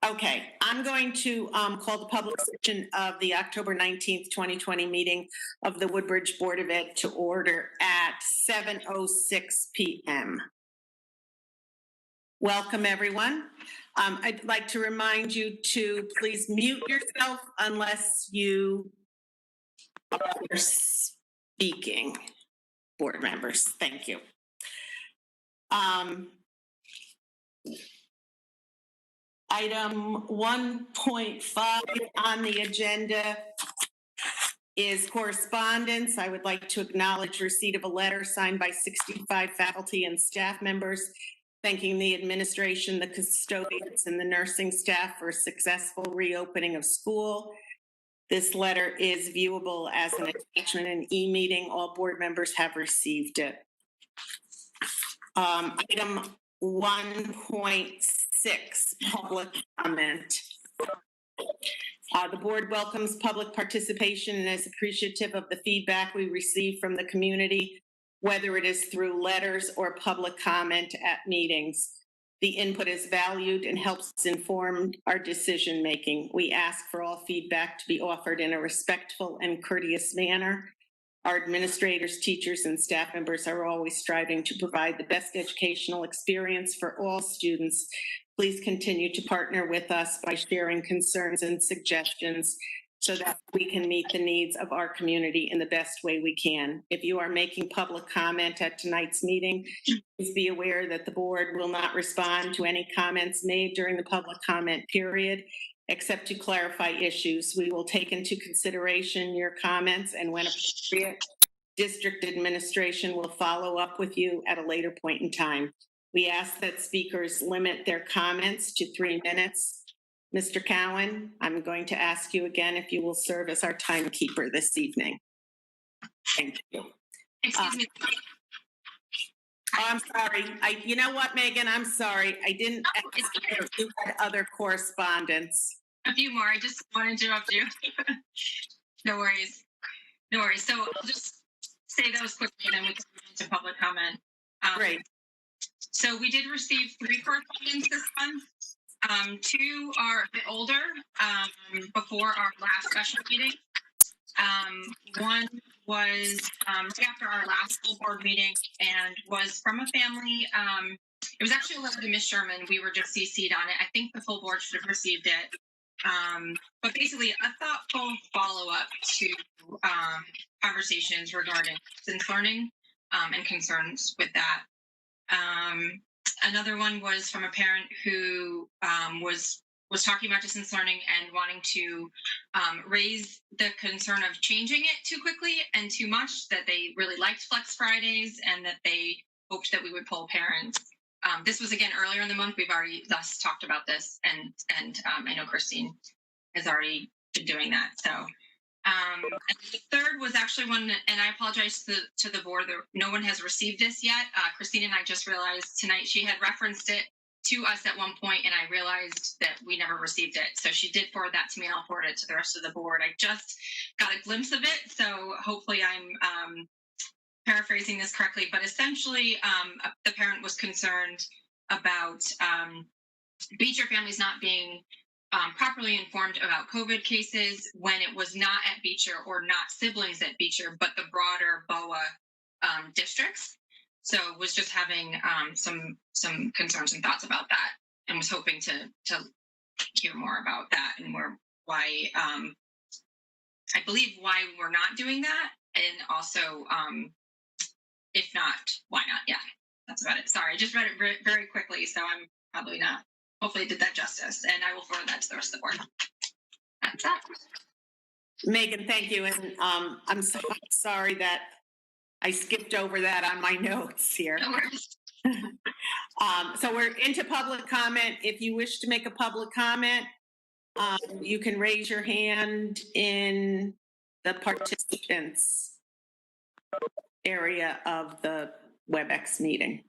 Okay, I'm going to call the public session of the October 19th, 2020 meeting of the Woodbridge Board of Ed to order at 7:06 p.m. Welcome, everyone. I'd like to remind you to please mute yourself unless you are speaking, board members. Thank you. Item 1.5 on the agenda is correspondence. I would like to acknowledge receipt of a letter signed by 65 faculty and staff members thanking the administration, the custodians, and the nursing staff for a successful reopening of school. This letter is viewable as an attachment in e-meeting. All board members have received it. Item 1.6, public comment. The board welcomes public participation and is appreciative of the feedback we receive from the community, whether it is through letters or public comment at meetings. The input is valued and helps inform our decision making. We ask for all feedback to be offered in a respectful and courteous manner. Our administrators, teachers, and staff members are always striving to provide the best educational experience for all students. Please continue to partner with us by sharing concerns and suggestions so that we can meet the needs of our community in the best way we can. If you are making public comment at tonight's meeting, please be aware that the board will not respond to any comments made during the public comment period, except to clarify issues. We will take into consideration your comments, and when appropriate, district administration will follow up with you at a later point in time. We ask that speakers limit their comments to 3 minutes. Mr. Cowan, I'm going to ask you again if you will serve as our timekeeper this evening. Thank you. Excuse me. Oh, I'm sorry. You know what, Megan? I'm sorry. I didn't ask if you had other correspondence. A few more. I just want to interrupt you. No worries. No worries. So I'll just say those quickly and then we can move into public comment. Great. So we did receive 3 correspondence this month. 2 are a bit older, before our last special meeting. One was right after our last full board meeting and was from a family. It was actually a letter to Ms. Sherman. We were just CC'd on it. I think the full board should have received it. But basically a thoughtful follow-up to conversations regarding distance learning and concerns with that. Another one was from a parent who was talking about distance learning and wanting to raise the concern of changing it too quickly and too much, that they really liked Flex Fridays and that they hoped that we would poll parents. This was again earlier in the month. We've already thus talked about this, and I know Christine has already been doing that. So and the third was actually one, and I apologize to the board that no one has received this yet. Christine and I just realized tonight she had referenced it to us at one point, and I realized that we never received it. So she did forward that to me, and I'll forward it to the rest of the board. I just got a glimpse of it, so hopefully I'm paraphrasing this correctly. But essentially, the parent was concerned about Beecher families not being properly informed about COVID cases when it was not at Beecher or not siblings at Beecher, but the broader BOA districts. So was just having some concerns and thoughts about that, and was hoping to hear more about that and why I believe why we're not doing that, and also if not, why not? Yeah, that's about it. Sorry, I just read it very quickly, so I'm probably not. Hopefully, did that justice, and I will forward that to the rest of the board. That's that. Megan, thank you, and I'm so sorry that I skipped over that on my notes here. No worries. So we're into public comment. If you wish to make a public comment, you can raise your hand in the participants area of the WebEx meeting.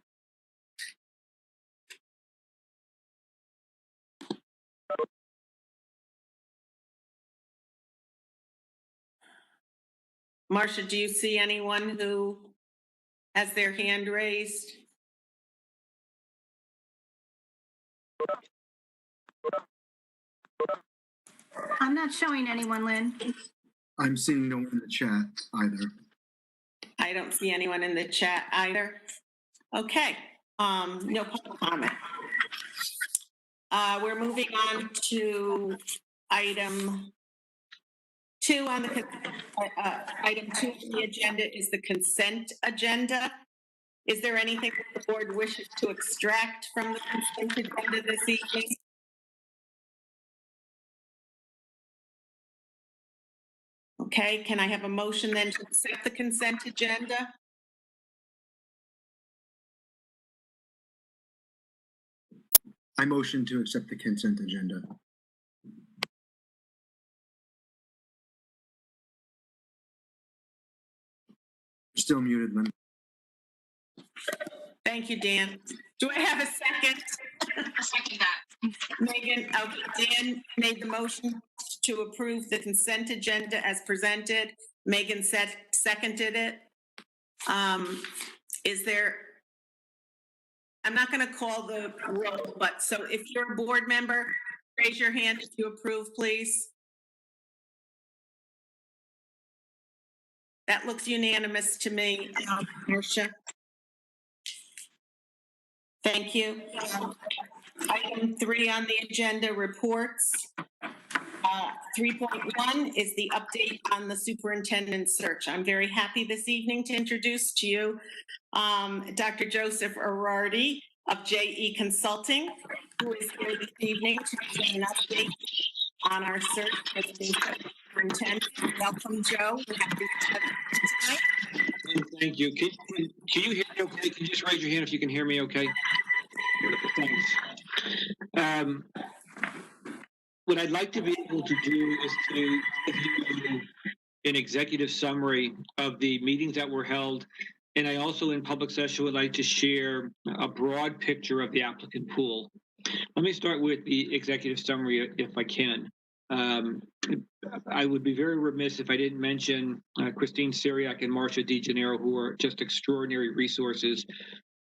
Marcia, do you see anyone who has their hand raised? I'm not showing anyone, Lynn. I'm seeing no one in the chat either. I don't see anyone in the chat either. Okay, no public comment. We're moving on to item 2 on the, item 2 on the agenda is the consent agenda. Is there anything that the board wishes to extract from the consent agenda this evening? Okay, can I have a motion then to accept the consent agenda? I motion to accept the consent agenda. Still muted, Lynn. Thank you, Dan. Do I have a second? I'll second that. Megan, okay, Dan made the motion to approve the consent agenda as presented. Megan seconded it. Is there, I'm not going to call the roll, but so if you're a board member, raise your hand if you approve, please. That looks unanimous to me, Marcia. Thank you. Item 3 on the agenda, reports. 3.1 is the update on the superintendent search. I'm very happy this evening to introduce to you Dr. Joseph Arardi of JE Consulting, who is here this evening to give an update on our search for the new superintendent. Welcome, Joe. We're happy to have you tonight. Thank you. Can you hear me okay? Can you just raise your hand if you can hear me okay? Thanks. What I'd like to be able to do is to give you an executive summary of the meetings that were held. And I also in public session would like to share a broad picture of the applicant pool. Let me start with the executive summary if I can. I would be very remiss if I didn't mention Christine Syriac and Marcia DeGennaro, who are just extraordinary resources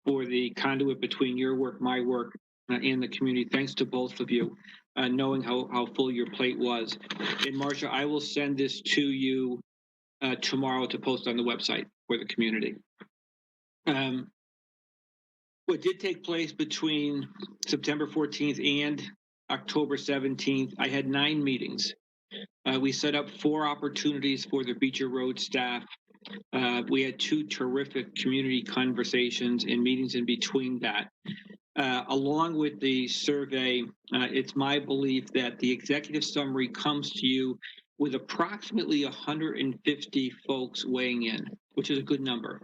for the conduit between your work, my work, and the community. Thanks to both of you, knowing how full your plate was. And Marcia, I will send this to you tomorrow to post on the website for the community. What did take place between September 14th and October 17th, I had 9 meetings. We set up 4 opportunities for the Beecher Road staff. We had 2 terrific community conversations and meetings in between that. Along with the survey, it's my belief that the executive summary comes to you with approximately 150 folks weighing in, which is a good number.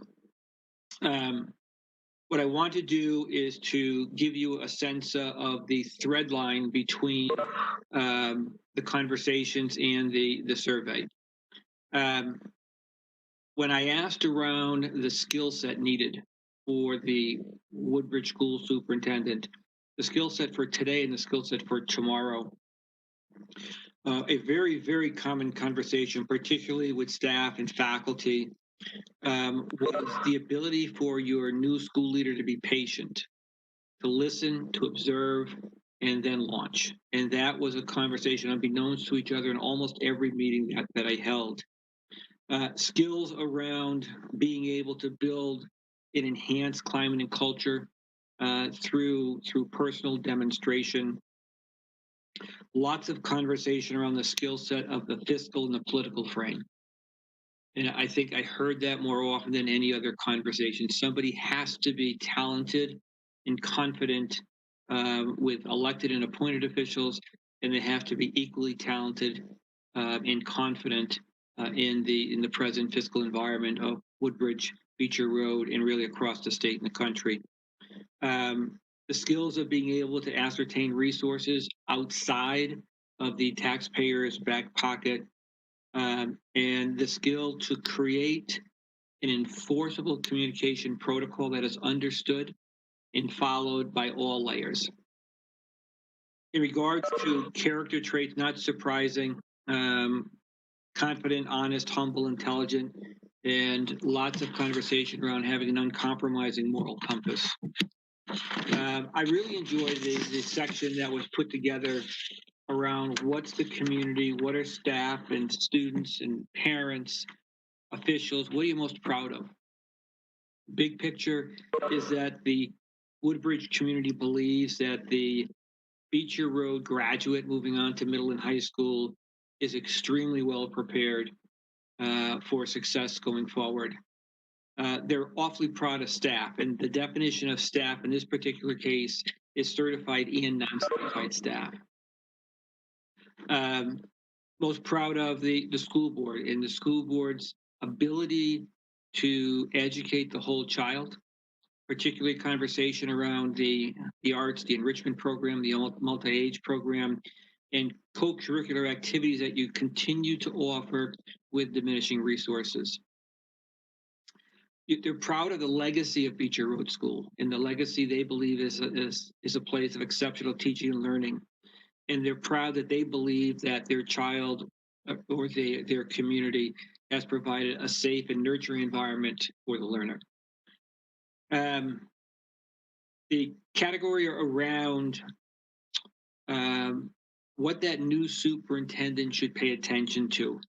What I want to do is to give you a sense of the thread line between the conversations and the survey. When I asked around the skill set needed for the Woodbridge School Superintendent, the skill set for today and the skill set for tomorrow, a very, very common conversation, particularly with staff and faculty, was the ability for your new school leader to be patient, to listen, to observe, and then launch. And that was a conversation unbeknownst to each other in almost every meeting that I held. Skills around being able to build an enhanced climate and culture through personal demonstration. Lots of conversation around the skill set of the fiscal and the political frame. And I think I heard that more often than any other conversation. Somebody has to be talented and confident with elected and appointed officials, and they have to be equally talented and confident in the present fiscal environment of Woodbridge, Beecher Road, and really across the state and the country. The skills of being able to ascertain resources outside of the taxpayer's back pocket, and the skill to create an enforceable communication protocol that is understood and followed by all layers. In regards to character traits, not surprising, confident, honest, humble, intelligent, and lots of conversation around having an uncompromising moral compass. I really enjoyed the section that was put together around what's the community, what are staff and students and parents, officials, what are you most proud of? Big picture is that the Woodbridge community believes that the Beecher Road graduate moving on to middle and high school is extremely well prepared for success going forward. They're awfully proud of staff, and the definition of staff in this particular case is certified and non-certified staff. Most proud of the school board and the school board's ability to educate the whole child, particularly conversation around the arts, the enrichment program, the multi-age program, and co-curricular activities that you continue to offer with diminishing resources. They're proud of the legacy of Beecher Road School, and the legacy they believe is a place of exceptional teaching and learning. And they're proud that they believe that their child or their community has provided a safe and nurturing environment for the learner. The category around what that new superintendent should pay attention to.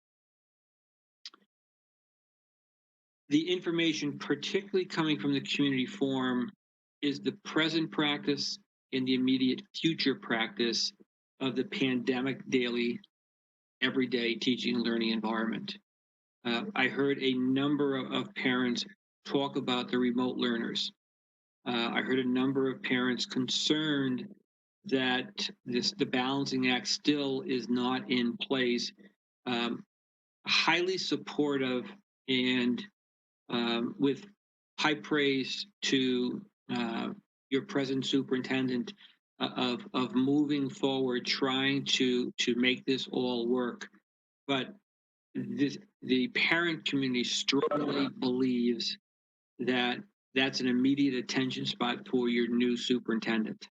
The information, particularly coming from the community forum, is the present practice and the immediate future practice of the pandemic daily, everyday teaching and learning environment. I heard a number of parents talk about the remote learners. I heard a number of parents concerned that the balancing act still is not in place. Highly supportive and with high praise to your present superintendent of moving forward, trying to make this all work. But the parent community strongly believes that that's an immediate attention spot for your new superintendent.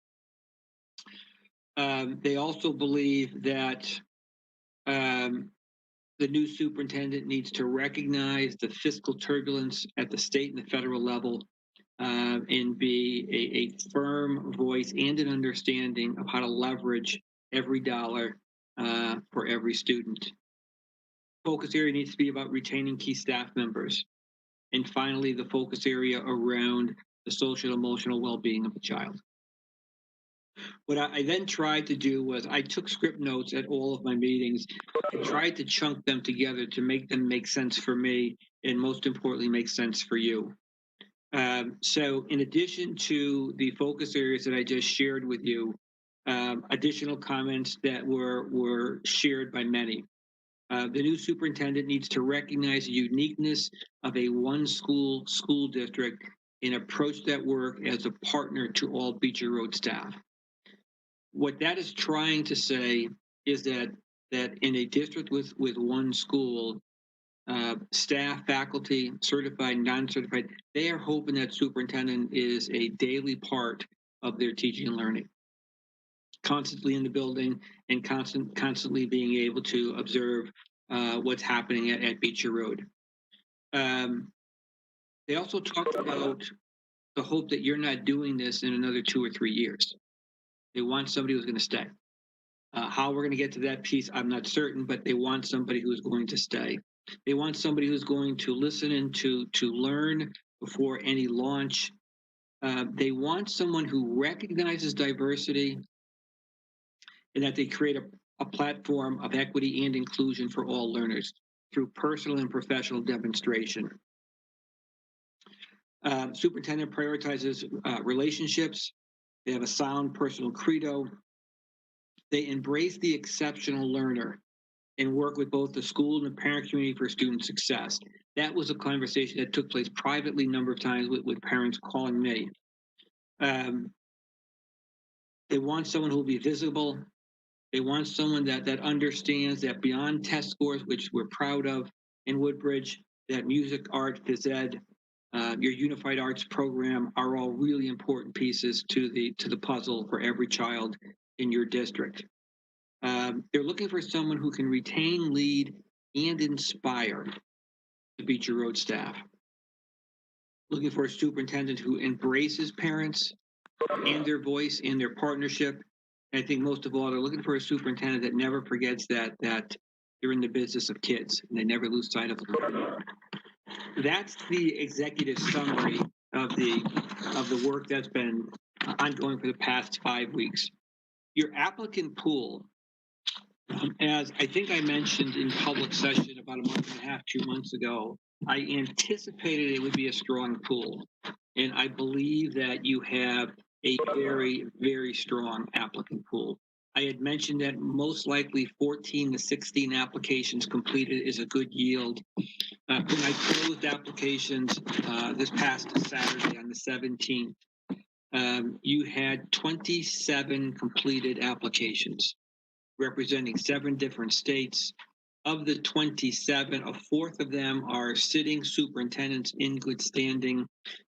They also believe that the new superintendent needs to recognize the fiscal turbulence at the state and the federal level and be a firm voice and an understanding of how to leverage every dollar for every student. Focus area needs to be about retaining key staff members. And finally, the focus area around the social and emotional well-being of the child. What I then tried to do was I took script notes at all of my meetings and tried to chunk them together to make them make sense for me and most importantly, make sense for you. So in addition to the focus areas that I just shared with you, additional comments that were shared by many. The new superintendent needs to recognize the uniqueness of a one school district and approach that work as a partner to all Beecher Road staff. What that is trying to say is that in a district with one school, staff, faculty, certified, non-certified, they are hoping that superintendent is a daily part of their teaching and learning, constantly in the building and constantly being able to observe what's happening at Beecher Road. They also talked about the hope that you're not doing this in another 2 or 3 years. They want somebody who's going to stay. How we're going to get to that piece, I'm not certain, but they want somebody who's going to stay. They want somebody who's going to listen and to learn before any launch. They want someone who recognizes diversity and that they create a platform of equity and inclusion for all learners through personal and professional demonstration. Superintendent prioritizes relationships. They have a sound personal credo. They embrace the exceptional learner and work with both the school and the parent community for student success. That was a conversation that took place privately a number of times with parents calling me. They want someone who will be visible. They want someone that understands that beyond test scores, which we're proud of in Woodbridge, that music, art, phys ed, your unified arts program are all really important pieces to the puzzle for every child in your district. They're looking for someone who can retain, lead, and inspire the Beecher Road staff. Looking for a superintendent who embraces parents and their voice and their partnership I think most of all, they're looking for a superintendent that never forgets that they're in the business of kids and they never lose sight of them. That's the executive summary of the work that's been ongoing for the past 5 weeks. Your applicant pool, as I think I mentioned in public session about a month and a half, 2 months ago, I anticipated it would be a strong pool. And I believe that you have a very, very strong applicant pool. I had mentioned that most likely 14 to 16 applications completed is a good yield. When I closed applications this past Saturday on the 17th, you had 27 completed applications representing 7 different states. Of the 27, a fourth of them are sitting superintendents in good standing.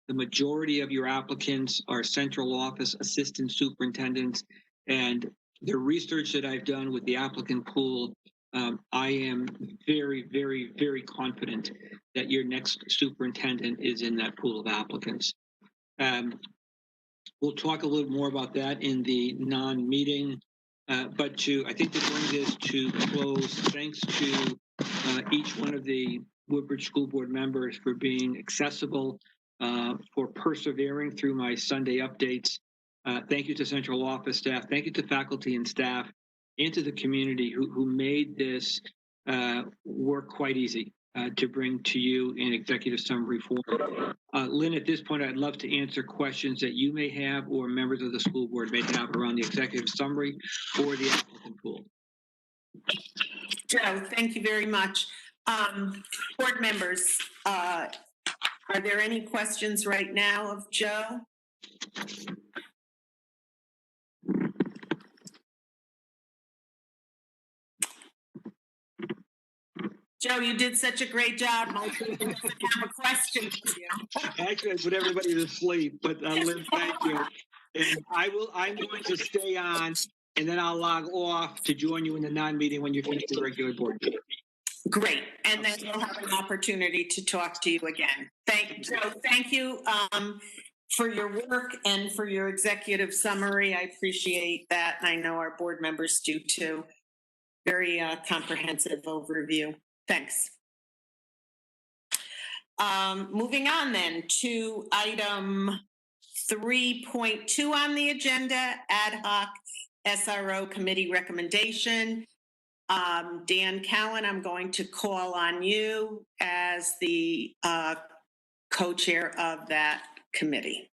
The majority of your applicants are central office assistant superintendents. And the research that I've done with the applicant pool, I am very, very, very confident that your next superintendent is in that pool of applicants. We'll talk a little more about that in the non-meeting. But I think to bring this to close, thanks to each one of the Woodbridge School Board members for being accessible, for persevering through my Sunday updates. Thank you to central office staff. Thank you to faculty and staff and to the community who made this work quite easy to bring to you in executive summary form. Lynn, at this point, I'd love to answer questions that you may have or members of the school board may have around the executive summary or the applicant pool. Joe, thank you very much. Board members, are there any questions right now of Joe? Joe, you did such a great job. My team doesn't have a question for you. Actually, I put everybody to sleep, but Lynn, thank you. And I'm going to stay on, and then I'll log off to join you in the non-meeting when you finish the regular board meeting. Great, and then we'll have an opportunity to talk to you again. Joe, thank you for your work and for your executive summary. I appreciate that, and I know our board members do too. Very comprehensive overview. Thanks. Moving on then to item 3.2 on the agenda, ad hoc SRO Committee Recommendation. Dan Callan, I'm going to call on you as the co-chair of that committee.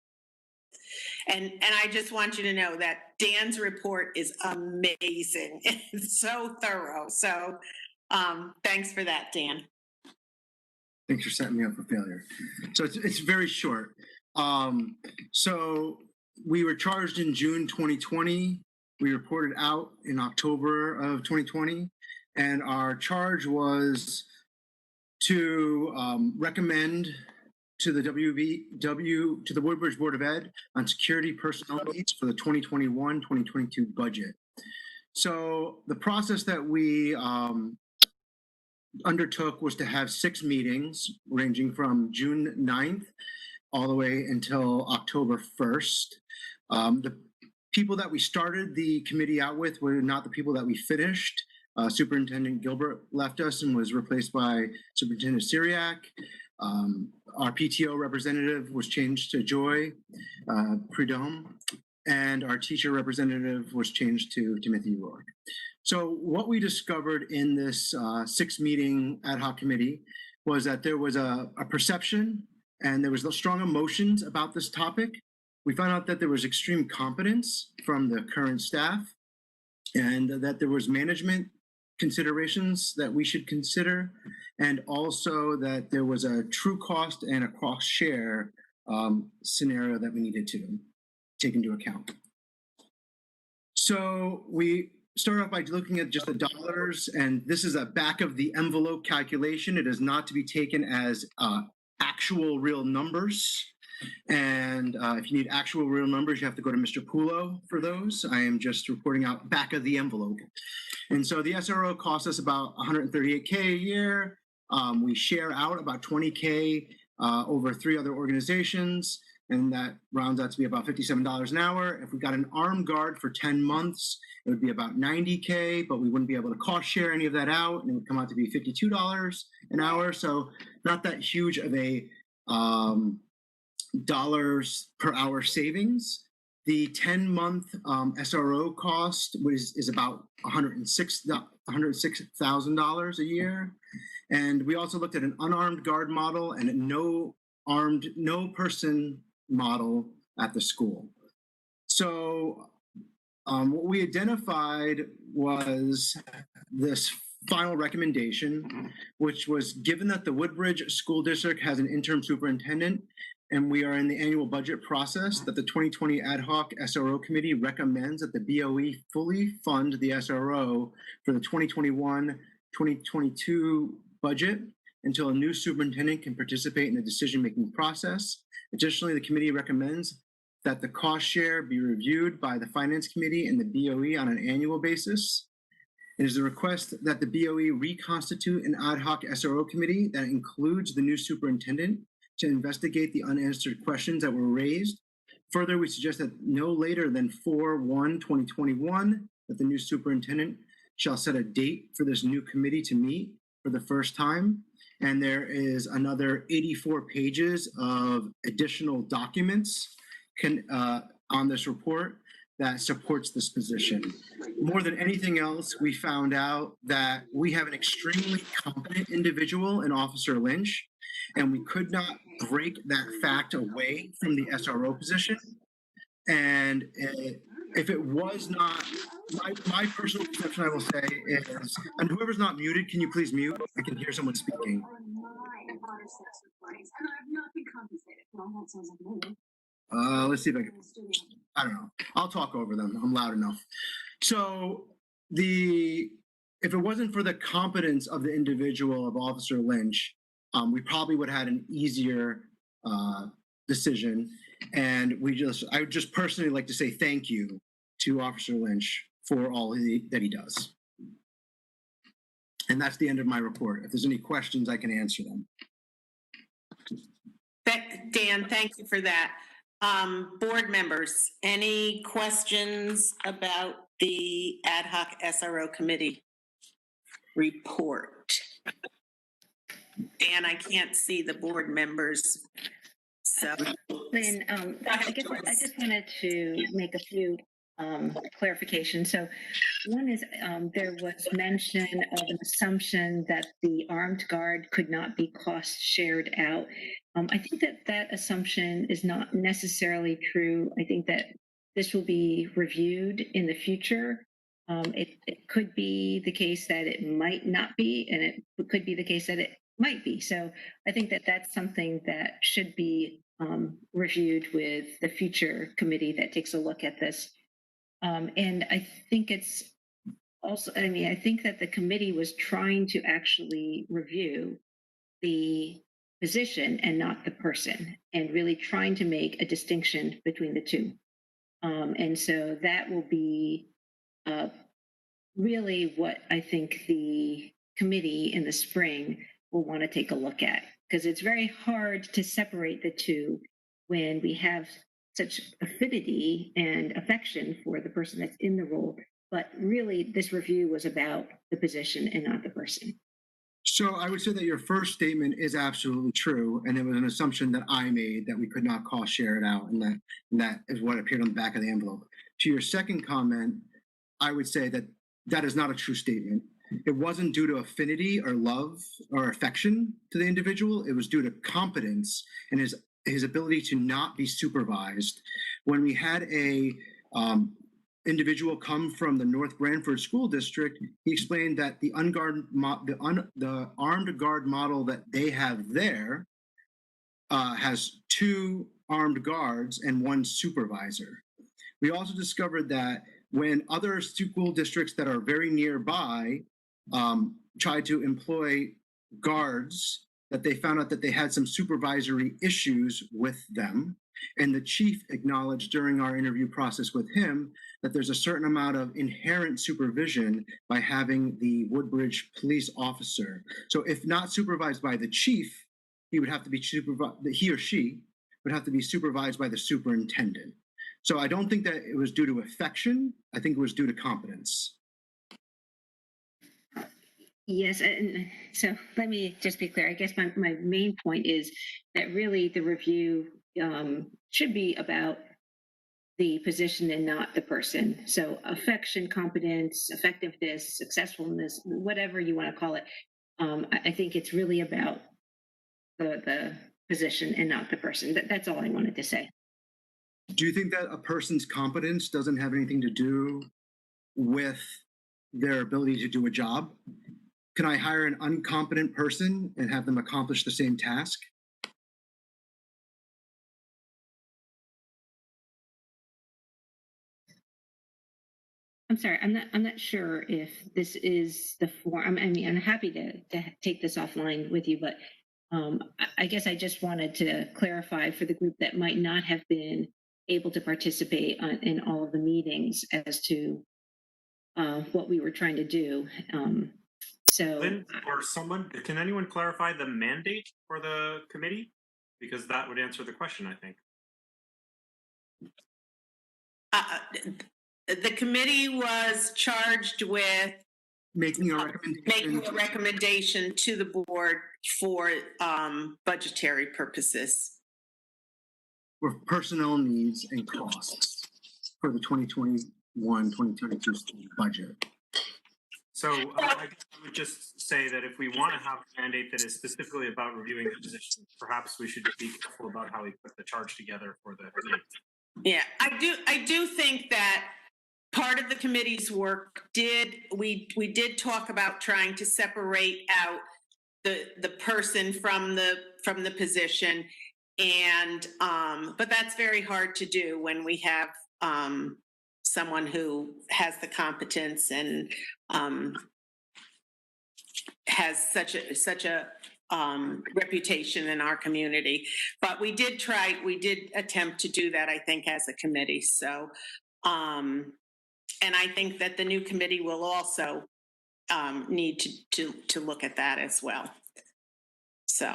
And I just want you to know that Dan's report is amazing. It's so thorough. So thanks for that, Dan. Thanks for setting me up for failure. So it's very short. So we were charged in June 2020. We reported out in October of 2020, and our charge was to recommend to the to the Woodbridge Board of Ed on security personnel needs for the 2021-2022 budget. So the process that we undertook was to have 6 meetings ranging from June 9th all the way until October 1st. The people that we started the committee out with were not the people that we finished. Superintendent Gilbert left us and was replaced by Superintendent Syriac. Our PTO representative was changed to Joy Prudhomme, and our teacher representative was changed to Timothy Rourke. So what we discovered in this 6-meeting ad hoc committee was that there was a perception and there was strong emotions about this topic. We found out that there was extreme competence from the current staff and that there was management considerations that we should consider, and also that there was a true cost and a cost share scenario that we needed to take into account. So we start off by looking at just the dollars, and this is a back of the envelope calculation. It is not to be taken as actual real numbers. And if you need actual real numbers, you have to go to Mr. Pulo for those. I am just reporting out back of the envelope. And so the SRO costs us about $138K a year. We share out about $20K over 3 other organizations. and that rounds out to be about $57 an hour. If we got an armed guard for 10 months, it would be about $90K, but we wouldn't be able to cost share any of that out, and it would come out to be $52 an hour. So not that huge of a dollars per hour savings. The 10-month SRO cost is about $106,000 a year. And we also looked at an unarmed guard model and a no person model at the school. So what we identified was this final recommendation, which was given that the Woodbridge School District has an interim superintendent and we are in the annual budget process, that the 2020 Ad Hoc SRO Committee recommends that the BOE fully fund the SRO for the 2021-2022 budget until a new superintendent can participate in the decision-making process. Additionally, the committee recommends that the cost share be reviewed by the Finance Committee and the BOE on an annual basis. It is a request that the BOE reconstitute an ad hoc SRO committee that includes the new superintendent to investigate the unanswered questions that were raised. Further, we suggest that no later than 4/1/2021, that the new superintendent shall set a date for this new committee to meet for the first time. And there is another 84 pages of additional documents on this report that supports this position. More than anything else, we found out that we have an extremely competent individual in Officer Lynch, and we could not break that fact away from the SRO position. And if it was not, my personal perception, I will say, is, and whoever's not muted, can you please mute? I can hear someone speaking. Let's see if I can, I don't know. I'll talk over them. I'm loud enough. So if it wasn't for the competence of the individual of Officer Lynch, we probably would have had an easier decision. And I would just personally like to say thank you to Officer Lynch for all that he does. And that's the end of my report. If there's any questions, I can answer them. Dan, thank you for that. Board members, any questions about the Ad Hoc SRO Committee report? Dan, I can't see the board members. So, Lynn, I just wanted to make a few clarifications. So one is there was mention of an assumption that the armed guard could not be cost shared out. I think that assumption is not necessarily true. I think that this will be reviewed in the future. It could be the case that it might not be, and it could be the case that it might be. So I think that that's something that should be reviewed with the future committee that takes a look at this. And I think it's also, I think that the committee was trying to actually review the position and not the person, and really trying to make a distinction between the two. And so that will be really what I think the committee in the spring will want to take a look at, because it's very hard to separate the two when we have such affinity and affection for the person that's in the role. But really, this review was about the position and not the person. So I would say that your first statement is absolutely true, and it was an assumption that I made that we could not cost share it out, and that is what appeared on the back of the envelope. To your second comment, I would say that that is not a true statement. It wasn't due to affinity or love or affection to the individual. It was due to competence and his ability to not be supervised. When we had a individual come from the North Branford School District, he explained that the armed guard model that they have there has 2 armed guards and 1 supervisor. We also discovered that when other school districts that are very nearby tried to employ guards, that they found out that they had some supervisory issues with them. And the chief acknowledged during our interview process with him that there's a certain amount of inherent supervision by having the Woodbridge police officer. So if not supervised by the chief, he would have to be supervised, he or she would have to be supervised by the superintendent. So I don't think that it was due to affection. I think it was due to competence. Yes, and so let me just be clear. I guess my main point is that really the review should be about the position and not the person. So affection, competence, effectiveness, successfulness, whatever you want to call it. I think it's really about the position and not the person. That's all I wanted to say. Do you think that a person's competence doesn't have anything to do with their ability to do a job? Can I hire an incompetent person and have them accomplish the same task? I'm sorry, I'm not sure if this is the form. I mean, I'm happy to take this offline with you, but I guess I just wanted to clarify for the group that might not have been able to participate in all of the meetings as to what we were trying to do. So, Lynn, or someone, can anyone clarify the mandate for the committee? Because that would answer the question, I think. The committee was charged with Making a recommendation to the board for budgetary purposes. for personnel needs and costs for the 2021-2022 budget. So I guess I would just say that if we want to have a mandate that is specifically about reviewing the position, perhaps we should be careful about how we put the charge together for the committee. Yeah, I do think that part of the committee's work we did talk about trying to separate out the person from the position, and but that's very hard to do when we have someone who has the competence and has such a reputation in our community. But we did attempt to do that, I think, as a committee. So, and I think that the new committee will also need to look at that as well. So,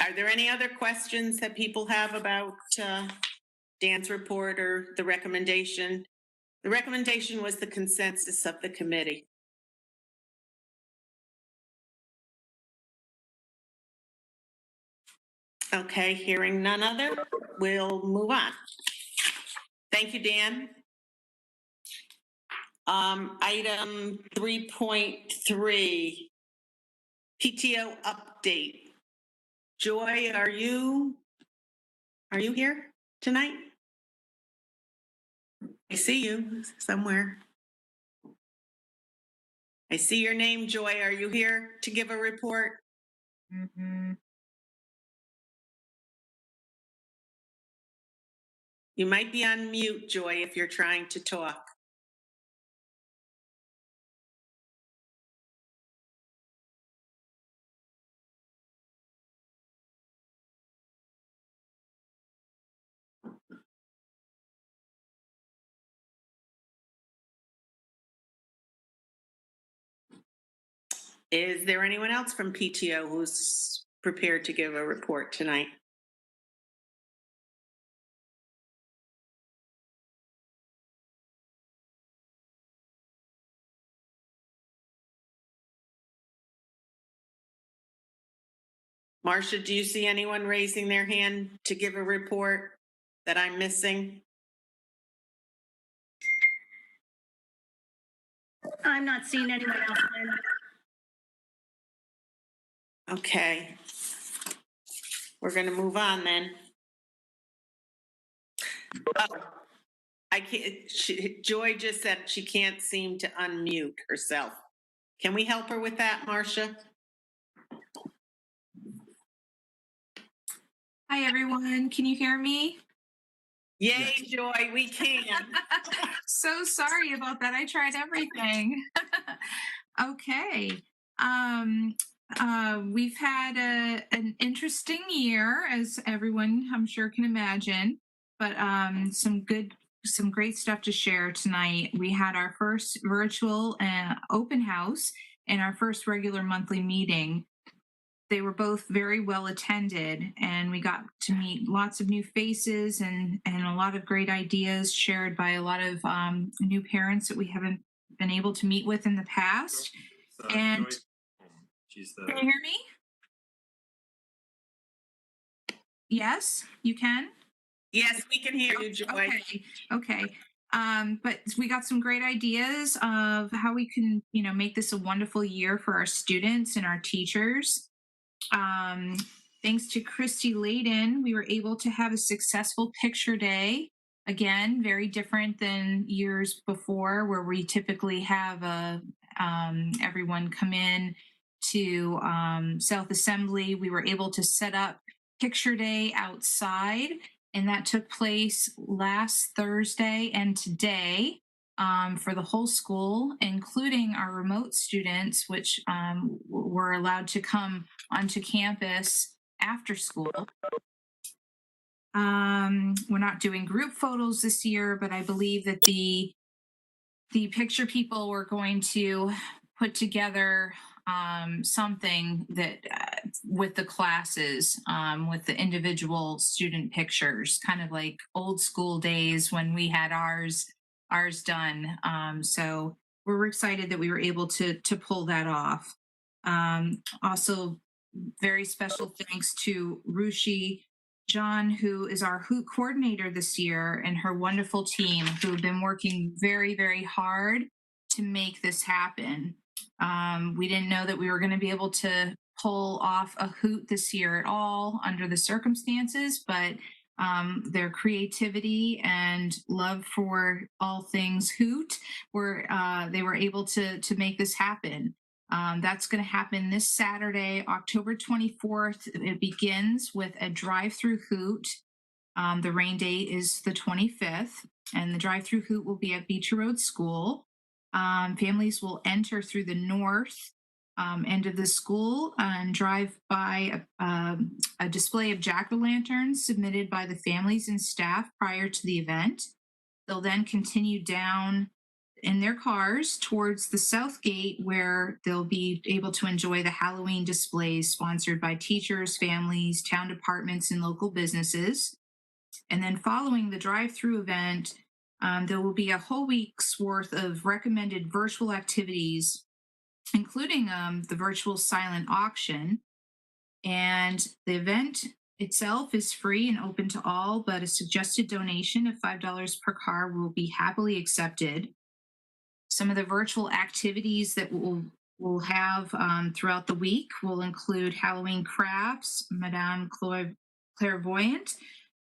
are there any other questions that people have about Dan's report or the recommendation? The recommendation was the consensus of the committee. Okay, hearing none other, we'll move on. Thank you, Dan. Item 3.3, PTO update. Joy, are you here tonight? I see you somewhere. I see your name, Joy. Are you here to give a report? Mm-hmm. You might be on mute, Joy, if you're trying to talk. Is there anyone else from PTO who's prepared to give a report tonight? Marcia, do you see anyone raising their hand to give a report that I'm missing? I'm not seeing anyone else. Lynn. Okay. We're going to move on then. Oh, I can't. Joy just said she can't seem to unmute herself. Can we help her with that, Marcia? Hi, everyone. Can you hear me? Yay, Joy, we can. So sorry about that. I tried everything. Okay. We've had an interesting year, as everyone I'm sure can imagine, but some great stuff to share tonight. We had our first virtual open house and our first regular monthly meeting. they were both very well attended, and we got to meet lots of new faces and a lot of great ideas shared by a lot of new parents that we haven't been able to meet with in the past. And Joyce, she's can the, you hear me? Yes, you can. Yes, we can hear you, Joy. Okay. Okay. But we got some great ideas of how we can, make this a wonderful year for our students and our teachers. Thanks to Christy Layden, we were able to have a successful picture day. Again, very different than years before, where we typically have everyone come in to South Assembly. We were able to set up picture day outside, and that took place last Thursday and today for the whole school, including our remote students, which were allowed to come onto campus after school. We're not doing group photos this year, but I believe that the picture people were going to put together something that with the classes, with the individual student pictures, kind of like old school days when we had ours done. So we're excited that we were able to pull that off. Also, very special thanks to Rushi John, who is our Hoot coordinator this year, and her wonderful team who have been working very, very hard to make this happen. We didn't know that we were going to be able to pull off a Hoot this year at all under the circumstances, but their creativity and love for all things Hoot they were able to make this happen. That's going to happen this Saturday, October 24th. It begins with a drive-through Hoot. The rain date is the 25th, and the drive-through Hoot will be at Beecher Road School. Families will enter through the north end of the school and drive by a display of jack-o'-lanterns submitted by the families and staff prior to the event. They'll then continue down in their cars towards the south gate, where they'll be able to enjoy the Halloween displays sponsored by teachers, families, town departments, and local businesses. And then following the drive-through event, there will be a whole week's worth of recommended virtual activities, including the virtual silent auction. And the event itself is free and open to all, but a suggested donation of $5 per car will be happily accepted. Some of the virtual activities that we'll have throughout the week will include Halloween crafts, Madame Clairvoyant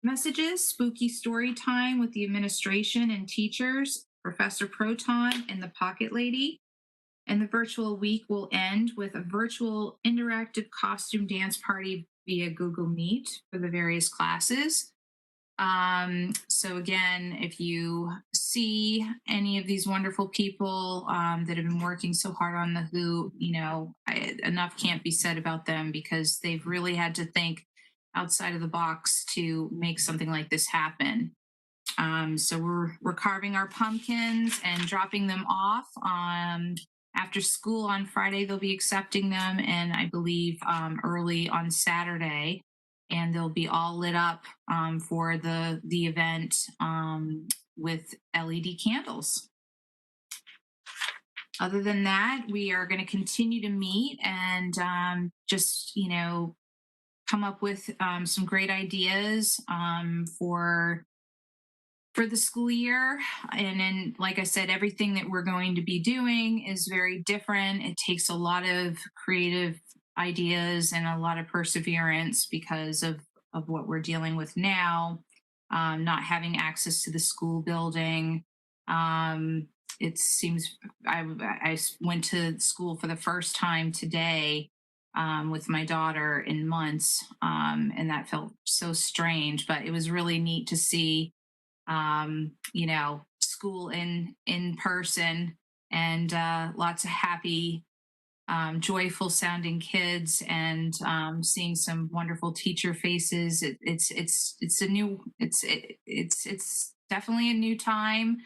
messages, spooky story time with the administration and teachers, Professor Proton, and the Pocket Lady. And the virtual week will end with a virtual interactive costume dance party via Google Meet for the various classes. So again, if you see any of these wonderful people that have been working so hard on the Hoot, enough can't be said about them, because they've really had to think outside of the box to make something like this happen. So we're carving our pumpkins and dropping them off after school on Friday. They'll be accepting them, and I believe early on Saturday. And they'll be all lit up for the event with LED candles. Other than that, we are going to continue to meet and just, come up with some great ideas for the school year. And then, like I said, everything that we're going to be doing is very different. It takes a lot of creative ideas and a lot of perseverance because of what we're dealing with now, not having access to the school building. It seems I went to school for the first time today with my daughter in months, and that felt so strange, but it was really neat to see school in person, and lots of happy, joyful sounding kids, and seeing some wonderful teacher faces. It's definitely a new time.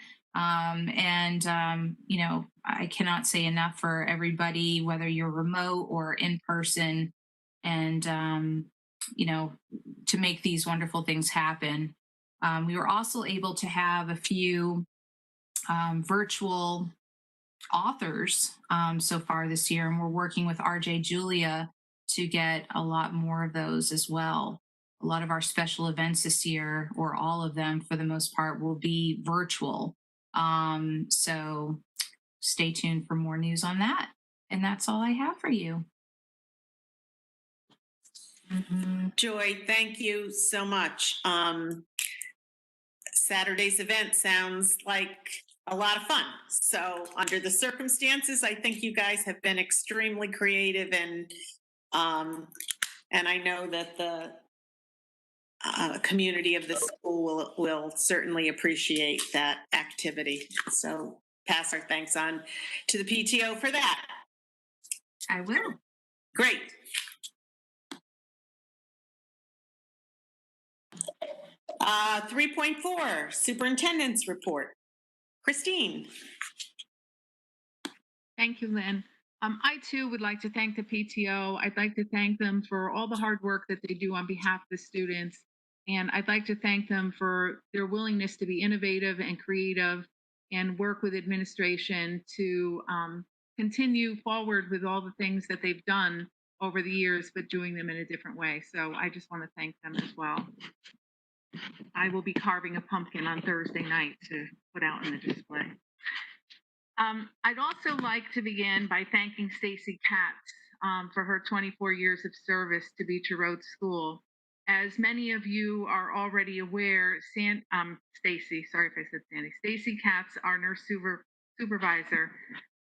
I cannot say enough for everybody, whether you're remote or in person. and to make these wonderful things happen. We were also able to have a few virtual authors so far this year, and we're working with RJ Julia to get a lot more of those as well. A lot of our special events this year, or all of them for the most part, will be virtual. So stay tuned for more news on that. And that's all I have for you. Joy, thank you so much. Saturday's event sounds like a lot of fun. So under the circumstances, I think you guys have been extremely creative, and I know that the community of the school will certainly appreciate that activity. So pass our thanks on to the PTO for that. I will. Great. Uh, 3.4, Superintendent's Report. Christine. Thank you, Lynn. I too would like to thank the PTO. I'd like to thank them for all the hard work that they do on behalf of the students. And I'd like to thank them for their willingness to be innovative and creative and work with administration to continue forward with all the things that they've done over the years, but doing them in a different way. So I just want to thank them as well. I will be carving a pumpkin on Thursday night to put out in the display. I'd also like to begin by thanking Stacy Katz for her 24 years of service to Beecher Road School. As many of you are already aware, Stacy, sorry if I said Sandy, Stacy Katz, our nurse supervisor,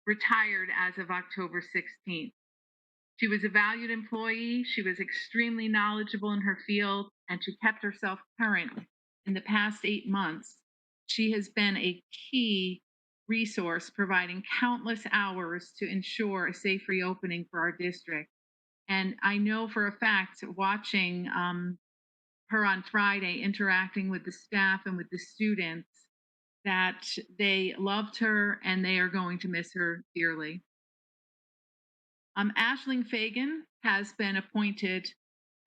retired as of October 16th. She was a valued employee. She was extremely knowledgeable in her field, and she kept herself current in the past 8 months. She has been a key resource, providing countless hours to ensure a safe reopening for our district. And I know for a fact, watching her on Friday, interacting with the staff and with the students, that they loved her and they are going to miss her dearly. Aisling Fagan has been appointed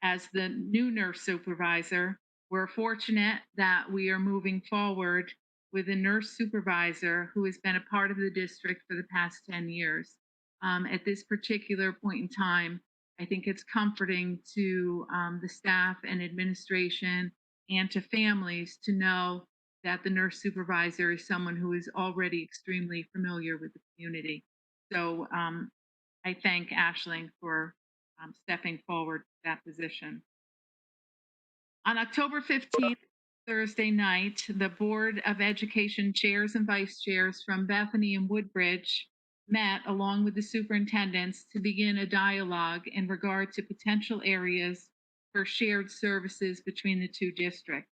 as the new nurse supervisor. We're fortunate that we are moving forward with a nurse supervisor who has been a part of the district for the past 10 years. At this particular point in time, I think it's comforting to the staff and administration and to families to know that the nurse supervisor is someone who is already extremely familiar with the community. So I thank Aisling for stepping forward to that position. On October 15th, Thursday night, the Board of Education chairs and vice chairs from Bethany and Woodbridge met along with the superintendents to begin a dialogue in regard to potential areas for shared services between the two districts.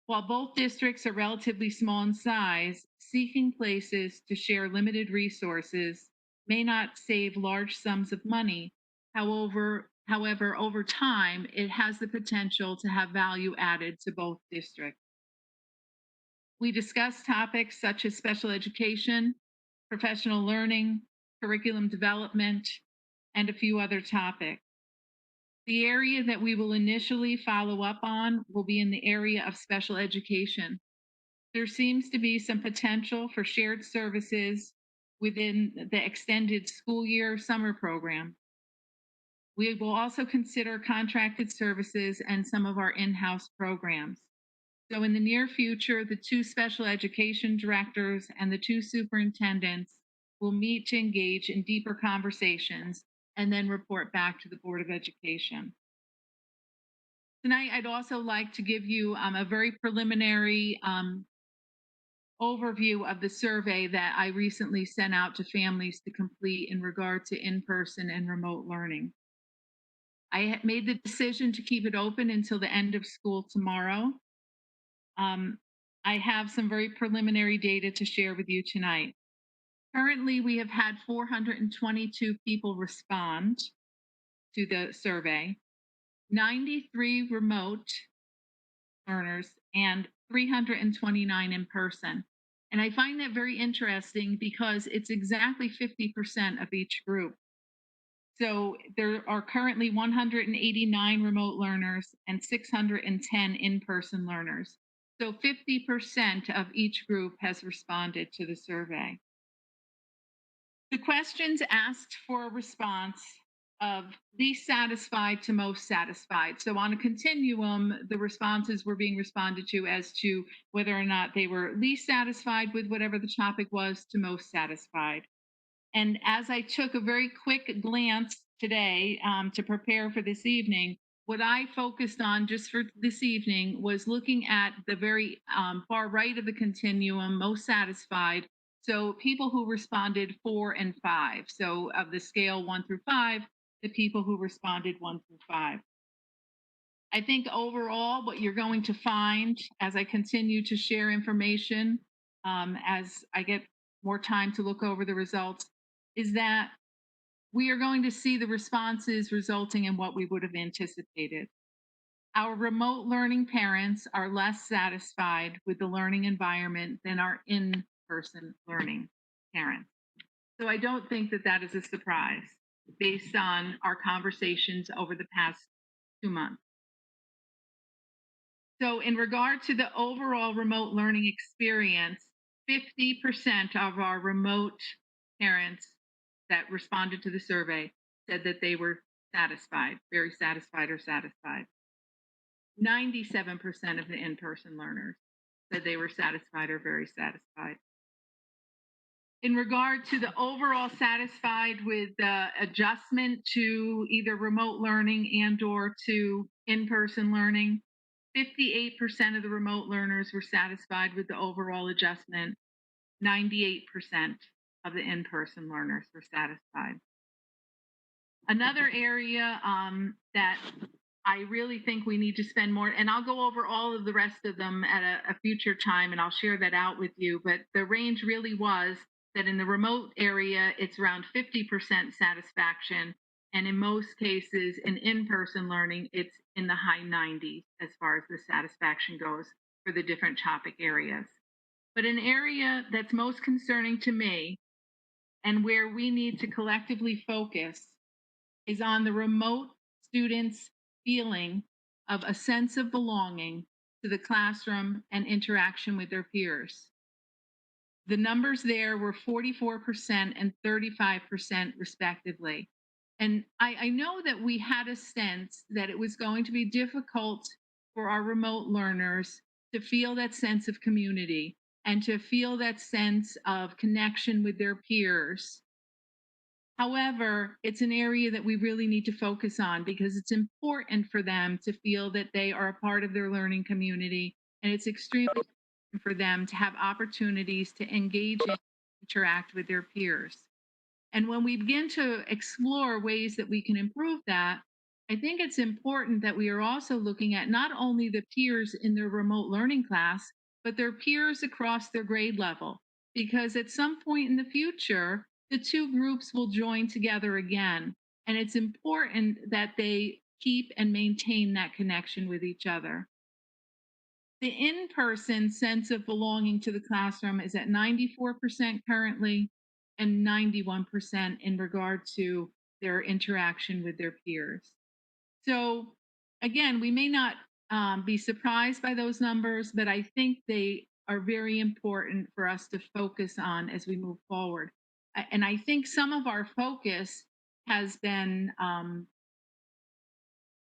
While both districts are relatively small in size, seeking places to share limited resources may not save large sums of money. However, over time, it has the potential to have value added to both districts. We discussed topics such as special education, professional learning, curriculum development, and a few other topics. The area that we will initially follow up on will be in the area of special education. There seems to be some potential for shared services within the extended school year summer program. We will also consider contracted services and some of our in-house programs. So in the near future, the two special education directors and the two superintendents will meet to engage in deeper conversations and then report back to the Board of Education. Tonight, I'd also like to give you a very preliminary overview of the survey that I recently sent out to families to complete in regard to in-person and remote learning. I made the decision to keep it open until the end of school tomorrow. I have some very preliminary data to share with you tonight. Currently, we have had 422 people respond to the survey, 93 remote learners, and 329 in person. And I find that very interesting because it's exactly 50% of each group. So there are currently 189 remote learners and 610 in-person learners. So 50% of each group has responded to the survey. The questions asked for a response of least satisfied to most satisfied. So on a continuum, the responses were being responded to as to whether or not they were least satisfied with whatever the topic was to most satisfied. And as I took a very quick glance today to prepare for this evening, what I focused on just for this evening was looking at the very far right of the continuum, most satisfied. So people who responded 4 and 5. So of the scale 1 through 5, the people who responded 1 through 5. I think overall, what you're going to find as I continue to share information, as I get more time to look over the results, is that we are going to see the responses resulting in what we would have anticipated. Our remote learning parents are less satisfied with the learning environment than our in-person learning parents. So I don't think that that is a surprise based on our conversations over the past 2 months. So in regard to the overall remote learning experience, 50% of our remote parents that responded to the survey said that they were satisfied, very satisfied or satisfied. 97% of the in-person learners said they were satisfied or very satisfied. In regard to the overall satisfied with the adjustment to either remote learning and or to in-person learning, 58% of the remote learners were satisfied with the overall adjustment. 98% of the in-person learners were satisfied. Another area that I really think we need to spend more, and I'll go over all of the rest of them at a future time, and I'll share that out with you, but the range really was that in the remote area, it's around 50% satisfaction, and in most cases, in in-person learning, it's in the high 90s as far as the satisfaction goes for the different topic areas. But an area that's most concerning to me and where we need to collectively focus is on the remote students' feeling of a sense of belonging to the classroom and interaction with their peers. The numbers there were 44% and 35% respectively. And I know that we had a sense that it was going to be difficult for our remote learners to feel that sense of community and to feel that sense of connection with their peers. However, it's an area that we really need to focus on because it's important for them to feel that they are a part of their learning community, and it's extremely important for them to have opportunities to engage and interact with their peers. And when we begin to explore ways that we can improve that, I think it's important that we are also looking at not only the peers in their remote learning class, but their peers across their grade level. Because at some point in the future, the two groups will join together again. And it's important that they keep and maintain that connection with each other. The in-person sense of belonging to the classroom is at 94% currently and 91% in regard to their interaction with their peers. So again, we may not be surprised by those numbers, but I think they are very important for us to focus on as we move forward. And I think some of our focus has been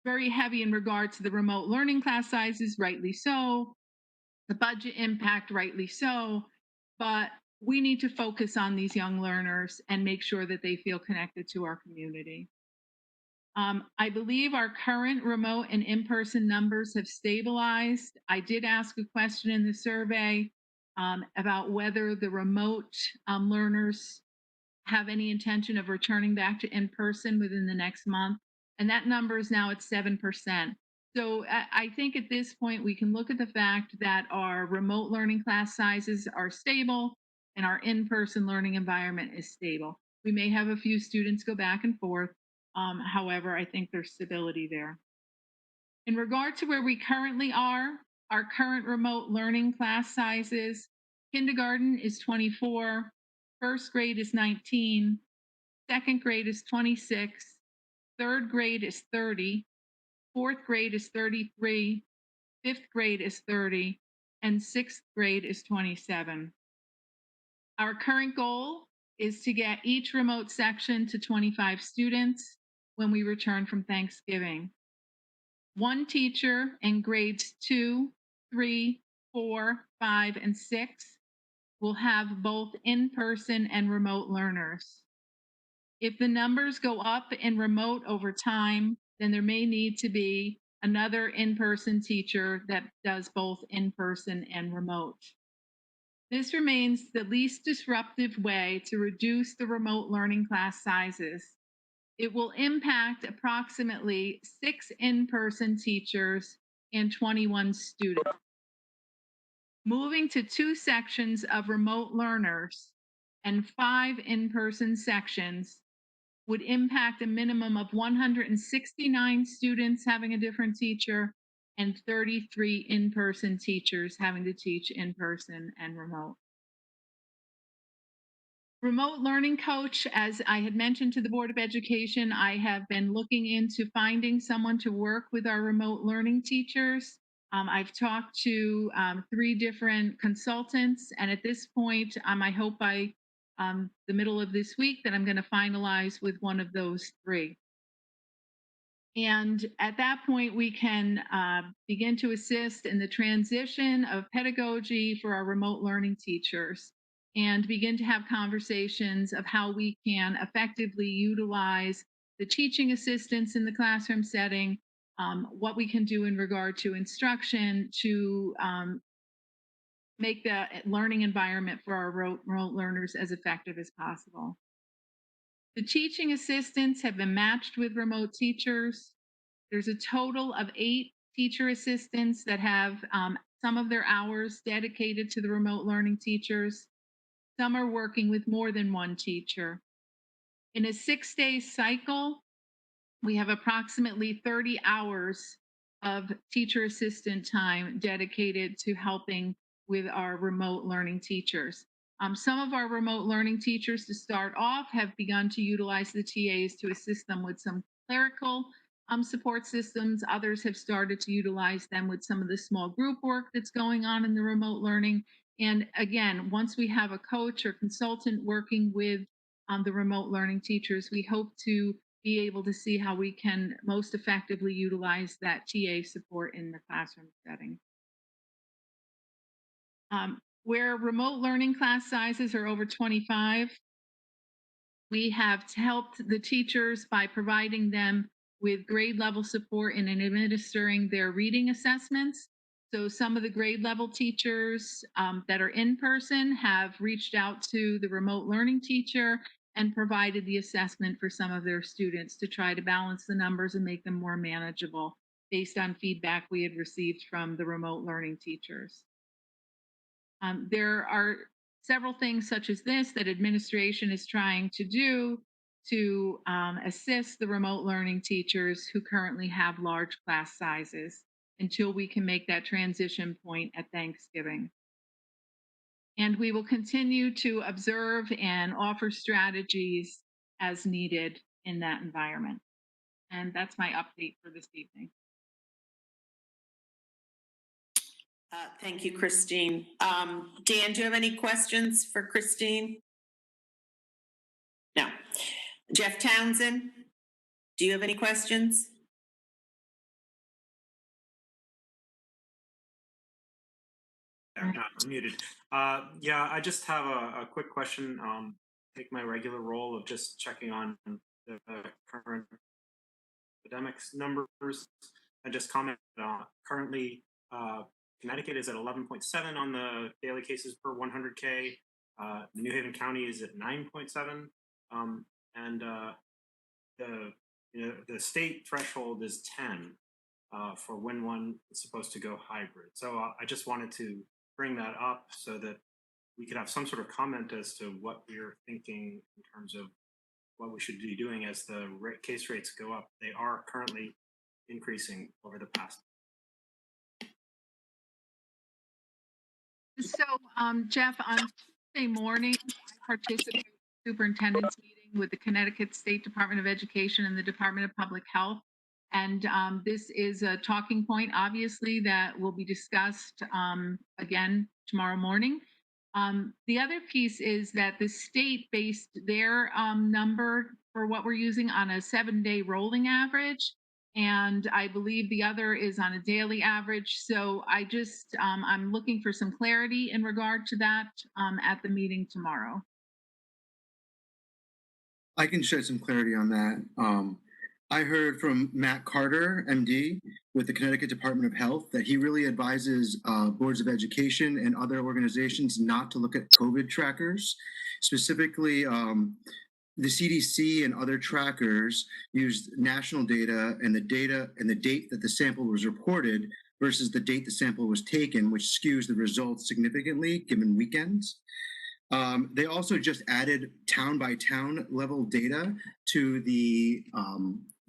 very heavy in regard to the remote learning class sizes, rightly so, the budget impact, rightly so, but we need to focus on these young learners and make sure that they feel connected to our community. I believe our current remote and in-person numbers have stabilized. I did ask a question in the survey about whether the remote learners have any intention of returning back to in-person within the next month. And that number is now at 7%. So I think at this point, we can look at the fact that our remote learning class sizes are stable and our in-person learning environment is stable. We may have a few students go back and forth. However, I think there's stability there. In regard to where we currently are, our current remote learning class sizes, kindergarten is 24, first grade is 19, second grade is 26, third grade is 30, fourth grade is 33, fifth grade is 30, and sixth grade is 27. Our current goal is to get each remote section to 25 students when we return from Thanksgiving. One teacher in grades 2, 3, 4, 5, and 6 will have both in-person and remote learners. If the numbers go up in remote over time, then there may need to be another in-person teacher that does both in-person and remote. This remains the least disruptive way to reduce the remote learning class sizes. It will impact approximately 6 in-person teachers and 21 students. Moving to 2 sections of remote learners and 5 in-person sections would impact a minimum of 169 students having a different teacher and 33 in-person teachers having to teach in person and remote. Remote learning coach, as I had mentioned to the Board of Education, I have been looking into finding someone to work with our remote learning teachers. I've talked to 3 different consultants, and at this point, I hope by the middle of this week that I'm going to finalize with one of those 3. And at that point, we can begin to assist in the transition of pedagogy for our remote learning teachers and begin to have conversations of how we can effectively utilize the teaching assistants in the classroom setting, what we can do in regard to instruction to make the learning environment for our remote learners as effective as possible. The teaching assistants have been matched with remote teachers. There's a total of 8 teacher assistants that have some of their hours dedicated to the remote learning teachers. Some are working with more than one teacher. In a 6-day cycle, we have approximately 30 hours of teacher assistant time dedicated to helping with our remote learning teachers. Some of our remote learning teachers to start off have begun to utilize the TAs to assist them with some clerical support systems. Others have started to utilize them with some of the small group work that's going on in the remote learning. And again, once we have a coach or consultant working with the remote learning teachers, we hope to be able to see how we can most effectively utilize that TA support in the classroom setting. Where remote learning class sizes are over 25, we have helped the teachers by providing them with grade level support in administering their reading assessments. So some of the grade level teachers that are in person have reached out to the remote learning teacher and provided the assessment for some of their students to try to balance the numbers and make them more manageable based on feedback we had received from the remote learning teachers. There are several things such as this that administration is trying to do to assist the remote learning teachers who currently have large class sizes until we can make that transition point at Thanksgiving. And we will continue to observe and offer strategies as needed in that environment. And that's my update for this evening. Thank you, Christine. Dan, do you have any questions for Christine? No. Jeff Townsend, do you have any questions? I'm muted. Yeah, I just have a quick question. Take my regular role of just checking on the current academics numbers and just comment currently Connecticut is at 11.7 on the daily cases per 100K. New Haven County is at 9.7, and the state threshold is 10 for when one is supposed to go hybrid. So I just wanted to bring that up so that we could have some sort of comment as to what we're thinking in terms of what we should be doing as the case rates go up. They are currently increasing over the past. So, Jeff, on Tuesday morning, I participated in the superintendent's meeting with the Connecticut State Department of Education and the Department of Public Health. And this is a talking point, obviously, that will be discussed again tomorrow morning. The other piece is that the state based their number for what we're using on a 7-day rolling average. And I believe the other is on a daily average. So I'm looking for some clarity in regard to that at the meeting tomorrow. I can shed some clarity on that. I heard from Matt Carter, MD, with the Connecticut Department of Health, that he really advises boards of education and other organizations not to look at COVID trackers. Specifically, the CDC and other trackers use national data and the date that the sample was reported versus the date the sample was taken, which skews the results significantly given weekends. They also just added town by town level data to the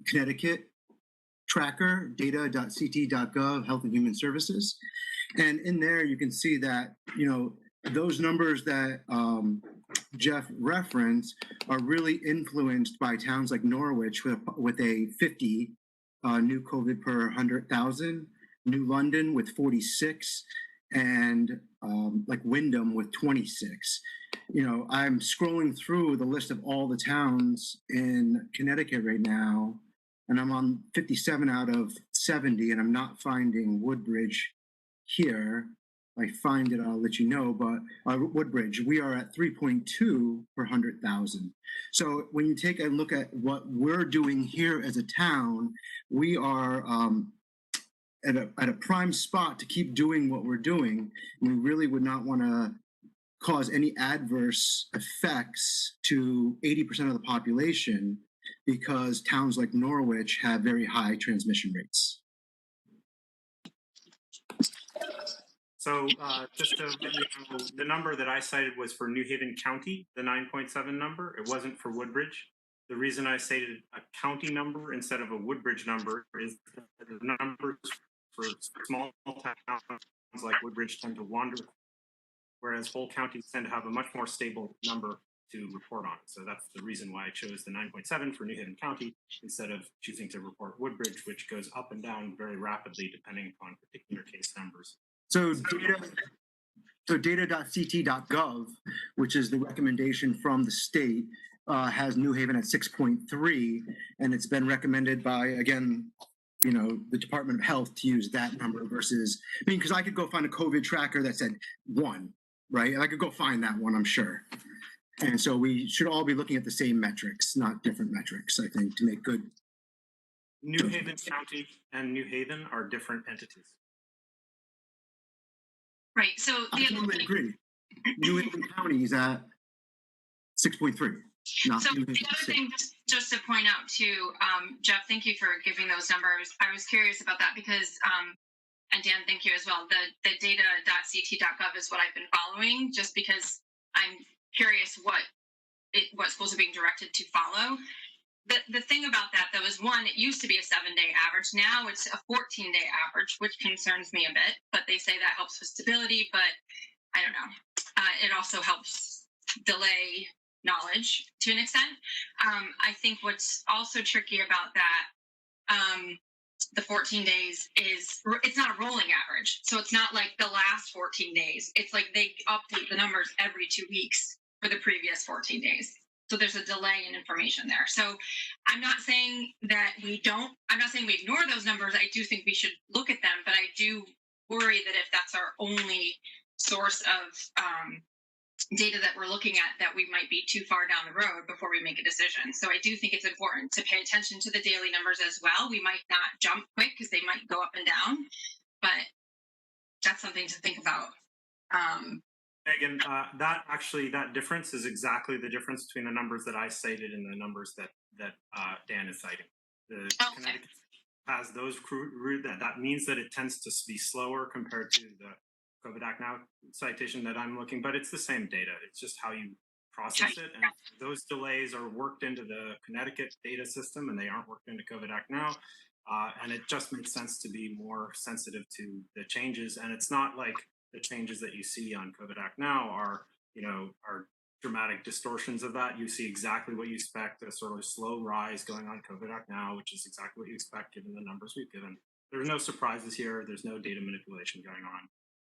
Connecticut tracker, data.ct.gov, Health and Human Services. And in there, you can see that, those numbers that Jeff referenced are really influenced by towns like Norwich with a 50 new COVID per 100,000, New London with 46, and like Wyndham with 26. I'm scrolling through the list of all the towns in Connecticut right now, and I'm on 57 out of 70, and I'm not finding Woodbridge here. If I find it, I'll let you know, but Woodbridge, we are at 3.2 per 100,000. So when you take a look at what we're doing here as a town, we are at a prime spot to keep doing what we're doing. And we really would not want to cause any adverse effects to 80% of the population because towns like Norwich have very high transmission rates. So just to let you know, the number that I cited was for New Haven County, the 9.7 number. It wasn't for Woodbridge. The reason I stated a county number instead of a Woodbridge number is that the numbers for small towns like Woodbridge tend to wander, whereas whole counties tend to have a much more stable number to report on. So that's the reason why I chose the 9.7 for New Haven County instead of choosing to report Woodbridge, which goes up and down very rapidly depending upon particular case numbers. So data.ct.gov, which is the recommendation from the state, has New Haven at 6.3, and it's been recommended by, again, the Department of Health to use that number versus, because I could go find a COVID tracker that said 1, right? And I could go find that one, I'm sure. And so we should all be looking at the same metrics, not different metrics, I think, to make good. New Haven County and New Haven are different entities. Right. So I totally agree. New Haven County is at 6.3. Not so New the Haven other 6. thing, just to point out too, Jeff, thank you for giving those numbers. I was curious about that because, and Dan, thank you as well. The data.ct.gov is what I've been following, just because I'm curious what schools are being directed to follow. The thing about that, though, is one, it used to be a 7-day average. Now it's a 14-day average, which concerns me a bit. But they say that helps with stability. But I don't know. It also helps delay knowledge to an extent. I think what's also tricky about that, the 14 days is it's not a rolling average. So it's not like the last 14 days. It's like they update the numbers every 2 weeks for the previous 14 days. So there's a delay in information there. So I'm not saying that I'm not saying we ignore those numbers. I do think we should look at them, but I do worry that if that's our only source of data that we're looking at, that we might be too far down the road before we make a decision. So I do think it's important to pay attention to the daily numbers as well. We might not jump quick because they might go up and down, but that's something to think about. Megan, that difference is exactly the difference between the numbers that I cited and the numbers that Dan is citing. Connecticut has those that means that it tends to be slower compared to the COVID Act Now citation that I'm looking, but it's the same data. It's just how you process it, and those delays are worked into the Connecticut data system, and they aren't worked into COVID Act Now. And it just makes sense to be more sensitive to the changes, and it's not like the changes that you see on COVID Act Now are dramatic distortions of that. You see exactly what you expect, a sort of slow rise going on COVID Act now, which is exactly what you expect given the numbers we've given. There's no surprises here. There's no data manipulation going on.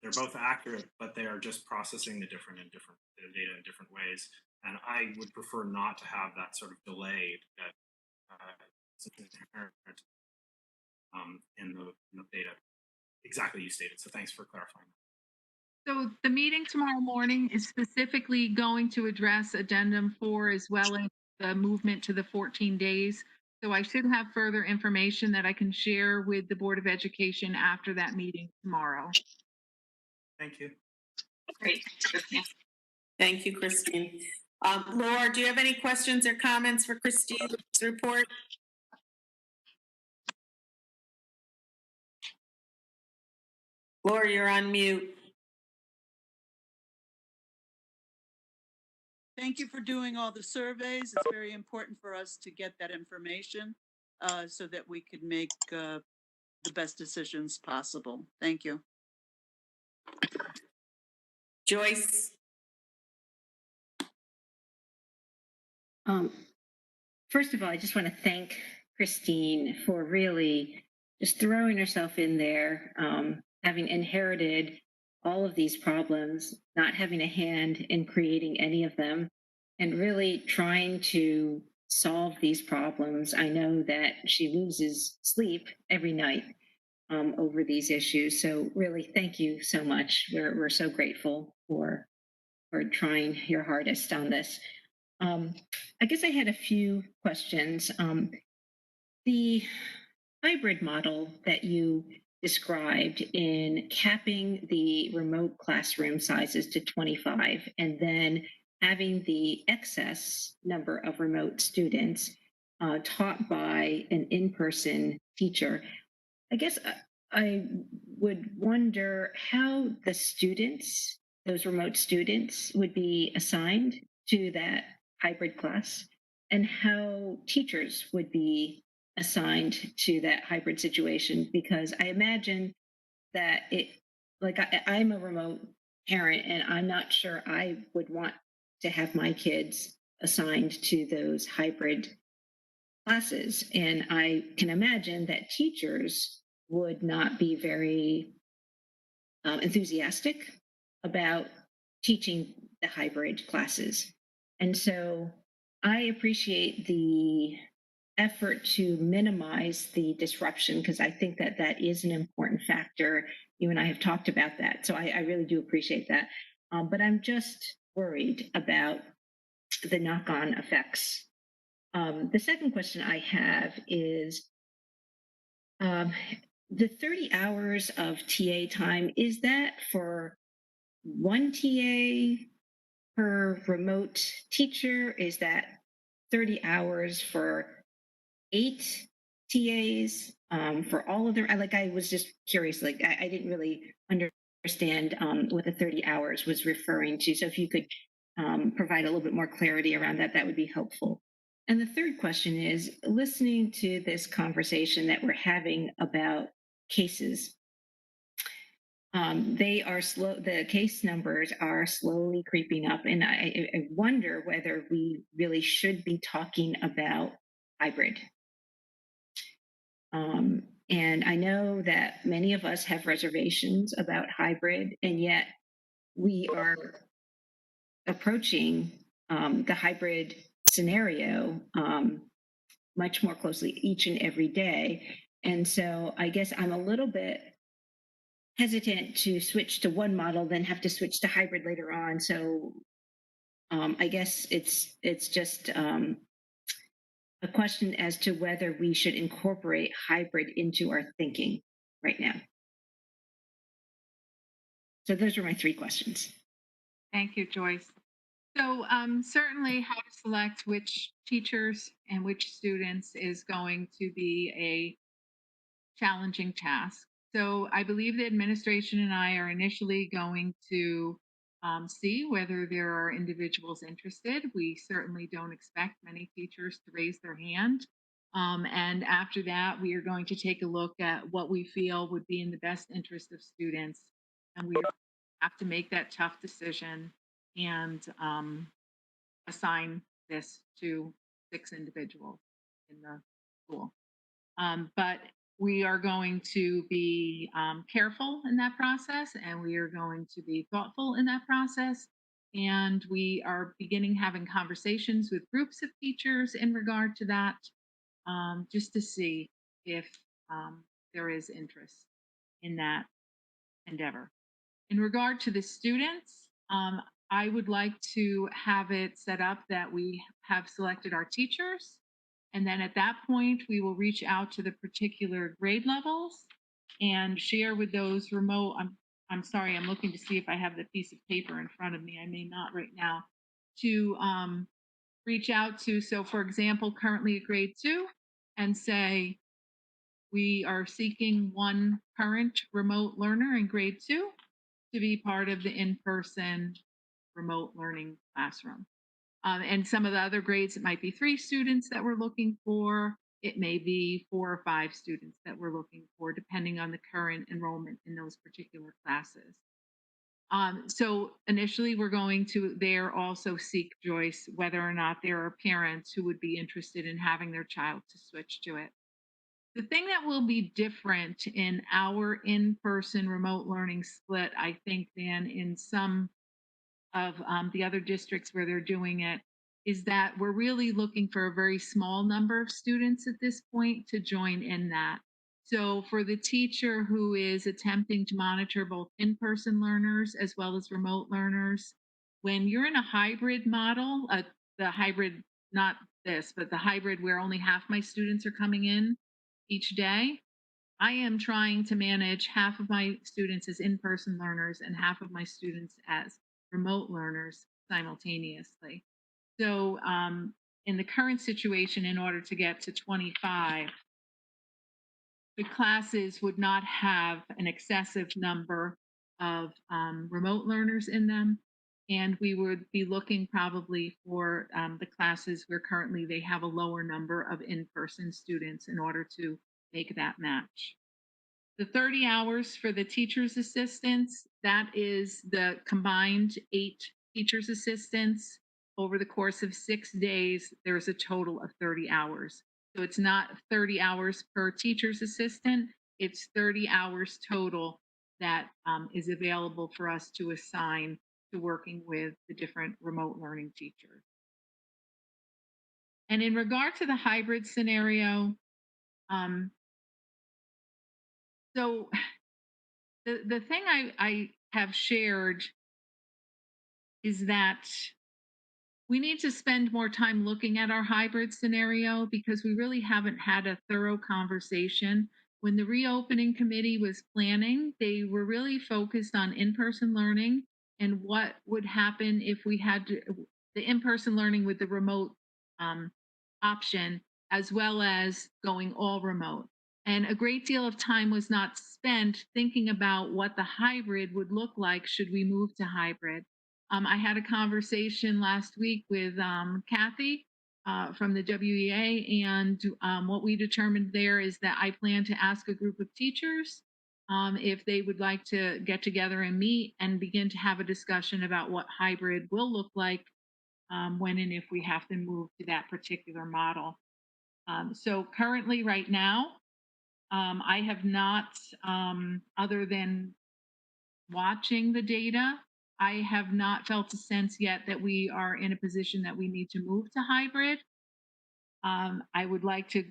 They're both accurate, but they are just processing the data in different ways. And I would prefer not to have that sort of delay that is inherent in the data. Exactly, you stated. So thanks for clarifying. So the meeting tomorrow morning is specifically going to address addendum 4 as well as the movement to the 14 days. So I should have further information that I can share with the Board of Education after that meeting tomorrow. Thank you. Great. Thank you, Christine. Laura, do you have any questions or comments for Christine's report? Laura, you're on mute. Thank you for doing all the surveys. It's very important for us to get that information so that we could make the best decisions possible. Thank you. Joyce? First of all, I just want to thank Christine for really just throwing herself in there, having inherited all of these problems, not having a hand in creating any of them, and really trying to solve these problems. I know that she loses sleep every night over these issues. So really, thank you so much. We're so grateful for trying your hardest on this. I guess I had a few questions. The hybrid model that you described in capping the remote classroom sizes to 25 and then having the excess number of remote students taught by an in-person teacher, I guess I would wonder how the students, those remote students, would be assigned to that hybrid class and how teachers would be assigned to that hybrid situation, because I imagine that I'm a remote parent and I'm not sure I would want to have my kids assigned to those hybrid classes. And I can imagine that teachers would not be very enthusiastic about teaching the hybrid classes. And so I appreciate the effort to minimize the disruption, because I think that that is an important factor. You and I have talked about that. So I really do appreciate that. But I'm just worried about the knock-on effects. The second question I have is the 30 hours of TA time, is that for one TA per remote teacher? Is that 30 hours for 8 TAs for all of them? I was just curious, I didn't really understand what the 30 hours was referring to. So if you could provide a little bit more clarity around that, that would be helpful. And the third question is, listening to this conversation that we're having about cases, they are slow, the case numbers are slowly creeping up. And I wonder whether we really should be talking about hybrid. And I know that many of us have reservations about hybrid, and yet we are approaching the hybrid scenario much more closely each and every day. And so I guess I'm a little bit hesitant to switch to one model, then have to switch to hybrid later on. So I guess it's just a question as to whether we should incorporate hybrid into our thinking right now. So those are my 3 questions. Thank you, Joyce. So certainly how to select which teachers and which students is going to be a challenging task. So I believe the administration and I are initially going to see whether there are individuals interested. We certainly don't expect many teachers to raise their hand. And after that, we are going to take a look at what we feel would be in the best interest of students. And we have to make that tough decision. And assign this to 6 individuals in the school. But we are going to be careful in that process, and we are going to be thoughtful in that process. And we are beginning having conversations with groups of teachers in regard to that, just to see if there is interest in that endeavor. In regard to the students, I would like to have it set up that we have selected our teachers. And then at that point, we will reach out to the particular grade levels and share with those remote. I'm sorry, I'm looking to see if I have the piece of paper in front of me. I may not right now. To reach out to, so for example, currently at grade 2, and say, we are seeking one current remote learner in grade 2 to be part of the in-person remote learning classroom. And some of the other grades, it might be 3 students that we're looking for. It may be 4 or 5 students that we're looking for, depending on the current enrollment in those particular classes. So initially, we're going to there also seek, Joyce, whether or not there are parents who would be interested in having their child to switch to it. The thing that will be different in our in-person remote learning split, I think, than in some of the other districts where they're doing it, is that we're really looking for a very small number of students at this point to join in that. So for the teacher who is attempting to monitor both in-person learners as well as remote learners, when you're in a hybrid model, the hybrid, not this, but the hybrid where only half my students are coming in each day, I am trying to manage half of my students as in-person learners and half of my students as remote learners simultaneously. So in the current situation, in order to get to 25, the classes would not have an excessive number of remote learners in them. And we would be looking probably for the classes where currently they have a lower number of in-person students in order to make that match. The 30 hours for the teacher's assistants, that is the combined 8 teacher's assistants. Over the course of 6 days, there's a total of 30 hours. So it's not 30 hours per teacher's assistant, it's 30 hours total that is available for us to assign to working with the different remote learning teachers. And in regard to the hybrid scenario, so the thing I have shared is that we need to spend more time looking at our hybrid scenario because we really haven't had a thorough conversation. When the reopening committee was planning, they were really focused on in-person learning and what would happen if we had the in-person learning with the remote option, as well as going all remote. And a great deal of time was not spent thinking about what the hybrid would look like should we move to hybrid. I had a conversation last week with Kathy from the WEA, and what we determined there is that I plan to ask a group of teachers if they would like to get together and meet and begin to have a discussion about what hybrid will look like when and if we have to move to that particular model. So currently, right now, I have not, other than watching the data, I have not felt a sense yet that we are in a position that we need to move to hybrid. I would like to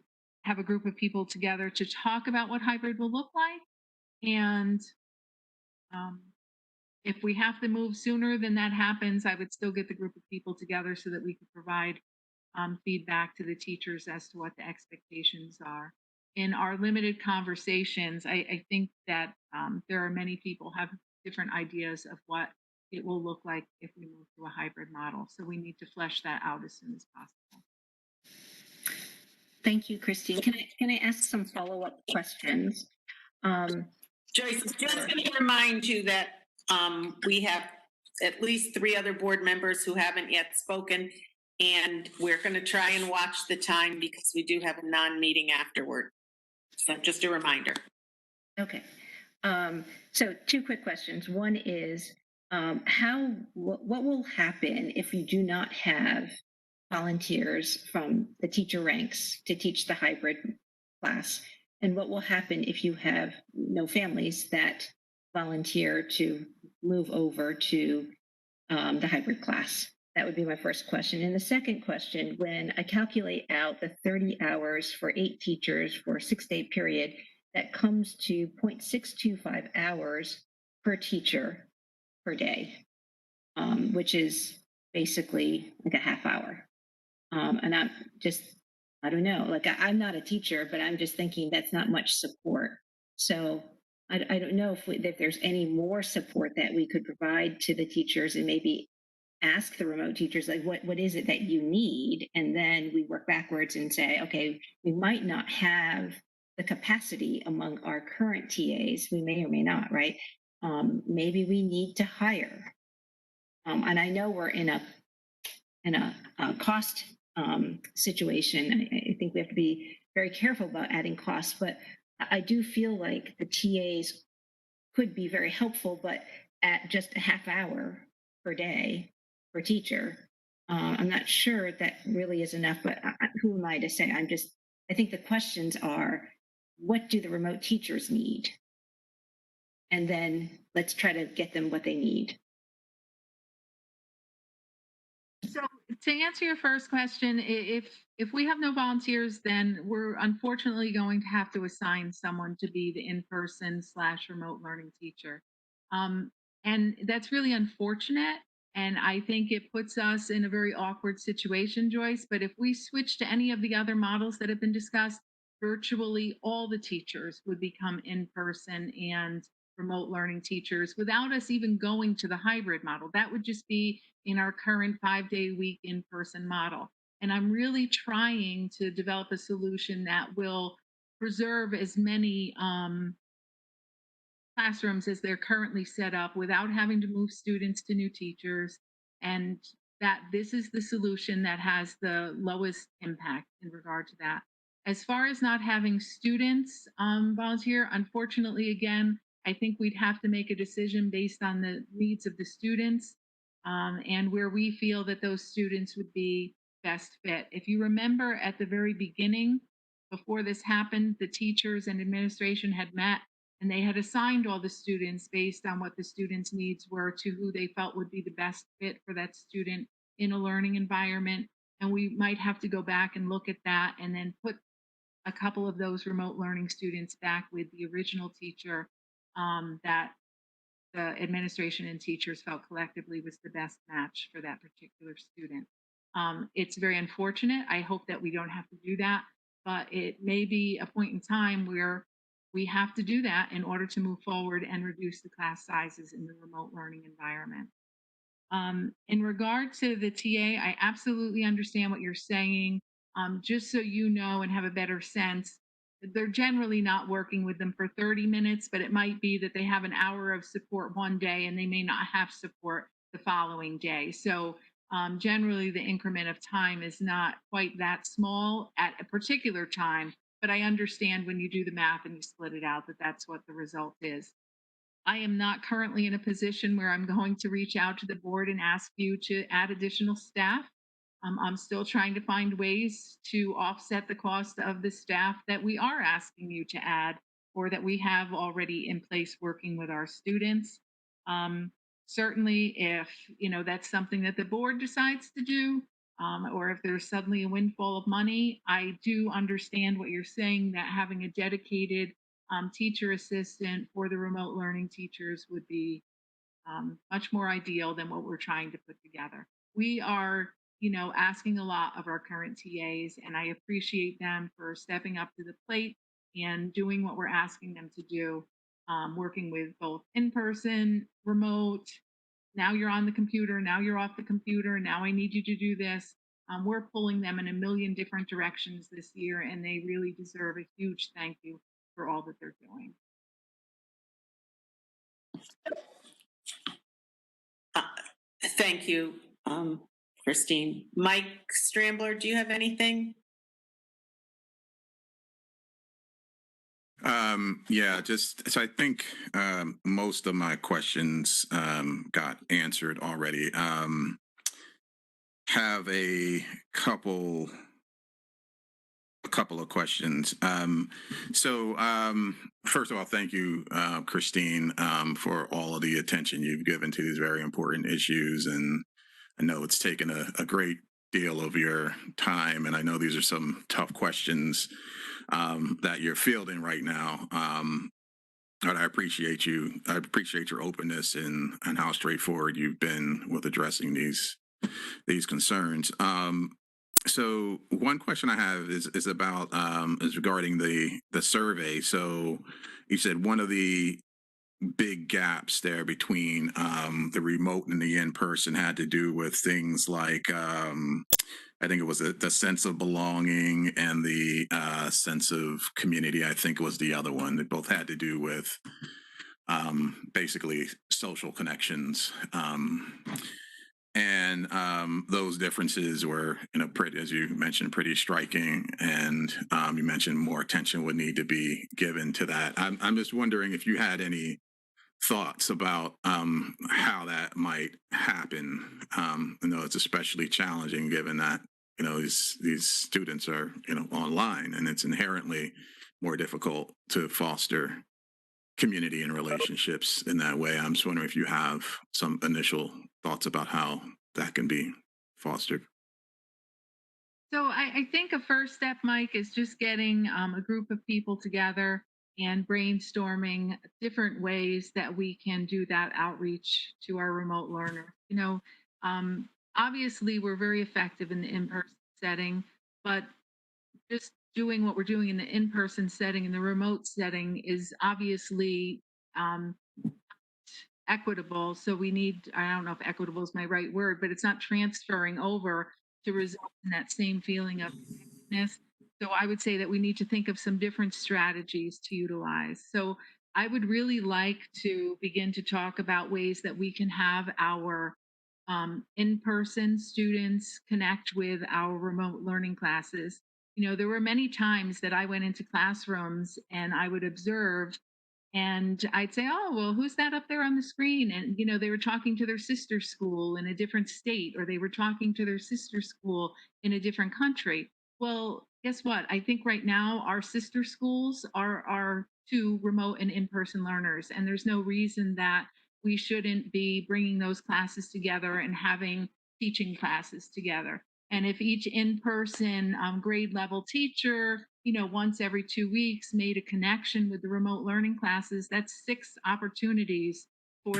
have a group of people together to talk about what hybrid will look like. And if we have to move sooner than that happens, I would still get the group of people together so that we could provide feedback to the teachers as to what the expectations are. In our limited conversations, I think that there are many people have different ideas of what it will look like if we move to a hybrid model. So we need to flesh that out as soon as possible. Thank you, Christine. Can I ask some follow-up questions? Joyce, just going to remind you that we have at least 3 other board members who haven't yet spoken, and we're going to try and watch the time because we do have a non-meeting afterward. So just a reminder. Okay. So 2 quick questions. One is, what will happen if we do not have volunteers from the teacher ranks to teach the hybrid class? And what will happen if you have no families that volunteer to move over to the hybrid class? That would be my first question. And the second question, when I calculate out the 30 hours for 8 teachers for a 6-day period, that comes to 0.625 hours per teacher per day, which is basically like a half hour. And I don't know, like I'm not a teacher, but I'm just thinking that's not much support. So I don't know if there's any more support that we could provide to the teachers, and maybe ask the remote teachers, like, what is it that you need? And then we work backwards and say, okay, we might not have the capacity among our current TAs. We may or may not, right? Maybe we need to hire. And I know we're in a cost situation. I think we have to be very careful about adding costs, but I do feel like the TAs could be very helpful, but at just a half hour per day per teacher, I'm not sure that really is enough, but who am I to say? I think the questions are, what do the remote teachers need? And then let's try to get them what they need. So to answer your first question, if we have no volunteers, then we're unfortunately going to have to assign someone to be the in-person / remote learning teacher. And that's really unfortunate. And I think it puts us in a very awkward situation, Joyce. But if we switch to any of the other models that have been discussed, virtually all the teachers would become in-person and remote learning teachers without us even going to the hybrid model. That would just be in our current 5-day week in-person model. And I'm really trying to develop a solution that will preserve as many classrooms as they're currently set up without having to move students to new teachers, and that this is the solution that has the lowest impact in regard to that. As far as not having students volunteer, unfortunately, again, I think we'd have to make a decision based on the needs of the students and where we feel that those students would be best fit. If you remember at the very beginning, before this happened, the teachers and administration had met and they had assigned all the students based on what the students' needs were to who they felt would be the best fit for that student in a learning environment. And we might have to go back and look at that and then put a couple of those remote learning students back with the original teacher that the administration and teachers felt collectively was the best match for that particular student. It's very unfortunate. I hope that we don't have to do that, but it may be a point in time where we have to do that in order to move forward and reduce the class sizes in the remote learning environment. In regard to the TA, I absolutely understand what you're saying. Just so you know and have a better sense, they're generally not working with them for 30 minutes, but it might be that they have an hour of support one day and they may not have support the following day. So generally the increment of time is not quite that small at a particular time, but I understand when you do the math and you split it out that that's what the result is. I am not currently in a position where I'm going to reach out to the board and ask you to add additional staff. I'm still trying to find ways to offset the cost of the staff that we are asking you to add or that we have already in place working with our students. Certainly, if that's something that the board decides to do, or if there's suddenly a windfall of money, I do understand what you're saying, that having a dedicated teacher assistant for the remote learning teachers would be much more ideal than what we're trying to put together. We are, asking a lot of our current TAs, and I appreciate them for stepping up to the plate and doing what we're asking them to do, working with both in-person, remote. Now you're on the computer, now you're off the computer, now I need you to do this. We're pulling them in a million different directions this year, and they really deserve a huge thank you for all that they're doing. Thank you, Christine. Mike Strambler, do you have anything? Yeah, just so I think most of my questions got answered already. Have a couple of questions. First of all, thank you, Christine, for all of the attention you've given to these very important issues. And I know it's taken a great deal of your time, and I know these are some tough questions that you're fielding right now. But I appreciate you. I appreciate your openness and how straightforward you've been with addressing these concerns. So one question I have is about is regarding the survey. So you said one of the big gaps there between the remote and the in-person had to do with things like I think it was the sense of belonging and the sense of community. I think it was the other one. They both had to do with basically social connections. And those differences were, pretty, as you mentioned, pretty striking. And you mentioned more attention would need to be given to that. I'm just wondering if you had any thoughts about how that might happen. I know it's especially challenging given that these students are online, and it's inherently more difficult to foster community and relationships in that way. I'm just wondering if you have some initial thoughts about how that can be fostered. So I think a first step, Mike, is just getting a group of people together and brainstorming different ways that we can do that outreach to our remote learner. Obviously we're very effective in the in-person setting, but just doing what we're doing in the in-person setting in the remote setting is obviously equitable. So we need, I don't know if equitable is my right word, but it's not transferring over to result in that same feeling of connectedness. So I would say that we need to think of some different strategies to utilize. So I would really like to begin to talk about ways that we can have our in-person students connect with our remote learning classes. There were many times that I went into classrooms and I would observe and I'd say, oh, well, who's that up there on the screen? And, they were talking to their sister school in a different state, or they were talking to their sister school in a different country. Well, guess what? I think right now our sister schools are two remote and in-person learners. And there's no reason that we shouldn't be bringing those classes together and having teaching classes together. And if each in-person grade level teacher, once every 2 weeks made a connection with the remote learning classes, that's 6 opportunities for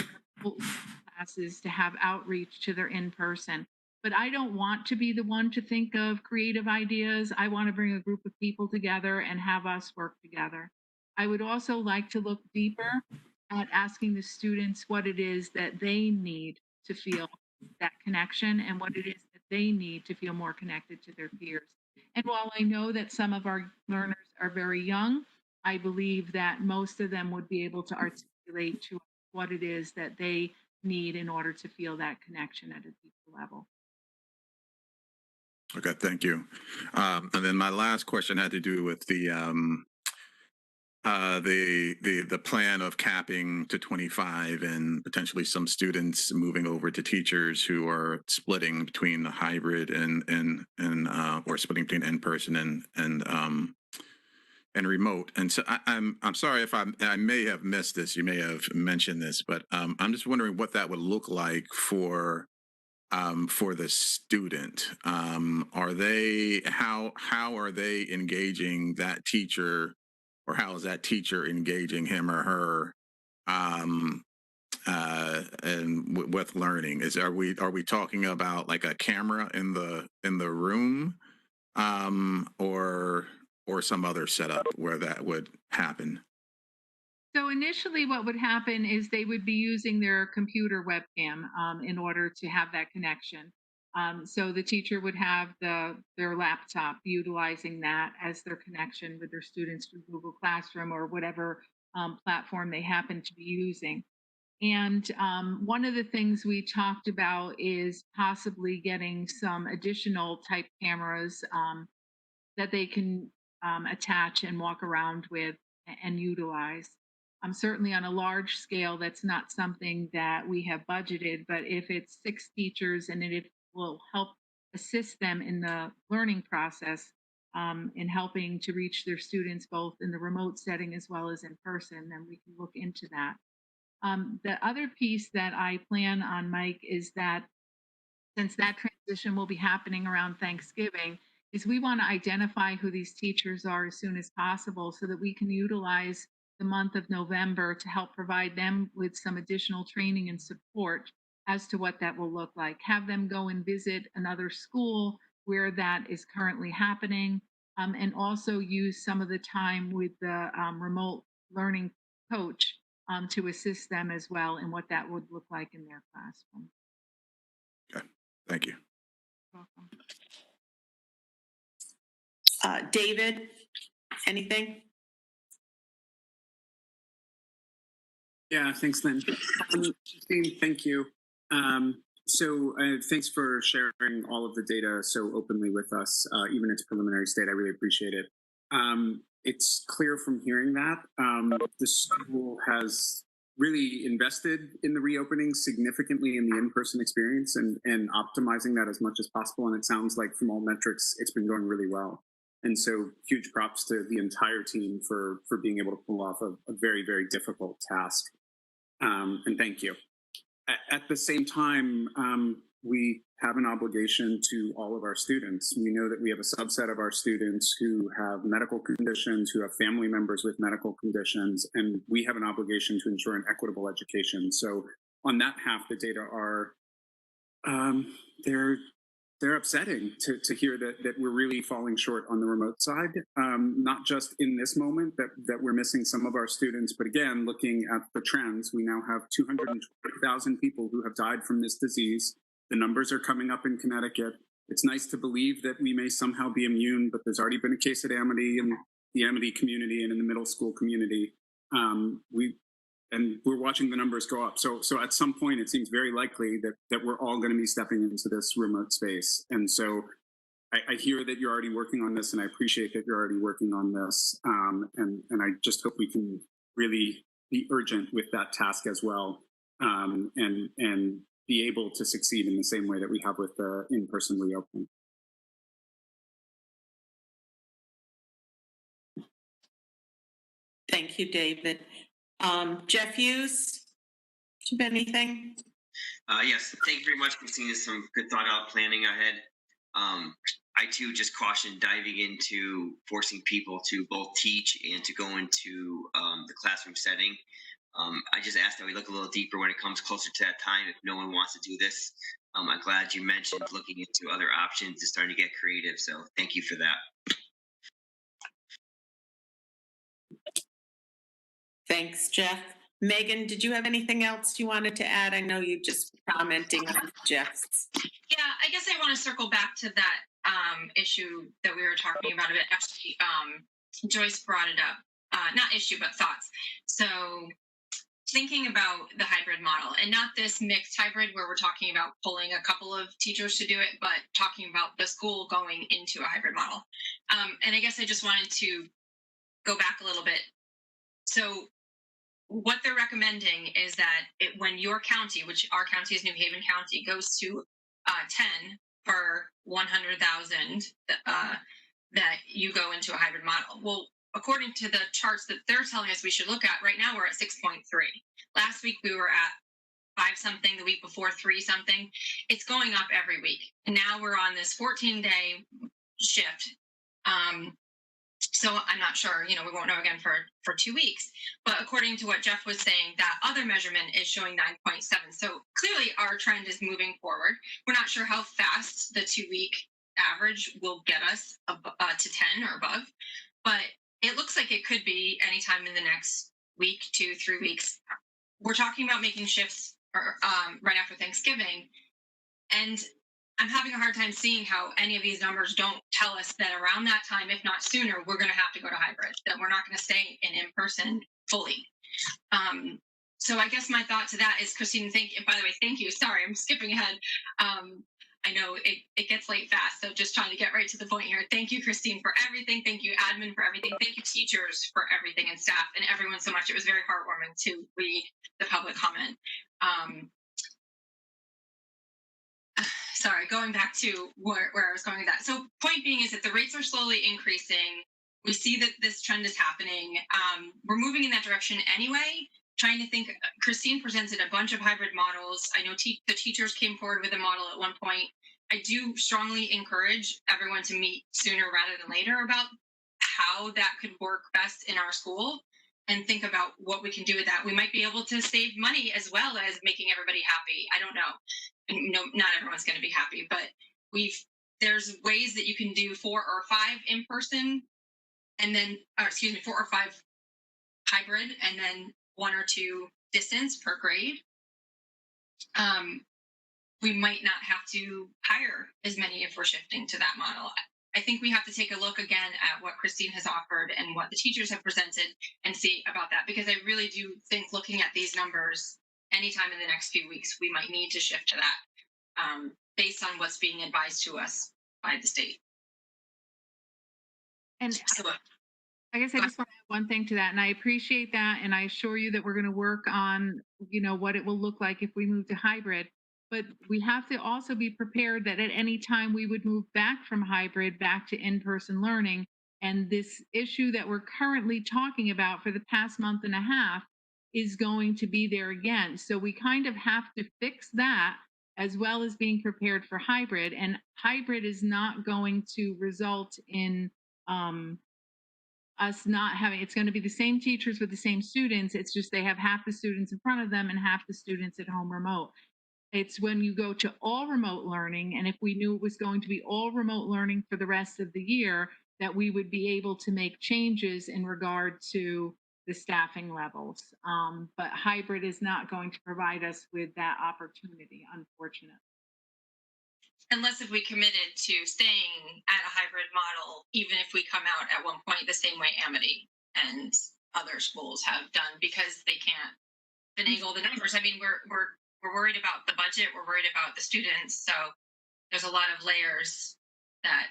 classes to have outreach to their in-person. But I don't want to be the one to think of creative ideas. I want to bring a group of people together and have us work together. I would also like to look deeper at asking the students what it is that they need to feel that connection and what it is that they need to feel more connected to their peers. And while I know that some of our learners are very young, I believe that most of them would be able to articulate to us what it is that they need in order to feel that connection at a deeper level. Okay, thank you. And then my last question had to do with the plan of capping to 25 and potentially some students moving over to teachers who are splitting between the hybrid and or splitting between in-person and remote. And so I'm sorry if I may have missed this. You may have mentioned this, but I'm just wondering what that would look like for the student. Are they how are they engaging that teacher? Or how is that teacher engaging him or her and with learning? Are we talking about like a camera in the room or some other setup where that would happen? So initially what would happen is they would be using their computer webcam in order to have that connection. So the teacher would have their laptop utilizing that as their connection with their students through Google Classroom or whatever platform they happen to be using. And one of the things we talked about is possibly getting some additional type cameras that they can attach and walk around with and utilize. Certainly on a large scale, that's not something that we have budgeted, but if it's 6 teachers and it will help assist them in the learning process, in helping to reach their students both in the remote setting as well as in person, then we can look into that. The other piece that I plan on, Mike, is that since that transition will be happening around Thanksgiving, is we want to identify who these teachers are as soon as possible so that we can utilize the month of November to help provide them with some additional training and support as to what that will look like. Have them go and visit another school where that is currently happening, and also use some of the time with the remote learning coach to assist them as well in what that would look like in their classroom. Okay, thank you. Welcome. David, anything? Yeah, thanks, Lynn. Christine, thank you. Thanks for sharing all of the data so openly with us, even its preliminary state. I really appreciate it. It's clear from hearing that the school has really invested in the reopening significantly in the in-person experience and optimizing that as much as possible. And it sounds like from all metrics, it's been going really well. And so huge props to the entire team for being able to pull off a very, very difficult task. And thank you. At the same time, we have an obligation to all of our students. We know that we have a subset of our students who have medical conditions, who have family members with medical conditions, and we have an obligation to ensure an equitable education. So on that half, the data are, they're upsetting to hear that we're really falling short on the remote side, not just in this moment that we're missing some of our students, but again, looking at the trends, we now have 220,000 people who have died from this disease. The numbers are coming up in Connecticut. It's nice to believe that we may somehow be immune, but there's already been a case at Amity in the Amity community and in the middle school community. And we're watching the numbers go up. So at some point, it seems very likely that we're all going to be stepping into this remote space. And so I hear that you're already working on this, and I appreciate that you're already working on this. And I just hope we can really be urgent with that task as well, and be able to succeed in the same way that we have with the in-person reopening. Thank you, David. Jeff Hughes, do you have anything? Yes, thank you very much, Christina. Some good thought out planning ahead. I too just caution diving into forcing people to both teach and to go into the classroom setting. I just ask that we look a little deeper when it comes closer to that time if no one wants to do this. I'm glad you mentioned looking into other options and starting to get creative. So thank you for that. Thanks, Jeff. Megan, did you have anything else you wanted to add? I know you just commenting on Jeff's. Yeah, I guess I want to circle back to that issue that we were talking about a bit. Actually, Joyce brought it up. Not issue, but thoughts. So thinking about the hybrid model, and not this mixed hybrid where we're talking about pulling a couple of teachers to do it, but talking about the school going into a hybrid model. And I guess I just wanted to go back a little bit. So what they're recommending is that when your county, which our county is New Haven County, goes to 10 per 100,000, that you go into a hybrid model. Well, according to the charts that they're telling us we should look at, right now we're at 6.3. Last week we were at 5 something, the week before 3 something. It's going up every week. And now we're on this 14-day shift. So I'm not sure, we won't know again for 2 weeks. But according to what Jeff was saying, that other measurement is showing 9.7. So clearly our trend is moving forward. We're not sure how fast the 2-week average will get us to 10 or above, but it looks like it could be anytime in the next week, 2-3 weeks. We're talking about making shifts right after Thanksgiving. And I'm having a hard time seeing how any of these numbers don't tell us that around that time, if not sooner, we're going to have to go to hybrid, that we're not going to stay in-person fully. So I guess my thought to that is, Christine, by the way, thank you. Sorry, I'm skipping ahead. I know it gets late fast, so just trying to get right to the point here. Thank you, Christine, for everything. Thank you, admin, for everything. Thank you, teachers, for everything, and staff and everyone so much. It was very heartwarming to read the public comment. Sorry, going back to where I was going with that. So point being is that the rates are slowly increasing. We see that this trend is happening. We're moving in that direction anyway. Trying to think, Christine presented a bunch of hybrid models. I know the teachers came forward with a model at one point. I do strongly encourage everyone to meet sooner rather than later about how that could work best in our school and think about what we can do with that. We might be able to save money as well as making everybody happy. I don't know. And no, not everyone's going to be happy, but there's ways that you can do 4 or 5 in person, and then, 4 or 5 hybrid, and then 1 or 2 distance per grade. We might not have to hire as many if we're shifting to that model. I think we have to take a look again at what Christine has offered and what the teachers have presented and see about that, because I really do think looking at these numbers anytime in the next few weeks, we might need to shift to that based on what's being advised to us by the state. And So, I guess I just want to add one thing to that, and I appreciate that, and I assure you that we're going to work on, what it will look like if we move to hybrid. But we have to also be prepared that at any time we would move back from hybrid back to in-person learning, and this issue that we're currently talking about for the past month and a half is going to be there again. So we kind of have to fix that as well as being prepared for hybrid. And hybrid is not going to result in us not having, it's going to be the same teachers with the same students. It's just they have half the students in front of them and half the students at home remote. It's when you go to all remote learning, and if we knew it was going to be all remote learning for the rest of the year, that we would be able to make changes in regard to the staffing levels. But hybrid is not going to provide us with that opportunity, unfortunately. Unless if we committed to staying at a hybrid model, even if we come out at one point the same way Amity and other schools have done, because they can't finagle the numbers. I mean, we're worried about the budget, we're worried about the students, so there's a lot of layers that.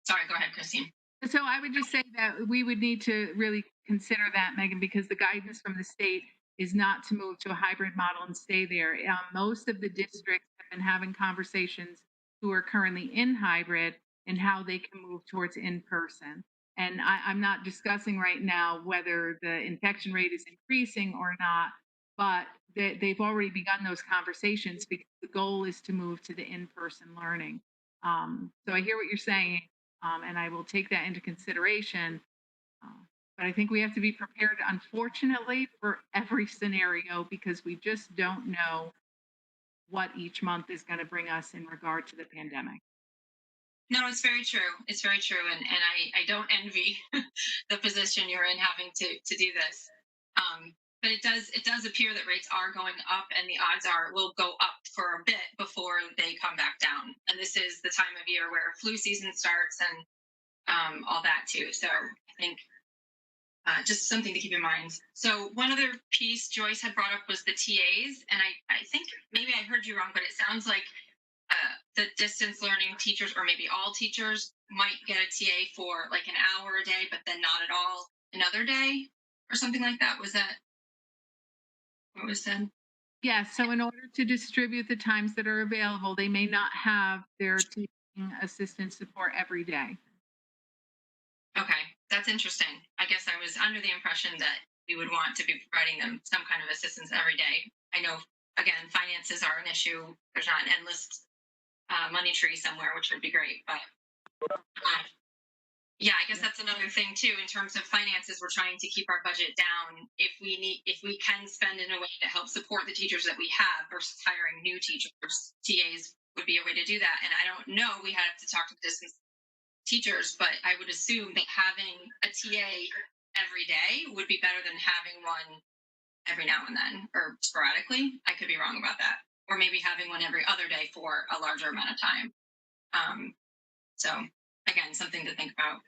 Sorry, go ahead, Christine. So I would just say that we would need to really consider that, Megan, because the guidance from the state is not to move to a hybrid model and stay there. Most of the districts have been having conversations who are currently in hybrid and how they can move towards in-person. And I'm not discussing right now whether the infection rate is increasing or not, but they've already begun those conversations because the goal is to move to the in-person learning. So I hear what you're saying, and I will take that into consideration. But I think we have to be prepared, unfortunately, for every scenario, because we just don't know what each month is going to bring us in regard to the pandemic. No, it's very true. It's very true. And I don't envy the position you're in having to do this. But it does appear that rates are going up, and the odds are will go up for a bit before they come back down. And this is the time of year where flu season starts and all that too. So I think just something to keep in mind. So one other piece Joyce had brought up was the TAs. And I think maybe I heard you wrong, but it sounds like the distance learning teachers, or maybe all teachers, might get a TA for like an hour a day, but then not at all another day or something like that. Was that what was said? Yeah, so in order to distribute the times that are available, they may not have their teaching assistant support every day. Okay, that's interesting. I guess I was under the impression that we would want to be providing them some kind of assistance every day. I know, again, finances are an issue. There's not an endless money tree somewhere, which would be great. But yeah, I guess that's another thing too. In terms of finances, we're trying to keep our budget down. If we can spend in a way to help support the teachers that we have versus hiring new teachers, TAs would be a way to do that. And I don't know, we have to talk to the distance teachers, but I would assume that having a TA every day would be better than having one every now and then or sporadically. I could be wrong about that. Or maybe having one every other day for a larger amount of time. So again, something to think about.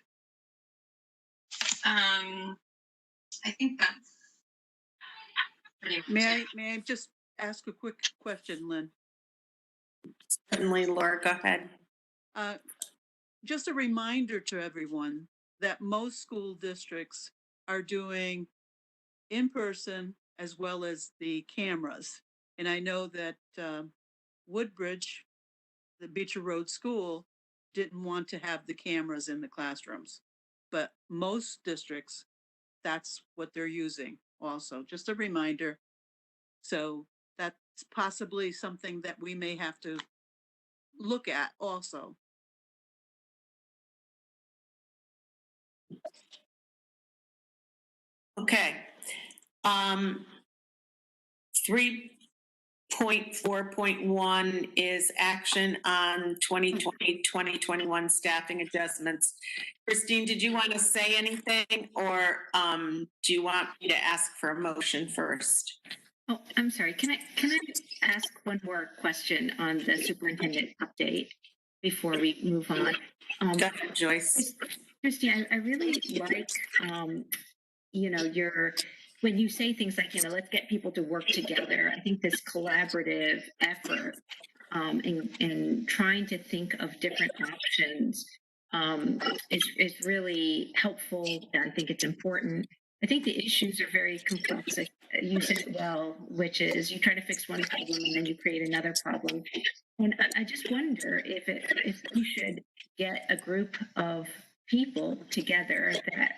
I think that's pretty much it. May I just ask a quick question, Lynn? Certainly, Laura, go ahead. Just a reminder to everyone that most school districts are doing in-person as well as the cameras. And I know that Woodbridge, the Beecher Road School, didn't want to have the cameras in the classrooms. But most districts, that's what they're using also. Just a reminder. So that's possibly something that we may have to look at also. Okay. 3.4.1 is action on 2020-2021 staffing adjustments. Christine, did you want to say anything, or do you want me to ask for a motion first? Oh, I'm sorry. Can I ask one more question on the superintendent update before we move on? Go ahead, Joyce. Christine, I really like, when you say things like, let's get people to work together. I think this collaborative effort in trying to think of different options is really helpful. I think it's important. I think the issues are very complex. You said it well, which is you try to fix one problem and then you create another problem. And I just wonder if you should get a group of people together that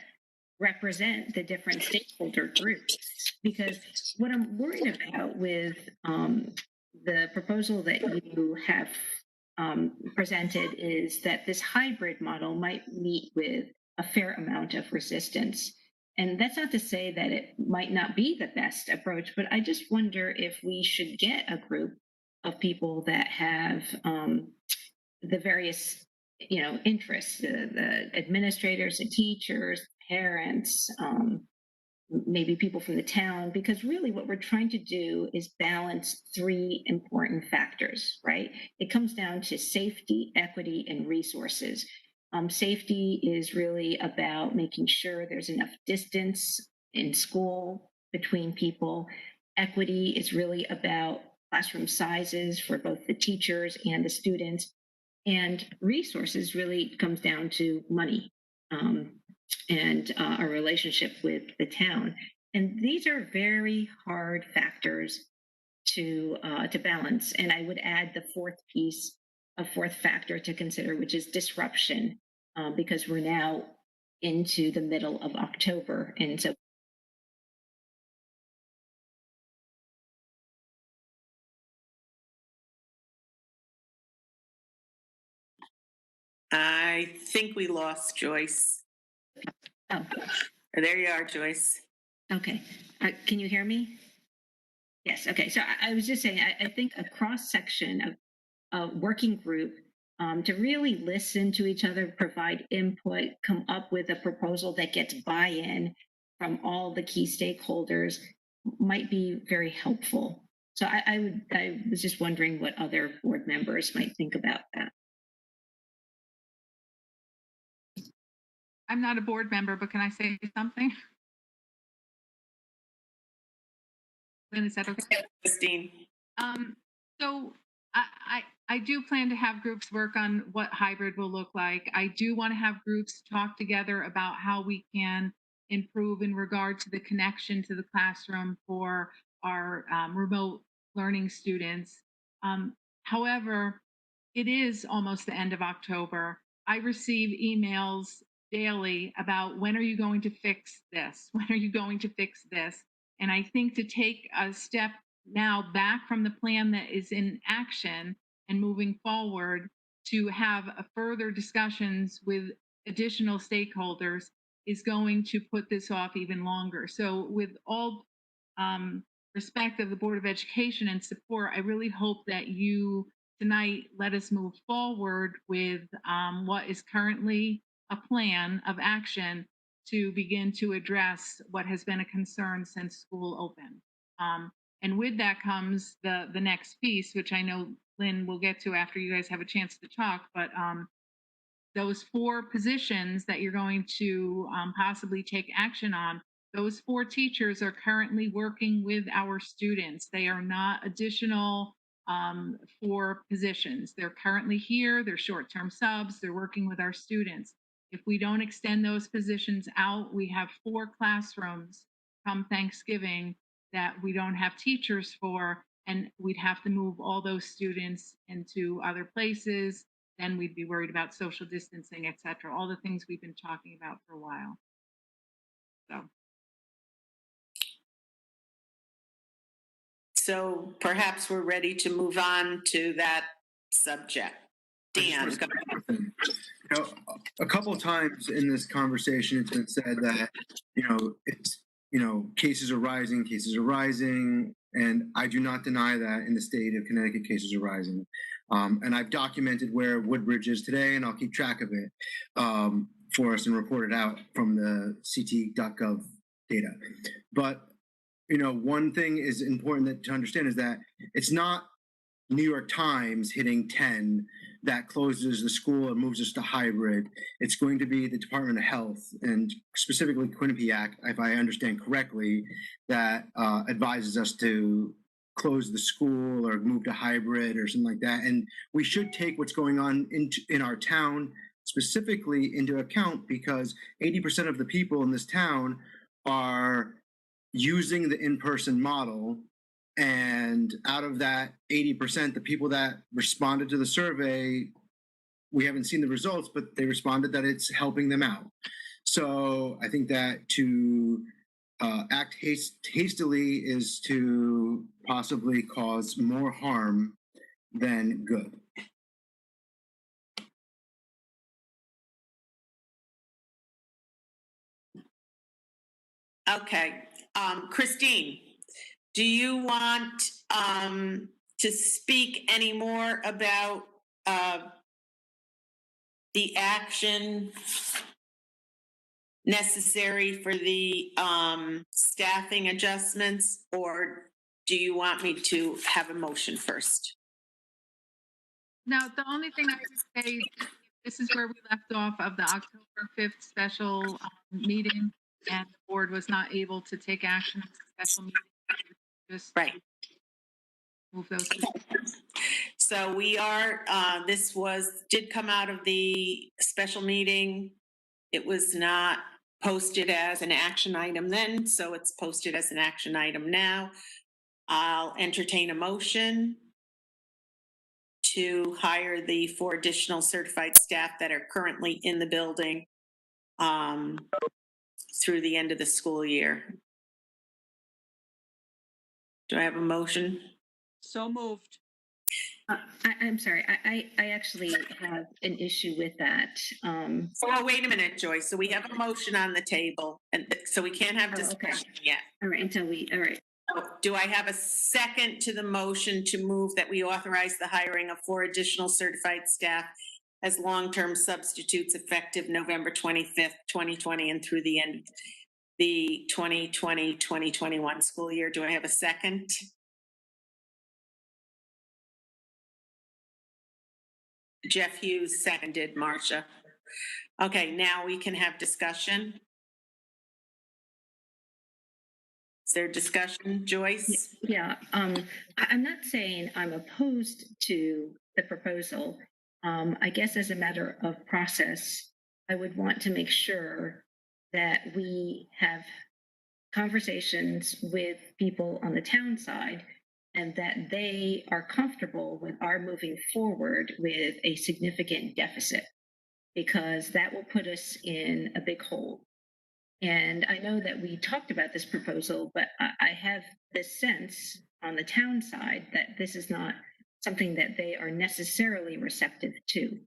represent the different stakeholder groups. Because what I'm worried about with the proposal that you have presented is that this hybrid model might meet with a fair amount of resistance. And that's not to say that it might not be the best approach, but I just wonder if we should get a group of people that have the various, interests, the administrators, the teachers, parents, maybe people from the town, because really what we're trying to do is balance three important factors, right? It comes down to safety, equity, and resources. Safety is really about making sure there's enough distance in school between people. Equity is really about classroom sizes for both the teachers and the students. And resources really comes down to money and our relationship with the town. And these are very hard factors to balance. And I would add the fourth factor to consider, which is disruption, because we're now into the middle of October. And so I think we lost Joyce. Oh, there you are, Joyce. Okay. Can you hear me? Yes. Okay. So I was just saying, I think a cross section of a working group to really listen to each other, provide input, come up with a proposal that gets buy-in from all the key stakeholders might be very helpful. So I was just wondering what other board members might think about that. I'm not a board member, but can I say something? Lynn, is that okay? Christine. So I do plan to have groups work on what hybrid will look like. I do want to have groups talk together about how we can improve in regard to the connection to the classroom for our remote learning students. However, it is almost the end of October. I receive emails daily about when are you going to fix this? When are you going to fix this? And I think to take a step now back from the plan that is in action and moving forward to have a further discussions with additional stakeholders is going to put this off even longer. So with all respect of the Board of Education and support, I really hope that you tonight let us move forward with what is currently a plan of action to begin to address what has been a concern since school opened. And with that comes the next piece, which I know Lynn will get to after you guys have a chance to talk, but those 4 positions that you're going to possibly take action on, those 4 teachers are currently working with our students. They are not additional for positions. They're currently here, they're short-term subs, they're working with our students. If we don't extend those positions out, we have 4 classrooms come Thanksgiving that we don't have teachers for, and we'd have to move all those students into other places. Then we'd be worried about social distancing, et cetera, all the things we've been talking about for a while. So perhaps we're ready to move on to that subject. Dan, go ahead. You know, a couple of times in this conversation, it's been said that, cases are rising, and I do not deny that in the state of Connecticut, cases are rising. And I've documented where Woodbridge is today, and I'll keep track of it for us and report it out from the DataCTgov data. But, one thing is important to understand is that it's not New York Times hitting 10 that closes the school and moves us to hybrid. It's going to be the Department of Health, and specifically Quinnipiac, if I understand correctly, that advises us to close the school or move to hybrid or something like that. And we should take what's going on in our town specifically into account, because 80% of the people in this town are using the in-person model. And out of that 80%, the people that responded to the survey, we haven't seen the results, but they responded that it's helping them out. So I think that to act hastily is to possibly cause more harm than good. Okay. Christine, do you want to speak any more about the action necessary for the staffing adjustments, or do you want me to have a motion first? Now, the only thing I would say, this is where we left off of the October 5th special meeting, and the board was not able to take action at the special meeting. Just right. Move those. So we are, this did come out of the special meeting. It was not posted as an action item then, so it's posted as an action item now. I'll entertain a motion to hire the 4 additional certified staff that are currently in the building through the end of the school year. Do I have a motion? So moved. I'm sorry, I actually have an issue with that. Oh, wait a minute, Joyce. So we have a motion on the table, and so we can't have discussion yet. All right, all right. Do I have a second to the motion to move that we authorize the hiring of 4 additional certified staff as long-term substitutes effective November 25th, 2020 and through the end of the 2020-2021 school year? Do I have a second? Jeff Hughes seconded, Marcia. Okay, now we can have discussion. Is there discussion, Joyce? Yeah, I'm not saying I'm opposed to the proposal. I guess as a matter of process, I would want to make sure that we have conversations with people on the town side and that they are comfortable with our moving forward with a significant deficit, because that will put us in a big hole. And I know that we talked about this proposal, but I have this sense on the town side that this is not something that they are necessarily receptive to.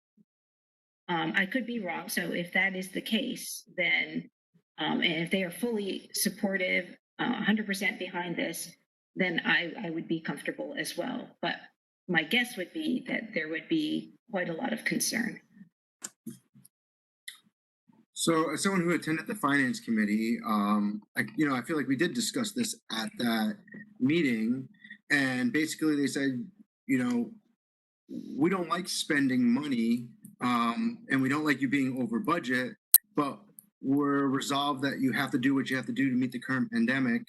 I could be wrong. So if that is the case, then, and if they are fully supportive, 100% behind this, then I would be comfortable as well. But my guess would be that there would be quite a lot of concern. So as someone who attended the finance committee, I feel like we did discuss this at that meeting, and basically they said, we don't like spending money, and we don't like you being over budget, but we're resolved that you have to do what you have to do to meet the current pandemic.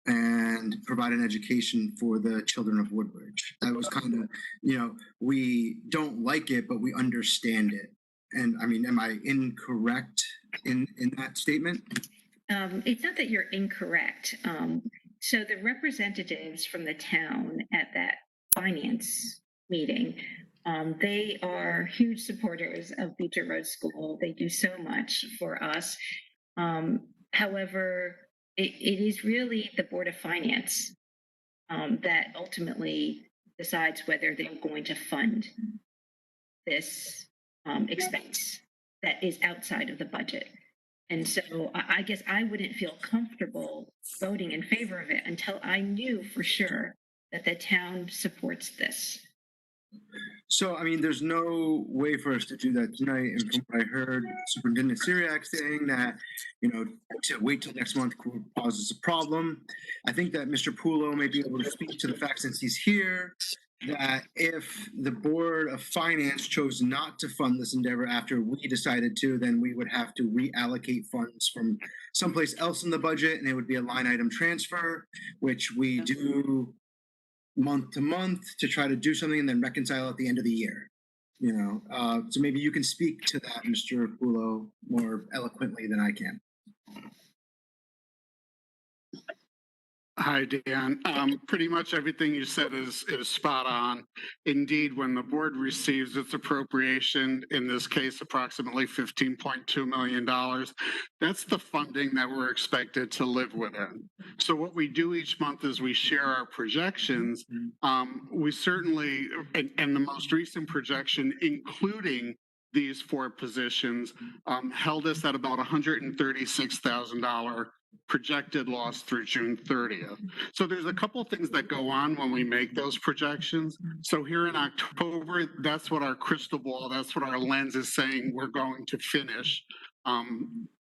and provide an education for the children of Woodbridge. That was kind of, we don't like it, but we understand it. And I mean, am I incorrect in that statement? It's not that you're incorrect. So the representatives from the town at that finance meeting, they are huge supporters of Beecher Road School. They do so much for us. However, it is really the Board of Finance that ultimately decides whether they're going to fund this expense that is outside of the budget. And so I guess I wouldn't feel comfortable voting in favor of it until I knew for sure that the town supports this. So, I mean, there's no way for us to do that tonight. And from what I heard Superintendent Syriac saying that, to wait till next month causes a problem. I think that Mr. Pulo may be able to speak to the fact, since he's here, that if the Board of Finance chose not to fund this endeavor after we decided to, then we would have to reallocate funds from someplace else in the budget, and it would be a line item transfer, which we do month to month to try to do something and then reconcile at the end of the year. So maybe you can speak to that, Mr. Pulo, more eloquently than I can. Hi, Dan. Pretty much everything you said is spot on. Indeed, when the board receives its appropriation, in this case, approximately $15.2 million, that's the funding that we're expected to live within. So what we do each month is we share our projections. We certainly, and the most recent projection, including these 4 positions, held us at about $136,000 projected loss through June 30th. So there's a couple of things that go on when we make those projections. So here in October, that's what our crystal ball, that's what our lens is saying we're going to finish,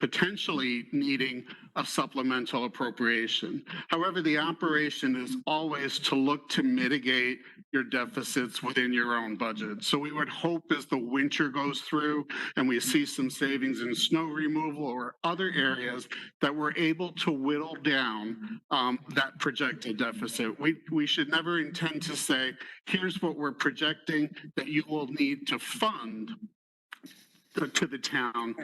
potentially needing a supplemental appropriation. However, the operation is always to look to mitigate your deficits within your own budget. So we would hope as the winter goes through and we see some savings in snow removal or other areas that we're able to whittle down that projected deficit. We should never intend to say, here's what we're projecting that you will need to fund to the town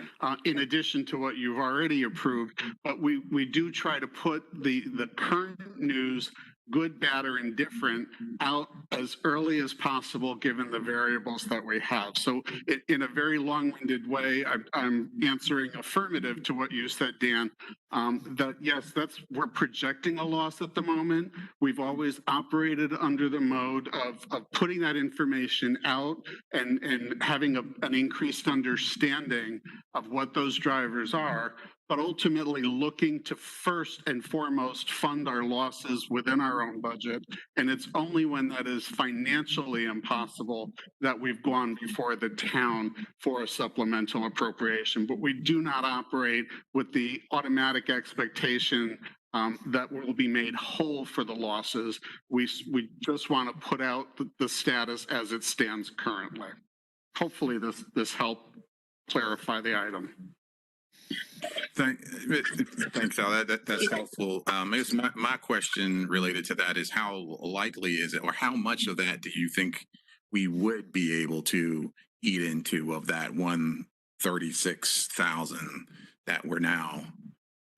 in addition to what you've already approved. But we do try to put the current news, good, bad, or indifferent, out as early as possible given the variables that we have. So in a very long-winded way, I'm answering affirmative to what you said, Dan, that yes, we're projecting a loss at the moment. We've always operated under the mode of putting that information out and having an increased understanding of what those drivers are, but ultimately looking to first and foremost fund our losses within our own budget. And it's only when that is financially impossible that we've gone before the town for a supplemental appropriation. But we do not operate with the automatic expectation that will be made whole for the losses. We just want to put out the status as it stands currently. Hopefully this helped clarify the item. Thanks, Al. That's helpful. I guess my question related to that is how likely is it, or how much of that do you think we would be able to eat into of that 136,000 that we're now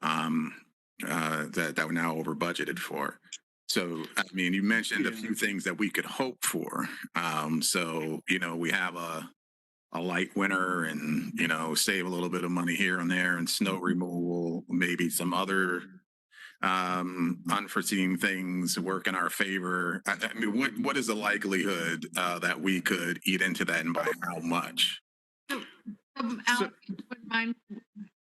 that we're now over budgeted for? So, I mean, you mentioned a few things that we could hope for. So, we have a light winter and, save a little bit of money here and there, and snow removal, maybe some other unforeseen things work in our favor. I mean, what is the likelihood that we could eat into that, and by how much? Al, if you wouldn't mind,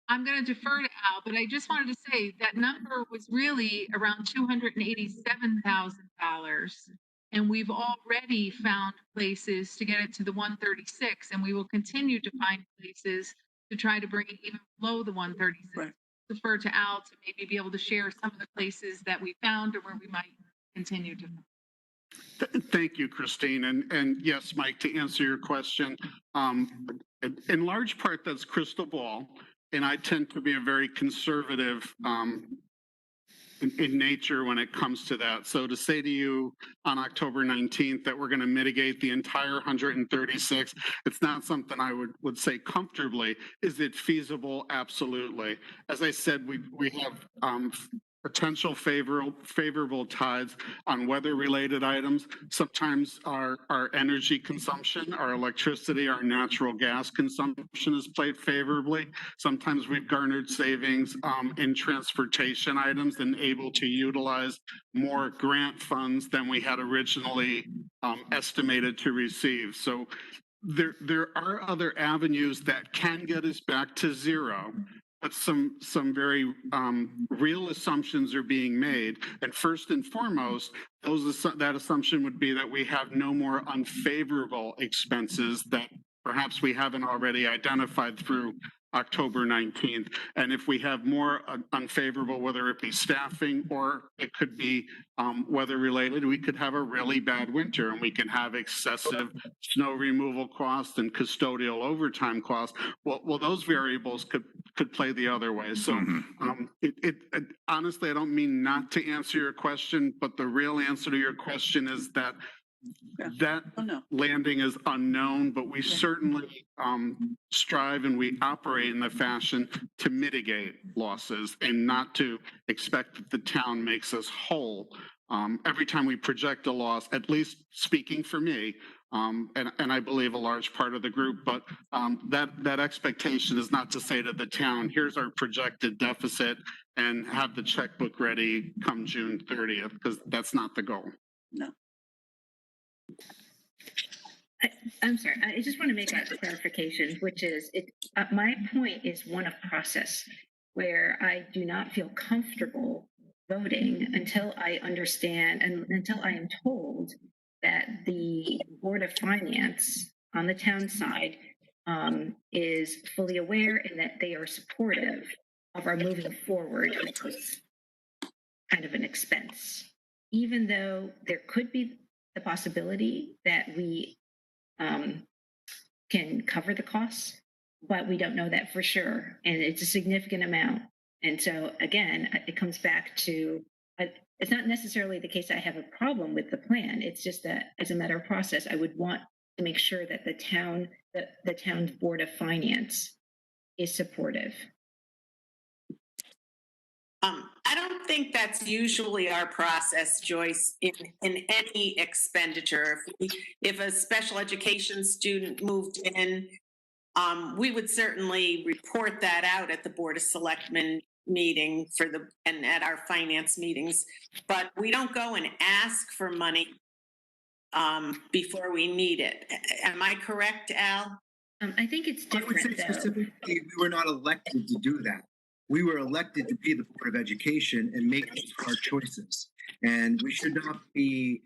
I'm going to defer to Al, but I just wanted to say that number was really around $287,000. And we've already found places to get it to the 136, and we will continue to find places to try to bring it even below the 136. Right. Defer to Al to maybe be able to share some of the places that we found or where we might continue to find. Thank you, Christine. And yes, Mike, to answer your question, in large part, that's crystal ball. And I tend to be a very conservative in nature when it comes to that. So to say to you on October 19th that we're going to mitigate the entire 136, it's not something I would say comfortably. Is it feasible? Absolutely. As I said, we have potential favorable tides on weather-related items. Sometimes our energy consumption, our electricity, our natural gas consumption is played favorably. Sometimes we've garnered savings in transportation items and able to utilize more grant funds than we had originally estimated to receive. So there are other avenues that can get us back to zero. But some very real assumptions are being made. And first and foremost, that assumption would be that we have no more unfavorable expenses that perhaps we haven't already identified through October 19th. And if we have more unfavorable, whether it be staffing or it could be weather related, we could have a really bad winter and we can have excessive snow removal costs and custodial overtime costs. Well, those variables could play the other way. So honestly, I don't mean not to answer your question, but the real answer to your question is that landing is unknown, but we certainly strive and we operate in a fashion to mitigate losses and not to expect that the town makes us whole. Every time we project a loss, at least speaking for me, and I believe a large part of the group, but that expectation is not to say to the town, here's our projected deficit and have the checkbook ready come June 30th, because that's not the goal. No. I'm sorry, I just want to make a clarification, which is my point is one of process, where I do not feel comfortable voting until I understand and until I am told that the Board of Finance on the town side is fully aware and that they are supportive of our moving forward with this kind of an expense, even though there could be the possibility that we can cover the costs, but we don't know that for sure. And it's a significant amount. And so again, it comes back to, it's not necessarily the case I have a problem with the plan. It's just that as a matter of process, I would want to make sure that the town's Board of Finance is supportive. I don't think that's usually our process, Joyce, in any expenditure. If a special education student moved in, we would certainly report that out at the Board of Selectmen meeting and at our finance meetings, but we don't go and ask for money before we need it. Am I correct, Al? I think it's different. I would say specifically, we were not elected to do that. We were elected to be the Board of Education and make these hard choices. And we should not be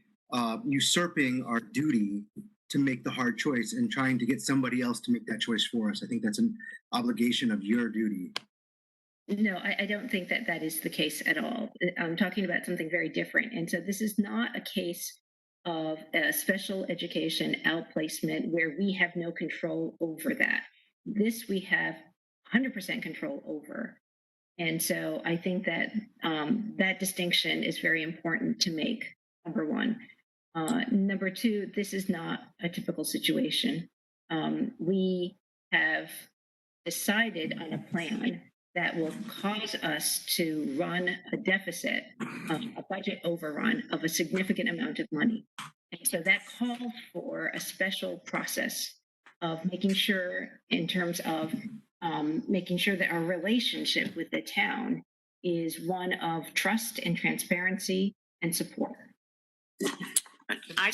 usurping our duty to make the hard choice and trying to get somebody else to make that choice for us. I think that's an obligation of your duty. No, I don't think that that is the case at all. I'm talking about something very different. And so this is not a case of a special education outplacement where we have no control over that. This we have 100% control over. And so I think that that distinction is very important to make, number one. Number two, this is not a typical situation. We have decided on a plan that will cause us to run a deficit, a budget overrun of a significant amount of money. And so that calls for a special process of making sure in terms of making sure that our relationship with the town is one of trust and transparency and support. I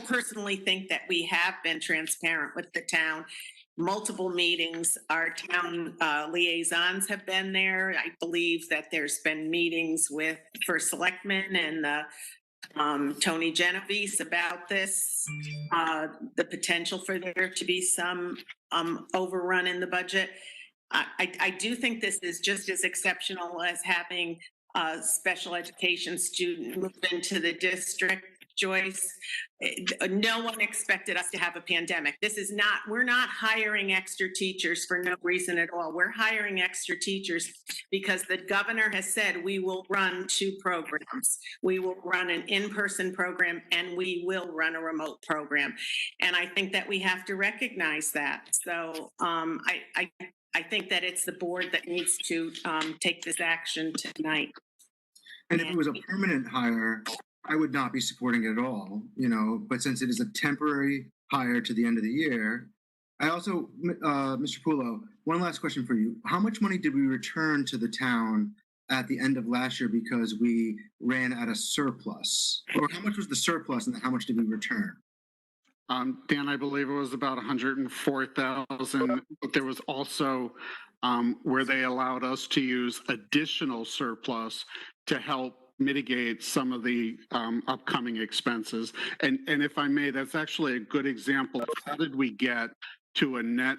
personally think that we have been transparent with the town. Multiple meetings, our town liaisons have been there. I believe that there's been meetings with First Selectman and Tony Genovese about this, the potential for there to be some overrun in the budget. I do think this is just as exceptional as having a special education student move into the district. Joyce, no one expected us to have a pandemic. We're not hiring extra teachers for no reason at all. We're hiring extra teachers because the governor has said we will run 2 programs. We will run an in-person program and we will run a remote program. And I think that we have to recognize that. So I think that it's the board that needs to take this action tonight. And if it was a permanent hire, I would not be supporting it at all, but since it is a temporary hire to the end of the year, I also, Mr. Pulo, one last question for you. How much money did we return to the town at the end of last year because we ran at a surplus? Or how much was the surplus and how much did we return? Dan, I believe it was about 104,000, but there was also where they allowed us to use additional surplus to help mitigate some of the upcoming expenses. And if I may, that's actually a good example of how did we get to a net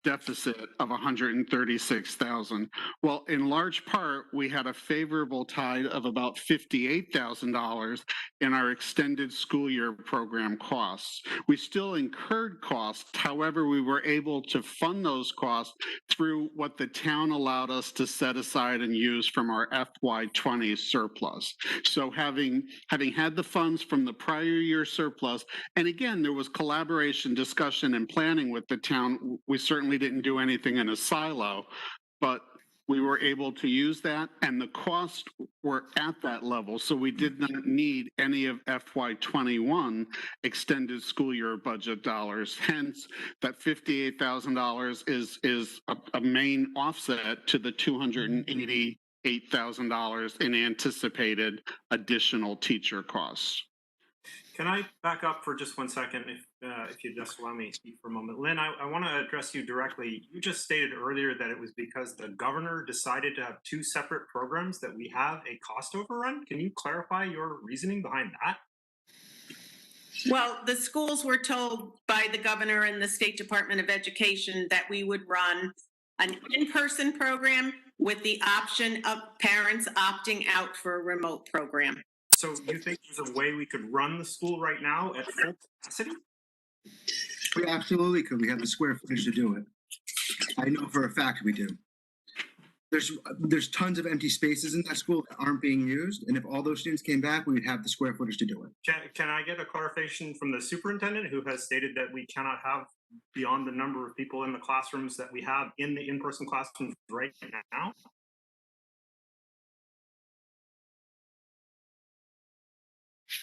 deficit of 136,000. Well, in large part, we had a favorable tide of about $58,000 in our extended school year program costs. We still incurred costs. However, we were able to fund those costs through what the town allowed us to set aside and use from our FY20 surplus. So having had the funds from the prior year surplus, and again, there was collaboration, discussion, and planning with the town. We certainly didn't do anything in a silo, but we were able to use that, and the costs were at that level. So we did not need any of FY21 extended school year budget dollars. Hence, that $58,000 is a main offset to the $288,000 in anticipated additional teacher costs. Can I back up for just 1 second, if you just allow me to speak for a moment? Lynn, I want to address you directly. You just stated earlier that it was because the governor decided to have 2 separate programs that we have a cost overrun. Can you clarify your reasoning behind that? Well, the schools were told by the governor and the State Department of Education that we would run an in-person program with the option of parents opting out for a remote program. So you think there's a way we could run the school right now at full capacity? We absolutely could. We have the square footage to do it. I know for a fact we do. There's tons of empty spaces in that school that aren't being used, and if all those students came back, we would have the square footage to do it. Can I get a clarification from the superintendent, who has stated that we cannot have beyond the number of people in the classrooms that we have in the in-person classrooms right now?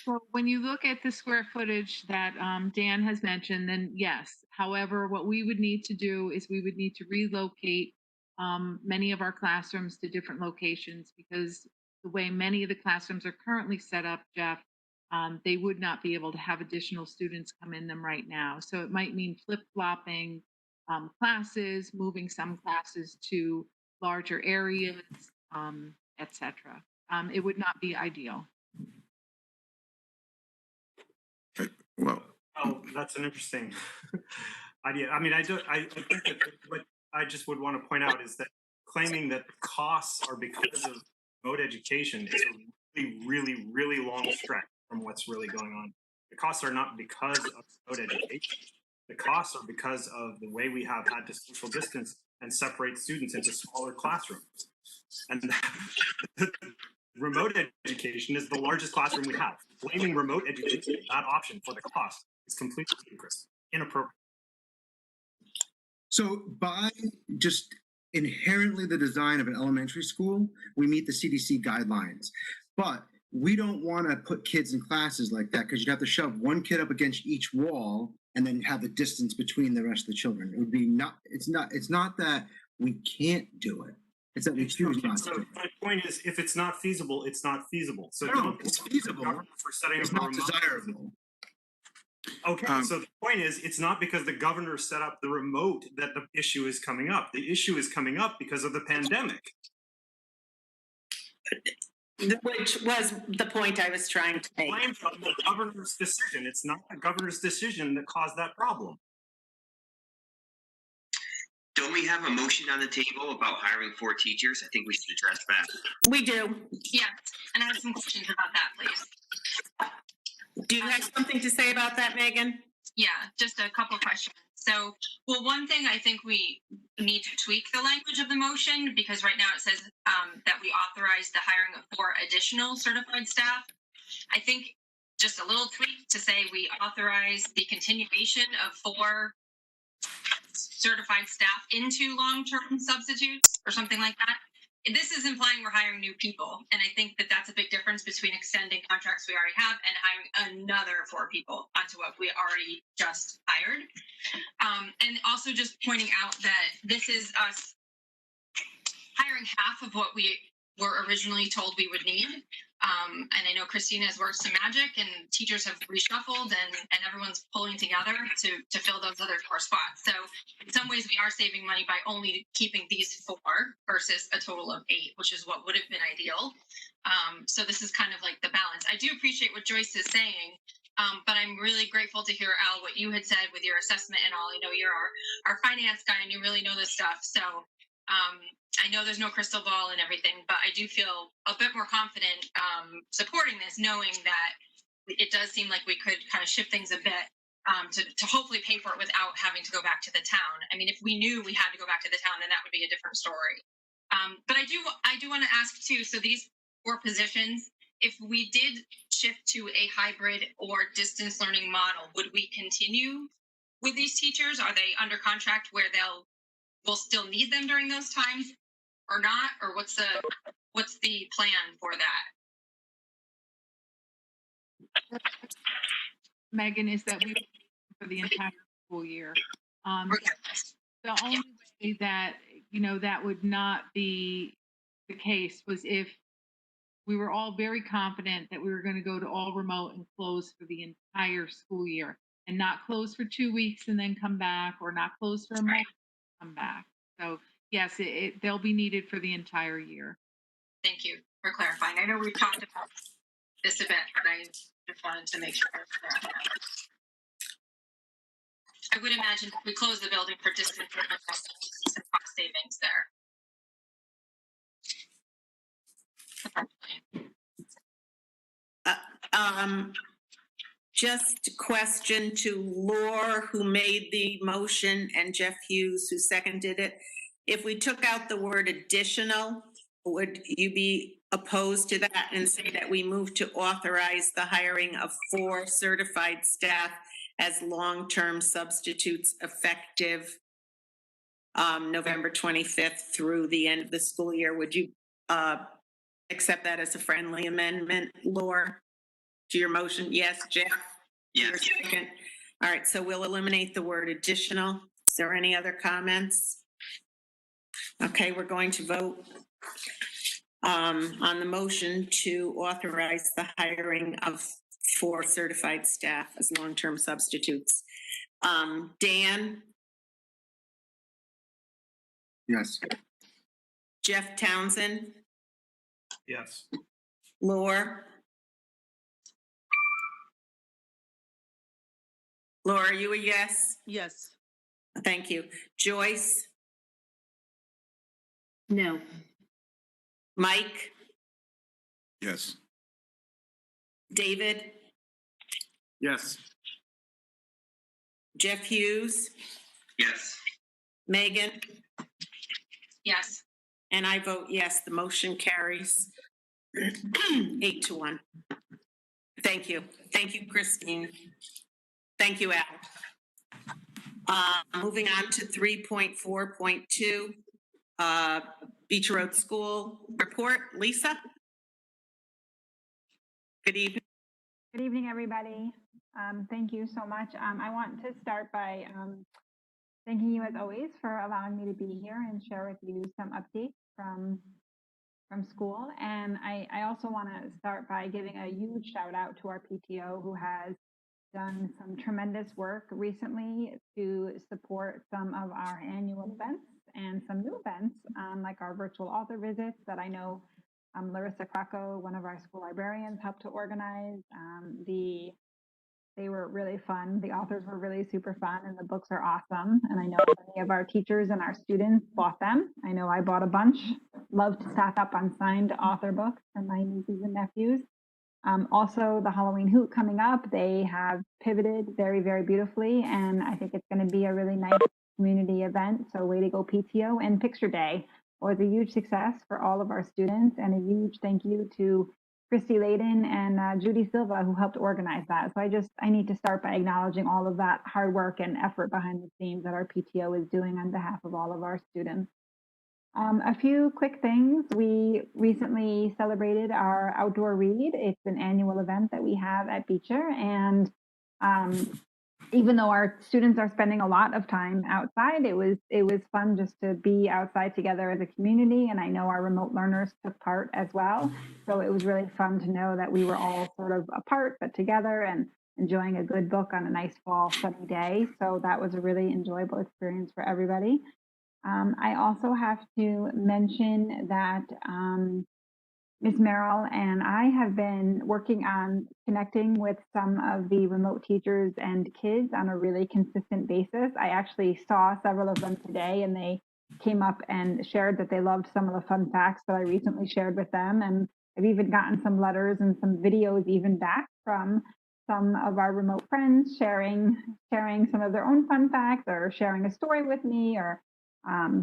So when you look at the square footage that Dan has mentioned, then yes. However, what we would need to do is we would need to relocate many of our classrooms to different locations, because the way many of the classrooms are currently set up, Jeff, they would not be able to have additional students come in them right now. So it might mean flip-flopping classes, moving some classes to larger areas, etc. It would not be ideal. Well, oh, that's an interesting idea. I mean, I think that what I just would want to point out is that claiming that the costs are because of remote education is a really, really long stretch from what's really going on. The costs are not because of remote education. The costs are because of the way we have had to social distance and separate students into smaller classrooms. And remote education is the largest classroom we have. Blaming remote education, that option for the cost, is completely ludicrous, inappropriate. So by just inherently the design of an elementary school, we meet the CDC guidelines. But we don't want to put kids in classes like that, because you'd have to shove one kid up against each wall and then have the distance between the rest of the children. It would be it's not that we can't do it. It's that we choose not to. My point is, if it's not feasible, it's not feasible. So no, it's feasible. For setting it's up not desirable. Okay, so the point is, it's not because the governor set up the remote that the issue is coming up. The issue is coming up because of the pandemic. Which was the point I was trying to make. Blame from the governor's decision. It's not the governor's decision that caused that problem. Don't we have a motion on the table about hiring 4 teachers? I think we should address that. We do. Yes, and I have some questions about that, please. Do you have something to say about that, Megan? Yeah, just a couple questions. So, well, one thing I think we need to tweak the language of the motion, because right now it says that we authorize the hiring of 4 additional certified staff. I think just a little tweak to say we authorize the continuation of 4 certified staff into long-term substitutes or something like that. This is implying we're hiring new people. And I think that that's a big difference between extending contracts we already have and hiring another 4 people onto what we already just hired. And also just pointing out that this is us hiring half of what we were originally told we would need. And I know Christina has worked some magic and teachers have reshuffled and everyone's pulling together to fill those other 4 spots. So in some ways we are saving money by only keeping these 4 versus a total of 8, which is what would have been ideal. So this is kind of like the balance. I do appreciate what Joyce is saying, but I'm really grateful to hear, Al, what you had said with your assessment and all. I know you're our finance guy and you really know this stuff. So I know there's no crystal ball and everything, but I do feel a bit more confident supporting this, knowing that it does seem like we could kind of shift things a bit to hopefully pay for it without having to go back to the town. I mean, if we knew we had to go back to the town, then that would be a different story. But I do want to ask too, so these 4 positions, if we did shift to a hybrid or distance learning model, would we continue with these teachers? Are they under contract where we'll still need them during those times or not? Or what's the plan for that? Megan, is that we for the entire school year. The only way that, that would not be the case was if we were all very confident that we were going to go to all remote and close for the entire school year and not close for 2 weeks and then come back, or not close for a month and come back. So yes, they'll be needed for the entire year. Thank you for clarifying. I know we've talked about this a bit, but I just wanted to make sure. I would imagine if we close the building for distance, we're going to see some cost savings there. Just question to Laura, who made the motion, and Jeff Hughes, who seconded it. If we took out the word additional, would you be opposed to that and say that we move to authorize the hiring of 4 certified staff as long-term substitutes effective November 25th through the end of the school year? Would you accept that as a friendly amendment, Laura, to your motion? Yes, Jeff? Yes. All right, so we'll eliminate the word additional. Is there any other comments? Okay, we're going to vote on the motion to authorize the hiring of 4 certified staff as long-term substitutes. Dan? Yes. Jeff Townsend? Yes. Laura? Laura, are you a yes? Yes. Thank you. Joyce? No. Mike? Yes. David? Yes. Jeff Hughes? Yes. Megan? Yes. And I vote yes. The motion carries 8-1. Thank you. Thank you, Christine. Thank you, Al. Moving on to 3.4.2, Beach Road School Report. Lisa? Good evening. Good evening, everybody. Thank you so much. I want to start by thanking you, as always, for allowing me to be here and share with you some updates from school. And I also want to start by giving a huge shout out to our PTO, who has done some tremendous work recently to support some of our annual events and some new events, like our virtual author visits that I know Larissa Krakow, one of our school librarians, helped to organize. They were really fun. The authors were really super fun, and the books are awesome. And I know many of our teachers and our students bought them. I know I bought a bunch. Love to stack up on signed author books for my nieces and nephews. Also, the Halloween Hoot coming up, they have pivoted very, very beautifully, and I think it's going to be a really nice community event. So way to go, PTO. And Picture Day was a huge success for all of our students, and a huge thank you to Christy Layden and Judy Silva, who helped organize that. So I need to start by acknowledging all of that hard work and effort behind the scenes that our PTO is doing on behalf of all of our students. A few quick things. We recently celebrated our outdoor read. It's an annual event that we have at Beecher, and even though our students are spending a lot of time outside, it was fun just to be outside together as a community. And I know our remote learners took part as well, so it was really fun to know that we were all sort of apart but together and enjoying a good book on a nice fall sunny day. So that was a really enjoyable experience for everybody. I also have to mention that Ms. Merrill and I have been working on connecting with some of the remote teachers and kids on a really consistent basis. I actually saw several of them today, and they came up and shared that they loved some of the fun facts that I recently shared with them. And I've even gotten some letters and some videos even back from some of our remote friends sharing some of their own fun facts, or sharing a story with me, or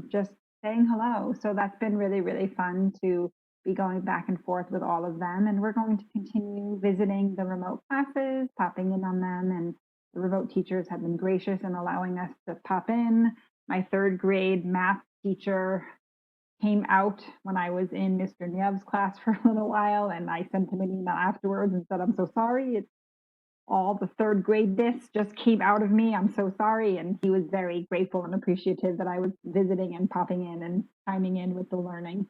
just saying hello. So that's been really, really fun to be going back and forth with all of them. And we're going to continue visiting the remote classes, popping in on them. And the remote teachers have been gracious in allowing us to pop in. My third grade math teacher came out when I was in Mr. Niev's class for a little while, and I sent him an email afterwards and said, I'm so sorry. It's all the third grade this just came out of me. I'm so sorry. And he was very grateful and appreciative that I was visiting and popping in and chiming in with the learning.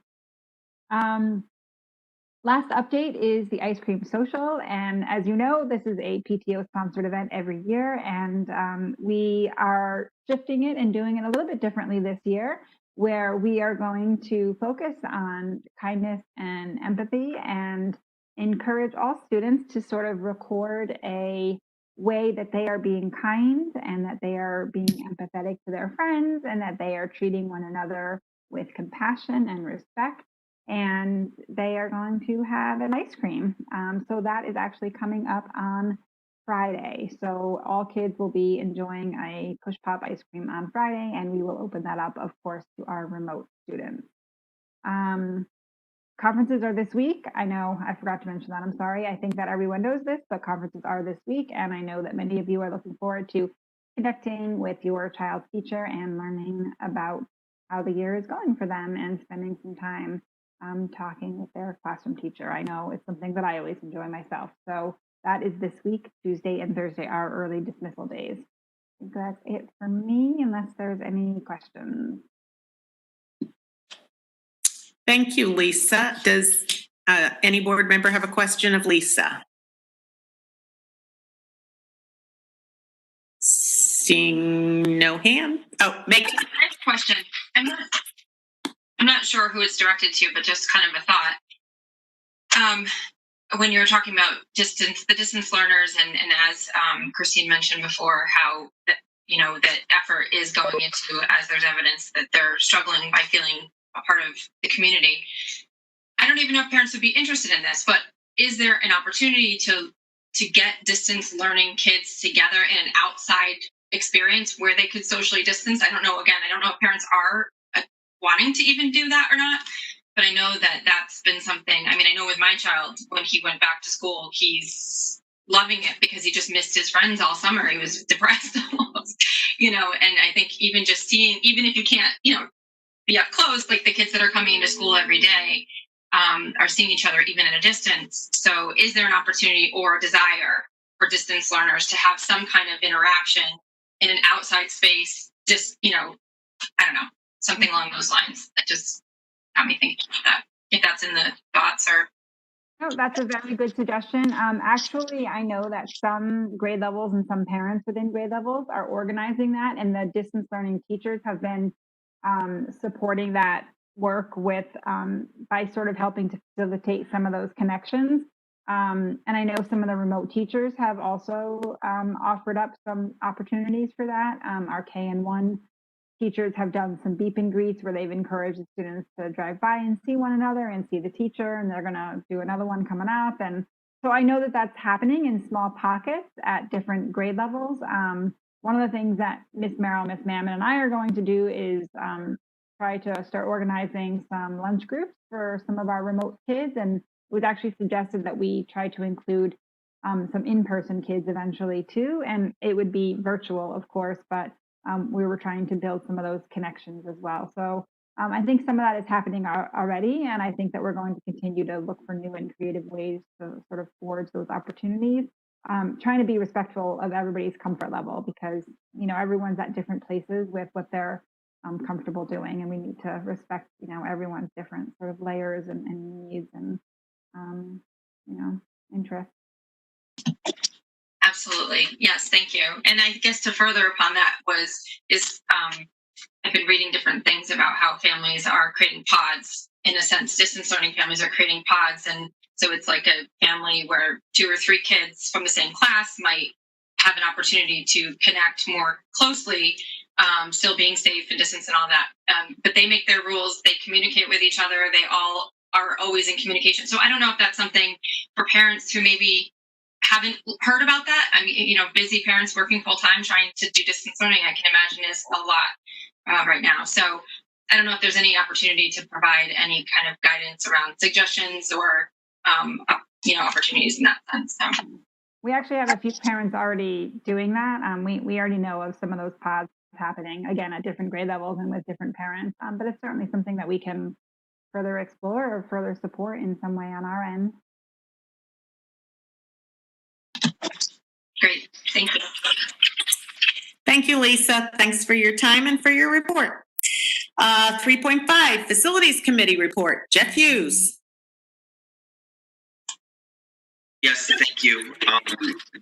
Last update is the ice cream social. And as you know, this is a PTO sponsored event every year. And we are shifting it and doing it a little bit differently this year, where we are going to focus on kindness and empathy and encourage all students to sort of record a way that they are being kind and that they are being empathetic to their friends and that they are treating one another with compassion and respect. And they are going to have an ice cream. So that is actually coming up on Friday. So all kids will be enjoying a push pop ice cream on Friday, and we will open that up, of course, to our remote students. Conferences are this week. I know I forgot to mention that. I'm sorry. I think that everyone knows this, but conferences are this week. And I know that many of you are looking forward to connecting with your child's teacher and learning about how the year is going for them and spending some time talking with their classroom teacher. I know it's something that I always enjoy myself. So that is this week. Tuesday and Thursday are early dismissal days. I think that's it for me, unless there's any questions. Thank you, Lisa. Does any board member have a question of Lisa? Seeing no hand. Oh, make a question. I'm not sure who it's directed to, but just kind of a thought. When you're talking about the distance learners, and as Christine mentioned before, how that effort is going into, as there's evidence that they're struggling by feeling a part of the community. I don't even know if parents would be interested in this, but is there an opportunity to get distance learning kids together in an outside experience where they could socially distance? I don't know. Again, I don't know if parents are wanting to even do that or not, but I know that that's been something. I mean, I know with my child, when he went back to school, he's loving it because he just missed his friends all summer. He was depressed almost, and I think even just seeing, even if you can't, be up close, like the kids that are coming into school every day are seeing each other even at a distance. So is there an opportunity or a desire for distance learners to have some kind of interaction in an outside space? Just, I don't know, something along those lines. That just got me thinking about that, if that's in the thoughts or. No, that's a very good suggestion. Actually, I know that some grade levels and some parents within grade levels are organizing that, and the distance learning teachers have been supporting that work with by sort of helping to facilitate some of those connections. And I know some of the remote teachers have also offered up some opportunities for that. Our KN1 teachers have done some beep and greets where they've encouraged the students to drive by and see one another and see the teacher, and they're going to do another one coming up. And So I know that that's happening in small pockets at different grade levels. One of the things that Miss Merrill, Miss Mammon, and I are going to do is try to start organizing some lunch groups for some of our remote kids. And it was actually suggested that we try to include some in-person kids eventually too. And it would be virtual, of course, but we were trying to build some of those connections as well. So I think some of that is happening already. And I think that we're going to continue to look for new and creative ways to sort of forge those opportunities. Trying to be respectful of everybody's comfort level, because everyone's at different places with what they're comfortable doing, and we need to respect everyone's different sort of layers and needs and interests. Absolutely. Yes, thank you. And I guess to further upon that I've been reading different things about how families are creating pods. In a sense, distance learning families are creating pods. And so it's like a family where 2 or 3 kids from the same class might have an opportunity to connect more closely, still being safe and distance and all that. But they make their rules, they communicate with each other, they all are always in communication. So I don't know if that's something for parents who maybe haven't heard about that. I mean, busy parents working full time trying to do distance learning, I can imagine is a lot right now. So I don't know if there's any opportunity to provide any kind of guidance around suggestions or opportunities in that sense. So. We actually have a few parents already doing that. We already know of some of those pods happening, again, at different grade levels and with different parents. But it's certainly something that we can further explore or further support in some way on our end. Great. Thank you. Thank you, Lisa. Thanks for your time and for your report. 3.5, Facilities Committee Report. Jeff Hughes. Yes, thank you.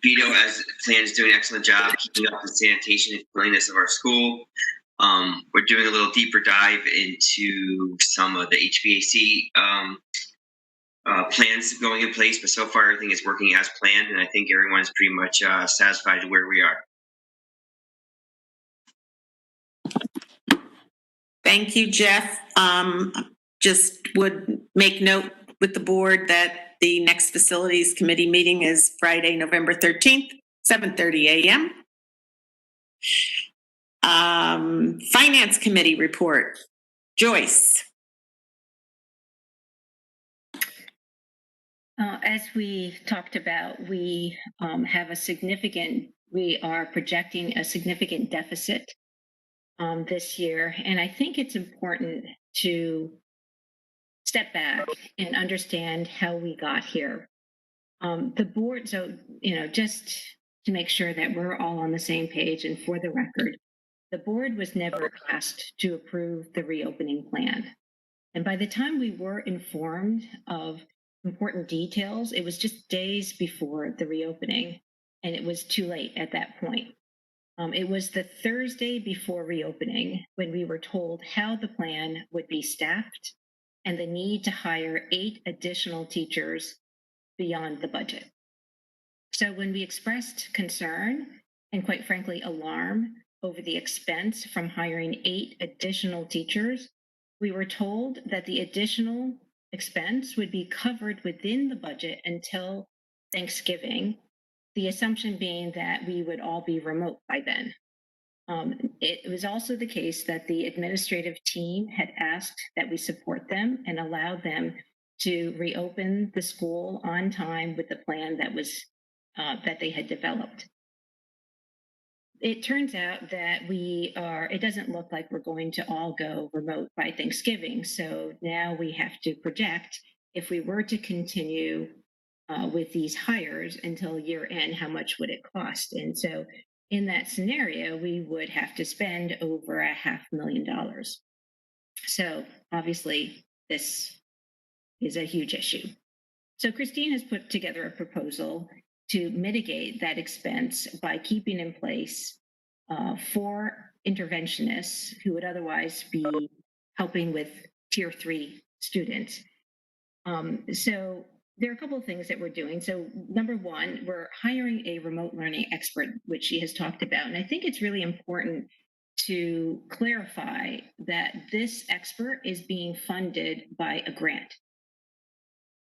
Vito, as planned, is doing an excellent job keeping up the sanitation and cleanliness of our school. We're doing a little deeper dive into some of the HVAC plans going in place, but so far everything is working as planned, and I think everyone is pretty much satisfied where we are. Thank you, Jeff. Just would make note with the board that the next Facilities Committee meeting is Friday, November 13th, 7:30 a.m. Finance Committee Report. Joyce. As we talked about, we are projecting a significant deficit this year. And I think it's important to step back and understand how we got here. The board, so, just to make sure that we're all on the same page and for the record, the board was never asked to approve the reopening plan. And by the time we were informed of important details, it was just days before the reopening, and it was too late at that point. It was the Thursday before reopening when we were told how the plan would be staffed and the need to hire 8 additional teachers beyond the budget. So when we expressed concern and, quite frankly, alarm over the expense from hiring 8 additional teachers, we were told that the additional expense would be covered within the budget until Thanksgiving, the assumption being that we would all be remote by then. It was also the case that the administrative team had asked that we support them and allow them to reopen the school on time with the plan that they had developed. It turns out that it doesn't look like we're going to all go remote by Thanksgiving. So now we have to project, if we were to continue with these hires until year end, how much would it cost? And so in that scenario, we would have to spend over $500,000. So obviously this is a huge issue. So Christine has put together a proposal to mitigate that expense by keeping in place 4 interventionists who would otherwise be helping with Tier 3 students. So there are a couple of things that we're doing. So number one, we're hiring a remote learning expert, which she has talked about. And I think it's really important to clarify that this expert is being funded by a grant.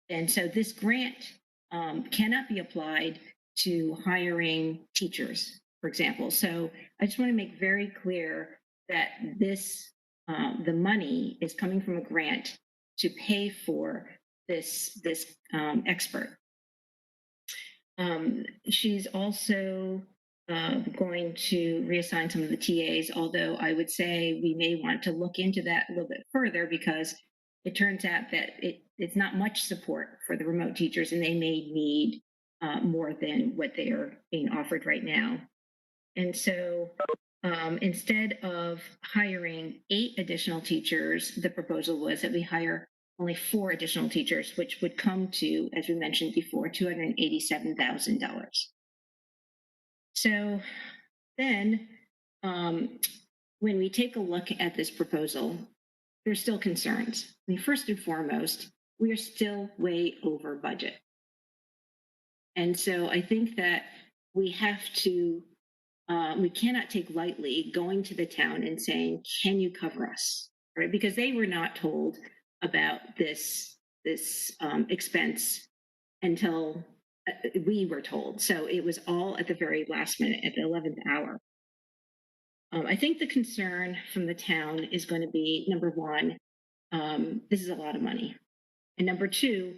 And so this grant cannot be applied to hiring teachers, for example. So I just want to make very clear that this, the money is coming from a grant to pay for this expert. She's also going to reassign some of the TAs, although I would say we may want to look into that a little bit further because it turns out that it's not much support for the remote teachers and they may need more than what they are being offered right now. And so instead of hiring 8 additional teachers, the proposal was that we hire only 4 additional teachers, which would come to, as we mentioned before, $287,000. So then when we take a look at this proposal, there's still concerns. I mean, first and foremost, we are still way over budget. And so I think that we have to, we cannot take lightly going to the town and saying, can you cover us, right? Because they were not told about this expense until we were told. So it was all at the very last minute, at the 11th hour. I think the concern from the town is going to be, number one, this is a lot of money. And number two,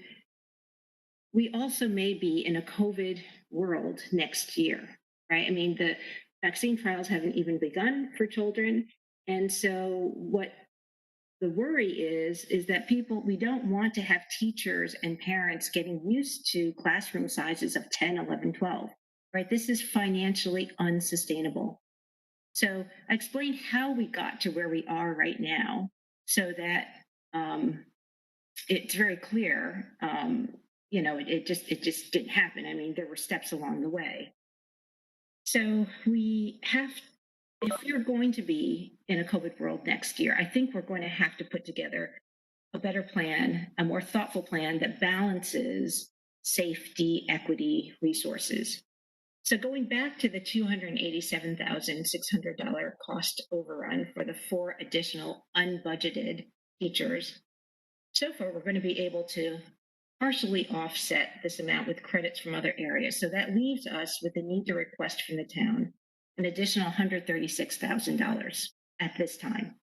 we also may be in a COVID world next year, right? I mean, the vaccine trials haven't even begun for children. And so what the worry is that we don't want to have teachers and parents getting used to classroom sizes of 10, 11, 12, right? This is financially unsustainable. So I explained how we got to where we are right now so that it's very clear, you know, it just didn't happen. I mean, there were steps along the way. So we have, if we're going to be in a COVID world next year, I think we're going to have to put together a better plan, a more thoughtful plan that balances safety, equity, resources. So going back to the $287,600 cost overrun for the 4 additional unbudgeted teachers, so far we're going to be able to partially offset this amount with credits from other areas. So that leaves us with the need to request from the town an additional $136,000 at this time.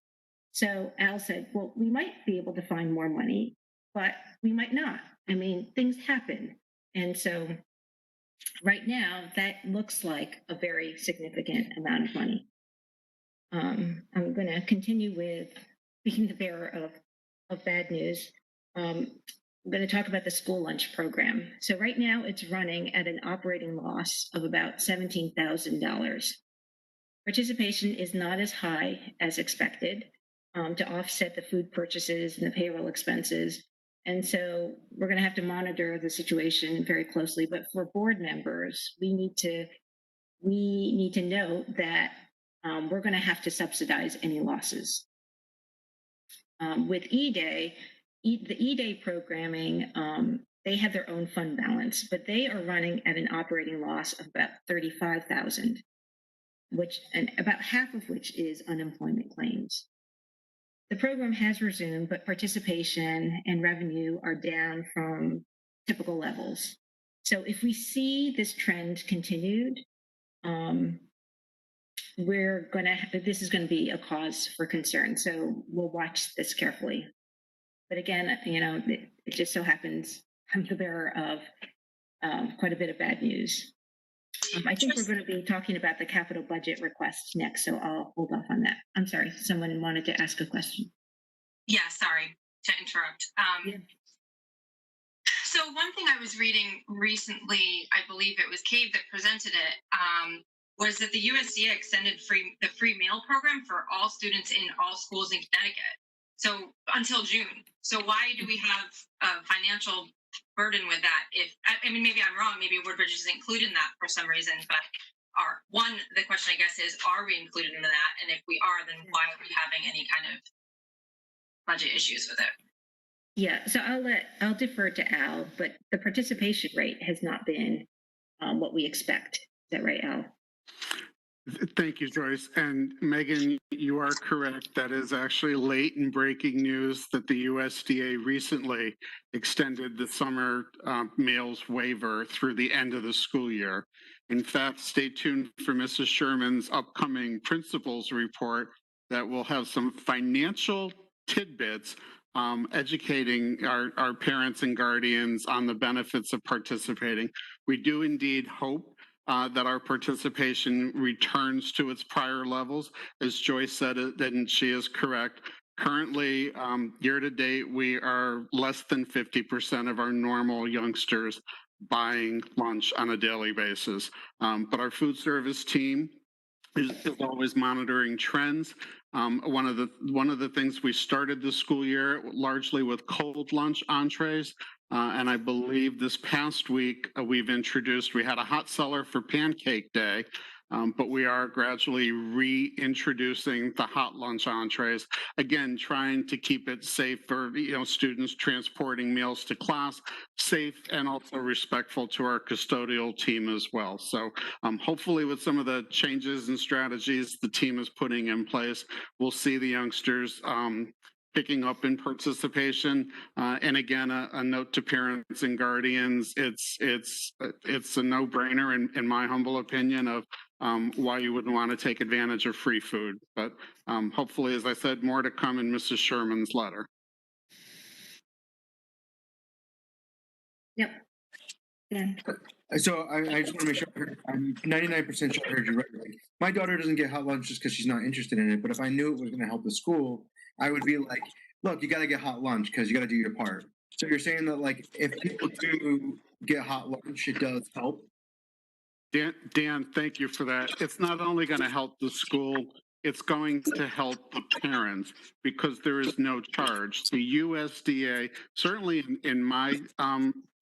So Al said, well, we might be able to find more money, but we might not. I mean, things happen. And so right now, that looks like a very significant amount of money. I'm going to continue with being the bearer of bad news. I'm going to talk about the school lunch program. So right now, it's running at an operating loss of about $17,000. Participation is not as high as expected to offset the food purchases and the payroll expenses. And so we're going to have to monitor the situation very closely. But for board members, we need to note that we're going to have to subsidize any losses. With E-Day, the E-Day programming, they have their own fund balance, but they are running at an operating loss of about $35,000, and about half of which is unemployment claims. The program has resumed, but participation and revenue are down from typical levels. So if we see this trend continued, this is going to be a cause for concern. So we'll watch this carefully. But again, you know, it just so happens I'm the bearer of quite a bit of bad news. I think we're going to be talking about the capital budget request next, so I'll hold off on that. I'm sorry, someone wanted to ask a question. Yeah, sorry to interrupt. So one thing I was reading recently, I believe it was Cave that presented it, was that the USDA extended the free meal program for all students in all schools in Connecticut. So until June. So why do we have a financial burden with that? I mean, maybe I'm wrong. Maybe Woodbridge is included in that for some reason. But the question I guess is, are we included in that? And if we are, then why are we having any kind of budget issues with it? Yeah, so I'll defer to Al, but the participation rate has not been what we expect. Is that right, Al? Thank you, Joyce. And Megan, you are correct. That is actually late and breaking news that the USDA recently extended the summer meals waiver through the end of the school year. In fact, stay tuned for Mrs. Sherman's upcoming principals report that will have some financial tidbits educating our parents and guardians on the benefits of participating. We do indeed hope that our participation returns to its prior levels. As Joyce said, and she is correct. Currently, year to date, we are less than 50% of our normal youngsters buying lunch on a daily basis. But our food service team is always monitoring trends. One of the things we started the school year largely with cold lunch entrees. And I believe this past week we had a hot cellar for Pancake Day, but we are gradually reintroducing the hot lunch entrees. Again, trying to keep it safe for students transporting meals to class, safe and also respectful to our custodial team as well. So hopefully with some of the changes and strategies the team is putting in place, we'll see the youngsters picking up in participation. And again, a note to parents and guardians, it's a no-brainer in my humble opinion of why you wouldn't want to take advantage of free food. But hopefully, as I said, more to come in Mrs. Sherman's letter. Yep. Yeah. So I just want to make sure I'm 99% sure I heard you right. Like, my daughter doesn't get hot lunch just because she's not interested in it. But if I knew it was going to help the school, I would be like, look, you got to get hot lunch because you got to do your part. So you're saying that like if people do get hot lunch, it does help? Dan, thank you for that. It's not only going to help the school, it's going to help the parents because there is no charge. The USDA, certainly in my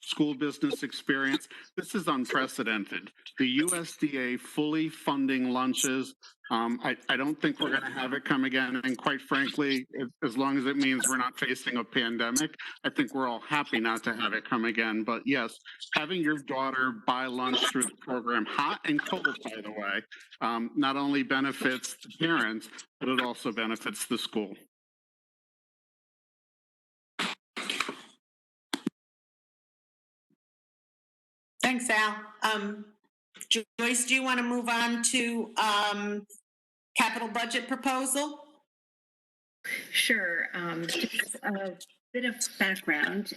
school business experience, this is unprecedented. The USDA fully funding lunches. I don't think we're going to have it come again. And quite frankly, as long as it means we're not facing a pandemic, I think we're all happy not to have it come again. But yes, having your daughter buy lunch through the program, hot and cold, by the way, not only benefits the parents, but it also benefits the school. Thanks, Al. Joyce, do you want to move on to capital budget proposal? Sure. Just a bit of background.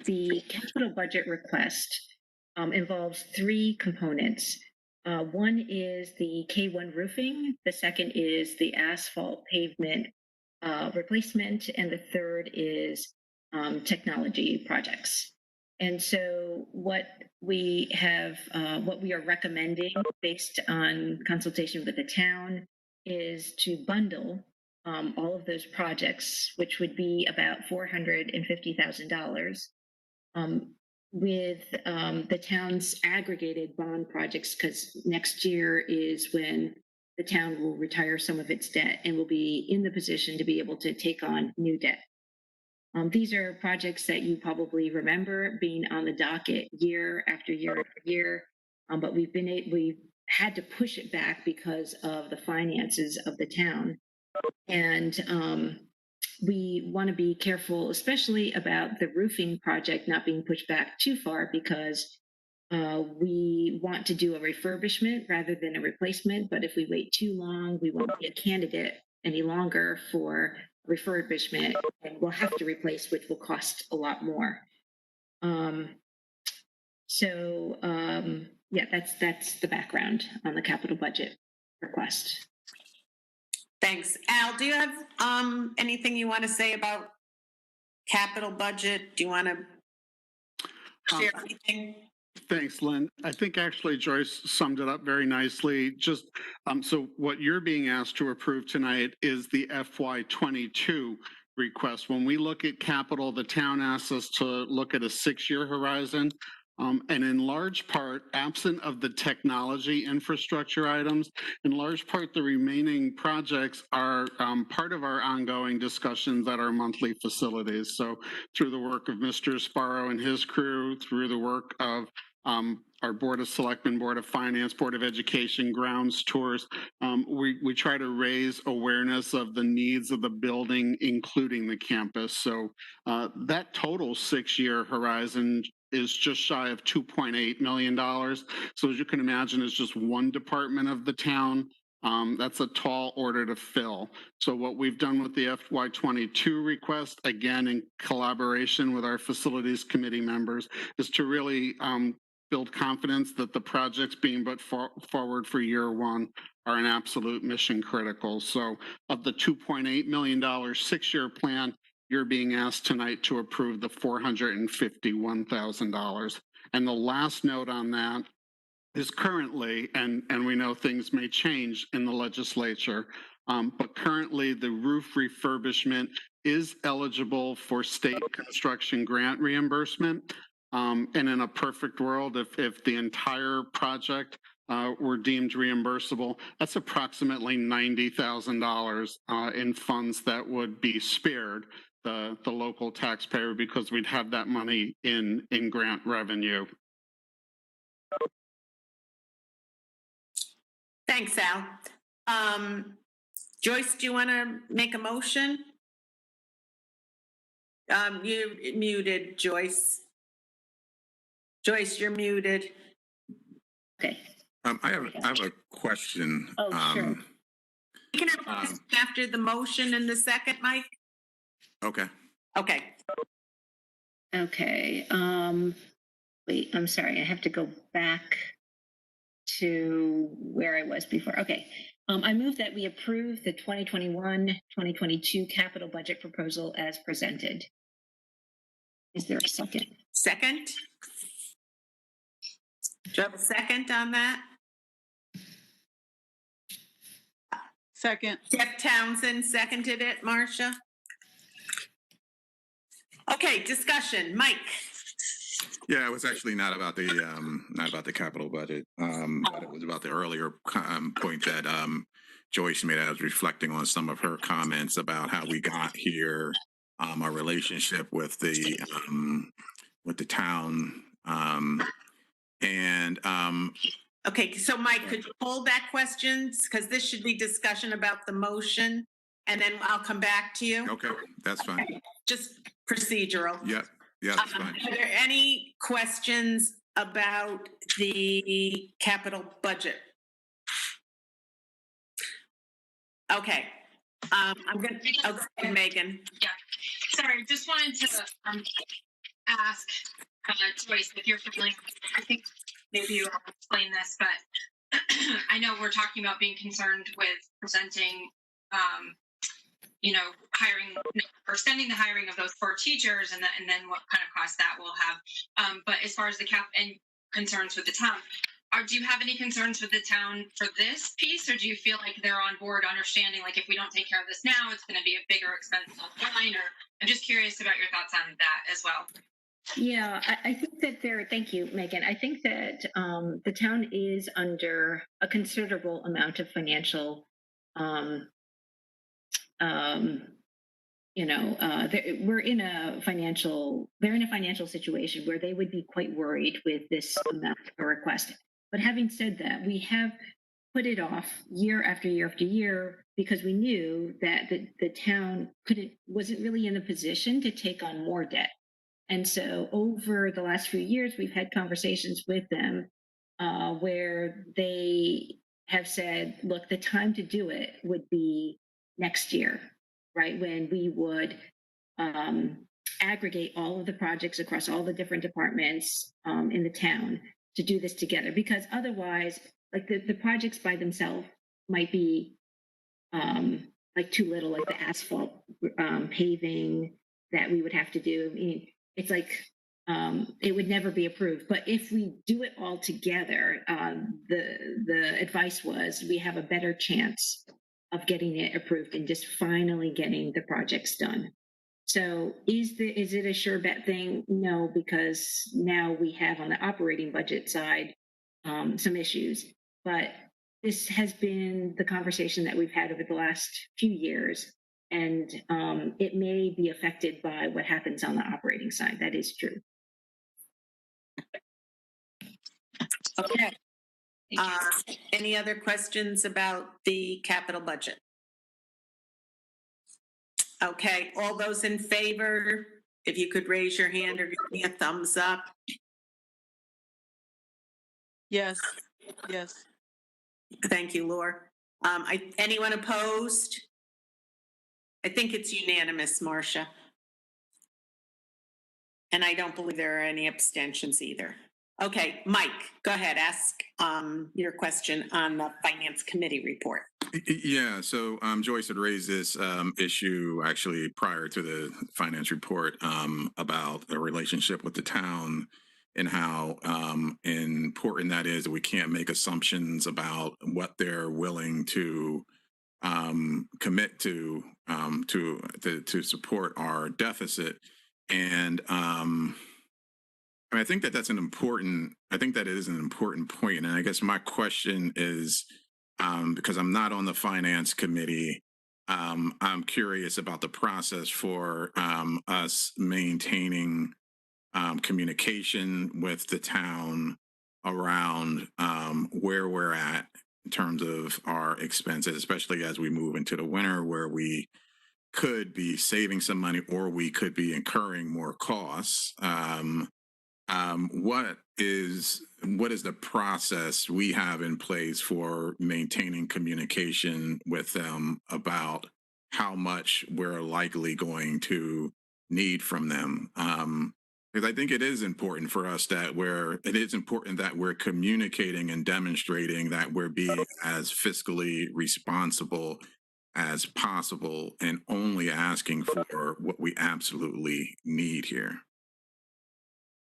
The capital budget request involves three components. One is the K1 roofing, the second is the asphalt pavement replacement, and the third is technology projects. And so what we are recommending based on consultation with the town is to bundle all of those projects, which would be about $450,000, with the town's aggregated bond projects, because next year is when the town will retire some of its debt and will be in the position to be able to take on new debt. These are projects that you probably remember being on the docket year after year after year, but we've had to push it back because of the finances of the town. And we want to be careful, especially about the roofing project not being pushed back too far, because we want to do a refurbishment rather than a replacement. But if we wait too long, we won't be a candidate any longer for refurbishment, and we'll have to replace, which will cost a lot more. Yeah, that's the background on the capital budget request. Thanks. Al, do you have anything you want to say about capital budget? Do you want to share anything? Thanks, Lynn. I think actually Joyce summed it up very nicely. Just so what you're being asked to approve tonight is the FY22 request. When we look at capital, the town asks us to look at a 6-year horizon. And in large part, absent of the technology infrastructure items, in large part, the remaining projects are part of our ongoing discussions at our monthly facilities. So through the work of Mr. Sparrow and his crew, through the work of our Board of Selectmen, Board of Finance, Board of Education, grounds tours. We try to raise awareness of the needs of the building, including the campus. So that total 6-year horizon is just shy of $2.8 million. So as you can imagine, it's just one department of the town. That's a tall order to fill. So what we've done with the FY22 request, again, in collaboration with our facilities committee members, is to really build confidence that the projects being put forward for year one are an absolute mission critical. So of the $2.8 million 6-year plan, you're being asked tonight to approve the $451,000. And the last note on that is currently, and we know things may change in the legislature, but currently the roof refurbishment is eligible for state construction grant reimbursement. And in a perfect world, if the entire project were deemed reimbursable, that's approximately $90,000 in funds that would be spared the local taxpayer because we'd have that money in grant revenue. Thanks, Al. Joyce, do you want to make a motion? You're muted, Joyce. Joyce, you're muted. Okay. I have a question. Oh, sure. You can have this after the motion in the second, Mike. Okay. Okay. Okay. Wait, I'm sorry. I have to go back to where I was before. Okay. I move that we approve the 2021-2022 capital budget proposal as presented. Is there a second? Second? Do you have a second on that? Second. Jeff Townsend seconded it, Marcia. Okay, discussion. Mike. Yeah, it was actually not about the capital budget, but it was about the earlier point that Joyce made. I was reflecting on some of her comments about how we got here, our relationship with the town, Okay, so Mike, could you hold that question? Because this should be discussion about the motion, and then I'll come back to you. Okay, that's fine. Okay, just procedural. Yeah, that's fine. Are there any questions about the capital budget? Okay, I'm going to, okay, Megan. Yeah, sorry, just wanted to ask Joyce if you're familiar. I think maybe you will explain this, but I know we're talking about being concerned with presenting, hiring or extending the hiring of those 4 teachers, and then what kind of cost that will have. But as far as the cap and concerns with the town, do you have any concerns with the town for this piece, or do you feel like they're on board, understanding like if we don't take care of this now, it's going to be a bigger expense line? Or I'm just curious about your thoughts on that as well. Yeah, I think that thank you, Megan. I think that the town is under a considerable amount of financial, they're in a financial situation where they would be quite worried with this amount of a request. But having said that, we have put it off year after year after year because we knew that the town wasn't really in a position to take on more debt. And so over the last few years, we've had conversations with them where they have said, look, the time to do it would be next year, right? When we would aggregate all of the projects across all the different departments in the town to do this together. Because otherwise, like the projects by themselves might be like too little, like the asphalt paving that we would have to do. I mean, it's like it would never be approved. But if we do it all together, the advice was we have a better chance of getting it approved and just finally getting the projects done. So is it a sure bet thing? No, because now we have on the operating budget side some issues. But this has been the conversation that we've had over the last few years. And it may be affected by what happens on the operating side. That is true. Okay. Thank you. Any other questions about the capital budget? Okay, all those in favor, if you could raise your hand or give me a thumbs up. Yes, yes. Thank you, Laura. Anyone opposed? I think it's unanimous, Marcia. And I don't believe there are any abstentions either. Okay, Mike, go ahead, ask your question on the Finance Committee report. Yeah, so Joyce had raised this issue actually prior to the finance report about the relationship with the town and how important that is. That we can't make assumptions about what they're willing to commit to support our deficit. And I think that that's an important. I think that it is an important point. And I guess my question is, because I'm not on the finance committee, I'm curious about the process for us maintaining communication with the town around where we're at in terms of our expenses, especially as we move into the winter, where we could be saving some money or we could be incurring more costs. What is the process we have in place for maintaining communication with them about how much we're likely going to need from them? Because I think it is important for us that we're communicating and demonstrating that we're being as fiscally responsible as possible and only asking for what we absolutely need here.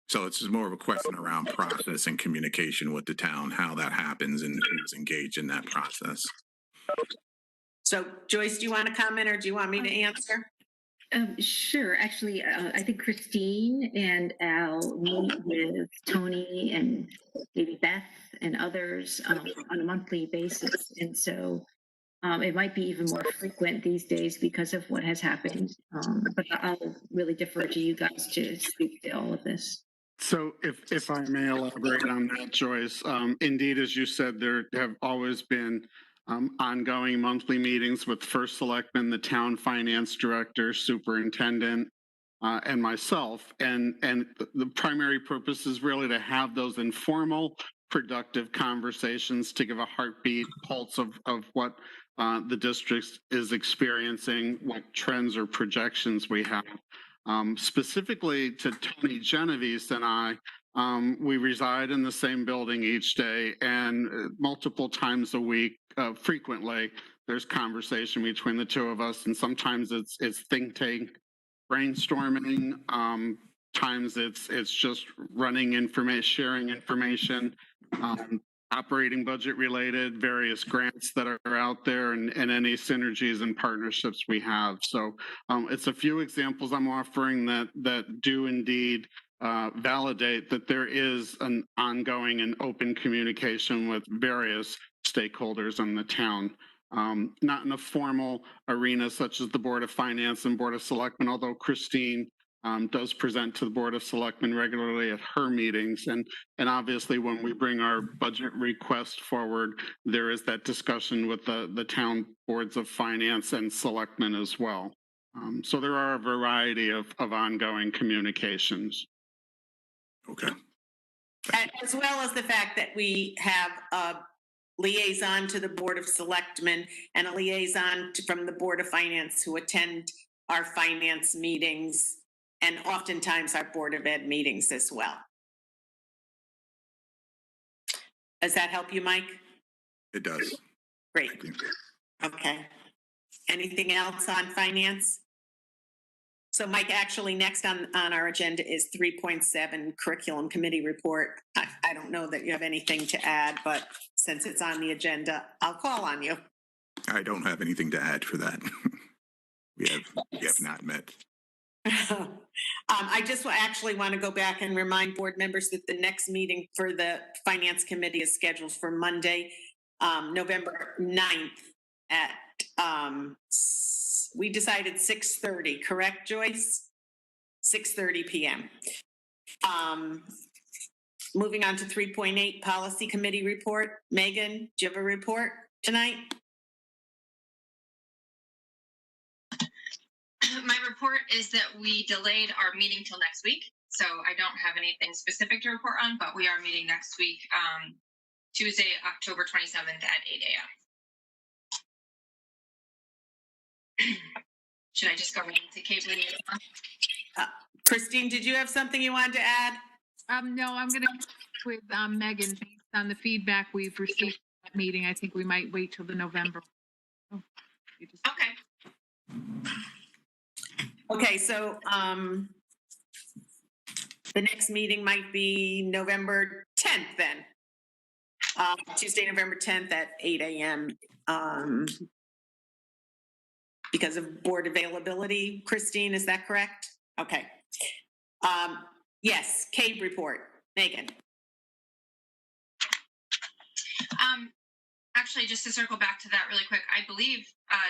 So it's more of a question around process and communication with the town, how that happens and who's engaged in that process. So Joyce, do you want to comment or do you want me to answer? Sure. Actually, I think Christine and Al meet with Tony and maybe Beth and others on a monthly basis. And so it might be even more frequent these days because of what has happened. But I'll really defer to you guys to speak to all of this. So if I may elaborate on that, Joyce, indeed, as you said, there have always been ongoing monthly meetings with First Selectman, the town finance director, superintendent, and myself. And the primary purpose is really to have those informal, productive conversations to give a heartbeat, pulse of what the district is experiencing, what trends or projections we have. Specifically to Tony Genovese and I, we reside in the same building each day, and multiple times a week, frequently, there's conversation between the two of us, and sometimes it's think tank brainstorming. Times it's just running information, sharing information, operating budget related, various grants that are out there, and any synergies and partnerships we have. So it's a few examples I'm offering that do indeed validate that there is an ongoing and open communication with various stakeholders in the town. Not in a formal arena such as the Board of Finance and Board of Selectmen, although Christine does present to the Board of Selectmen regularly at her meetings. And obviously when we bring our budget request forward, there is that discussion with the town boards of finance and selectmen as well. So there are a variety of ongoing communications. Okay. As well as the fact that we have a liaison to the Board of Selectmen and a liaison from the Board of Finance who attend our finance meetings and oftentimes our Board of Ed meetings as well. Does that help you, Mike? It does. Great. Okay. Anything else on finance? So Mike, actually next on our agenda is 3.7 Curriculum Committee Report. I don't know that you have anything to add, but since it's on the agenda, I'll call on you. I don't have anything to add for that. we have not met. I just actually want to go back and remind board members that the next meeting for the Finance Committee is scheduled for Monday, November 9th at, we decided 6:30, correct, Joyce? 6:30 p.m. Moving on to 3.8, Policy Committee Report. Megan, do you have a report tonight? My report is that we delayed our meeting till next week. So I don't have anything specific to report on, but we are meeting next week, Tuesday, October 27th at 8 a.m. Should I just go right into case liaison? Christine, did you have something you wanted to add? No, I'm going to with Megan based on the feedback we've received at that meeting. I think we might wait till the November. Okay. Okay, so the next meeting might be November 10th then. Tuesday, November 10th at 8 a.m. Because of board availability. Christine, is that correct? Okay. Yes, CABE report. Megan. Actually, just to circle back to that really quick, I believe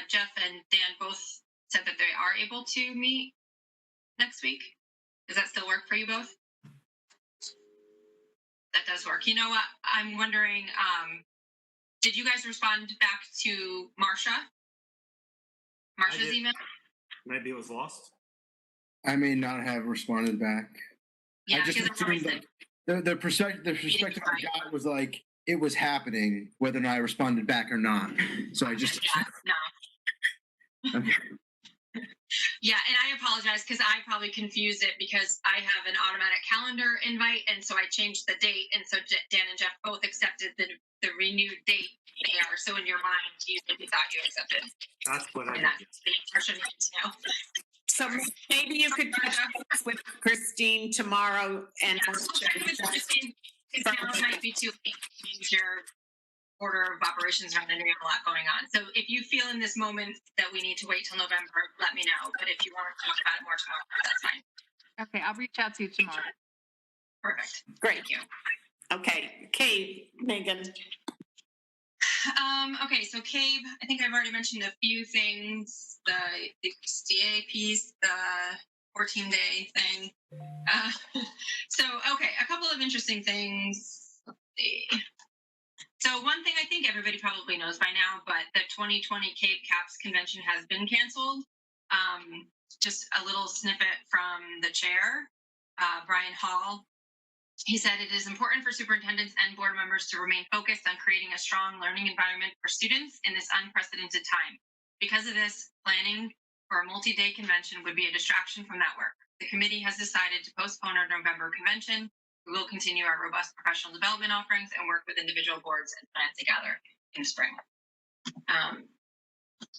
Jeff and Dan both said that they are able to meet next week. Does that still work for you both? That does work. You know what? I'm wondering, did you guys respond back to Marsha's email? Maybe it was lost. I may not have responded back. Yeah, I just assumed that the perspective I got was like it was happening, whether or not I responded back or not. So I just no. Okay. Yeah, and I apologize because I probably confused it because I have an automatic calendar invite, and so I changed the date, and so Dan and Jeff both accepted the renewed date there. So in your mind, you maybe thought you accepted. That's what I and that's the impression you need to know. So maybe you could touch base with Christine tomorrow and Christine, because now it might be too late to change your order of operations around, and we have a lot going on. So if you feel in this moment that we need to wait till November, let me know. But if you want to talk about it more tomorrow, that's fine. Okay, I'll reach out to you tomorrow. Perfect. Great. Thank you. Okay, CABE, Megan. Okay, so CABE, I think I've already mentioned a few things. The SDA piece, the 14-day thing. Okay, a couple of interesting things. Let's see. So one thing I think everybody probably knows by now, but the 2020 CABE CAPS convention has been canceled. Just a little snippet from the chair, Brian Hall. He said it is important for superintendents and board members to remain focused on creating a strong learning environment for students in this unprecedented time. Because of this, planning for a multi-day convention would be a distraction from that work. The committee has decided to postpone our November convention. We will continue our robust professional development offerings and work with individual boards and plan to gather in the spring.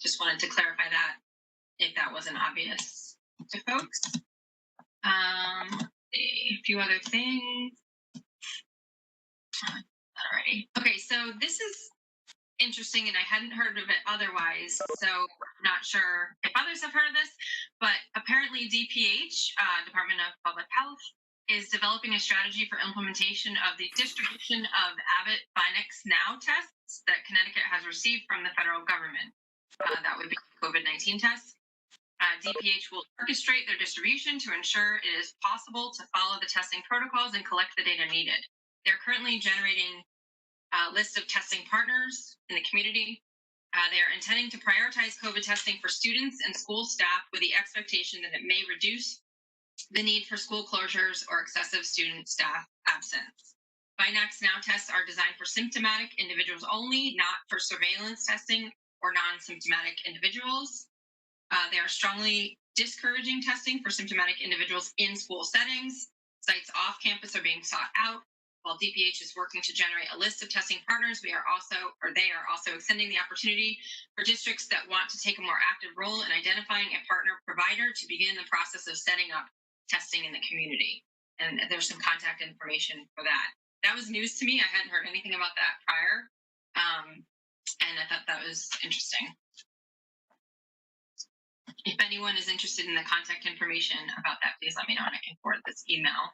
Just wanted to clarify that if that wasn't obvious to folks. A few other things. Alrighty. Okay, so this is interesting, and I hadn't heard of it otherwise, so not sure if others have heard of this, but apparently DPH, Department of Public Health, is developing a strategy for implementation of the distribution of Abbott Binex Now tests that Connecticut has received from the federal government. That would be COVID-19 tests. DPH will orchestrate their distribution to ensure it is possible to follow the testing protocols and collect the data needed. They're currently generating a list of testing partners in the community. They are intending to prioritize COVID testing for students and school staff with the expectation that it may reduce the need for school closures or excessive student staff absence. Binex Now tests are designed for symptomatic individuals only, not for surveillance testing or non-symptomatic individuals. They are strongly discouraging testing for symptomatic individuals in school settings. Sites off campus are being sought out. While DPH is working to generate a list of testing partners, they are also extending the opportunity for districts that want to take a more active role in identifying a partner provider to begin the process of setting up testing in the community. And there's some contact information for that. That was news to me. I hadn't heard anything about that prior. And I thought that was interesting. If anyone is interested in the contact information about that, please let me know and I can forward this email,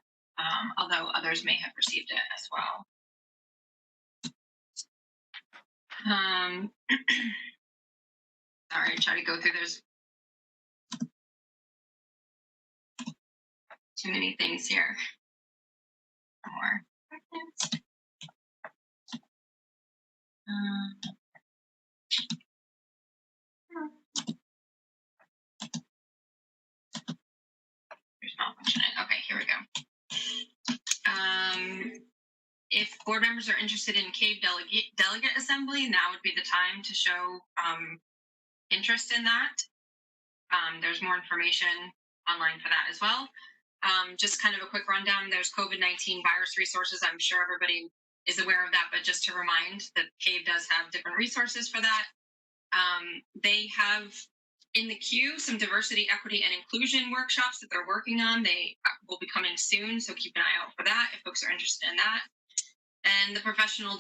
although others may have received it as well. Sorry, try to go through. There's too many things here. More. Here's malfunctioning. Okay, here we go. If board members are interested in CAVE delegate assembly, now would be the time to show interest in that. There's more information online for that as well. Just kind of a quick rundown. There's COVID-19 virus resources. I'm sure everybody is aware of that, but just to remind that CAVE does have different resources for that. They have in the queue some diversity, equity, and inclusion workshops that they're working on. They will be coming soon, so keep an eye out for that if folks are interested in that. And the professional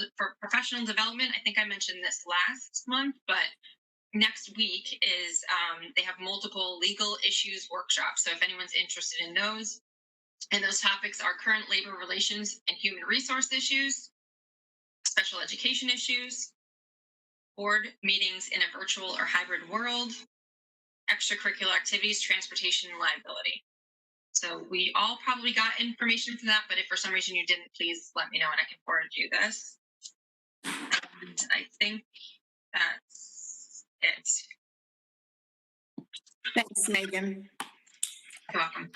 development, I think I mentioned this last month, but next week is they have multiple legal issues workshops. So if anyone's interested in those, and those topics are current labor relations and human resource issues, special education issues, board meetings in a virtual or hybrid world, extracurricular activities, transportation, and liability. So we all probably got information for that, but if for some reason you didn't, please let me know and I can forward you this. And I think that's it. Thanks, Megan. You're welcome.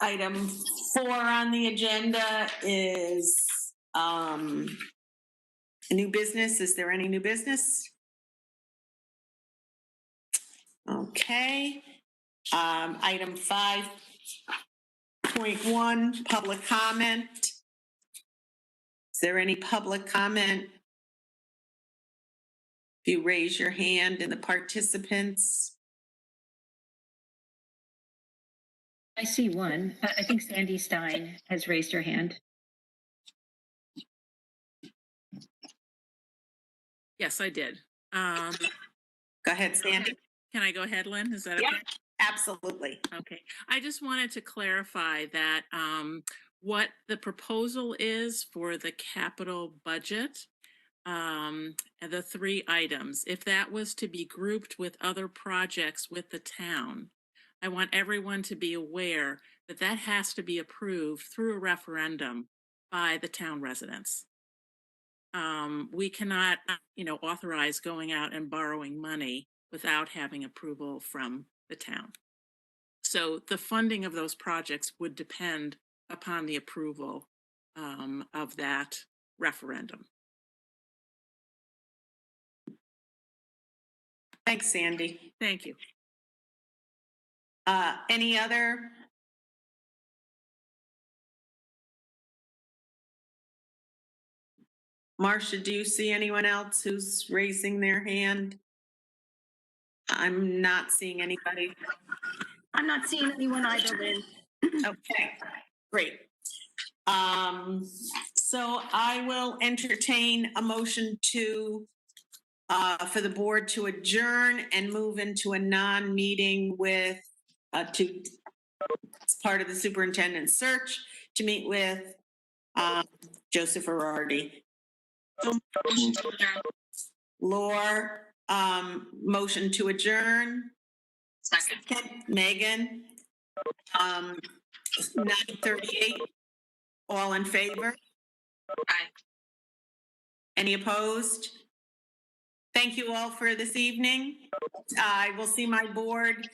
Item 4 on the agenda is new business. Is there any new business? Okay. Item 5.1, public comment. Is there any public comment? If you raise your hand and the participants. I see one. I think Sandy Stein has raised her hand. Yes, I did. Go ahead, Sandy. Can I go ahead, Lynn? Is that okay? Yep, absolutely. Okay. I just wanted to clarify that what the proposal is for the capital budget, and the 3 items, if that was to be grouped with other projects with the town, I want everyone to be aware that that has to be approved through a referendum by the town residents. We cannot, authorize going out and borrowing money without having approval from the town. So the funding of those projects would depend upon the approval of that referendum. Thanks, Sandy. Thank you. Any other? Marcia, do you see anyone else who's raising their hand? I'm not seeing anybody. I'm not seeing anyone either, Lynn. Okay, great. So I will entertain a motion to for the board to adjourn and move into a non-meeting with as part of the superintendent search to meet with Joseph Arardi. Laura, motion to adjourn. Second. Megan, 9:38. All in favor? Aye. Any opposed? Thank you all for this evening. I will see my board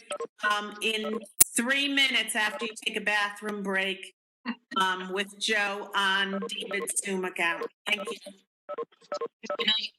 in 3 minutes after you take a bathroom break with Joe on David's Zoom account. Thank you. Good night.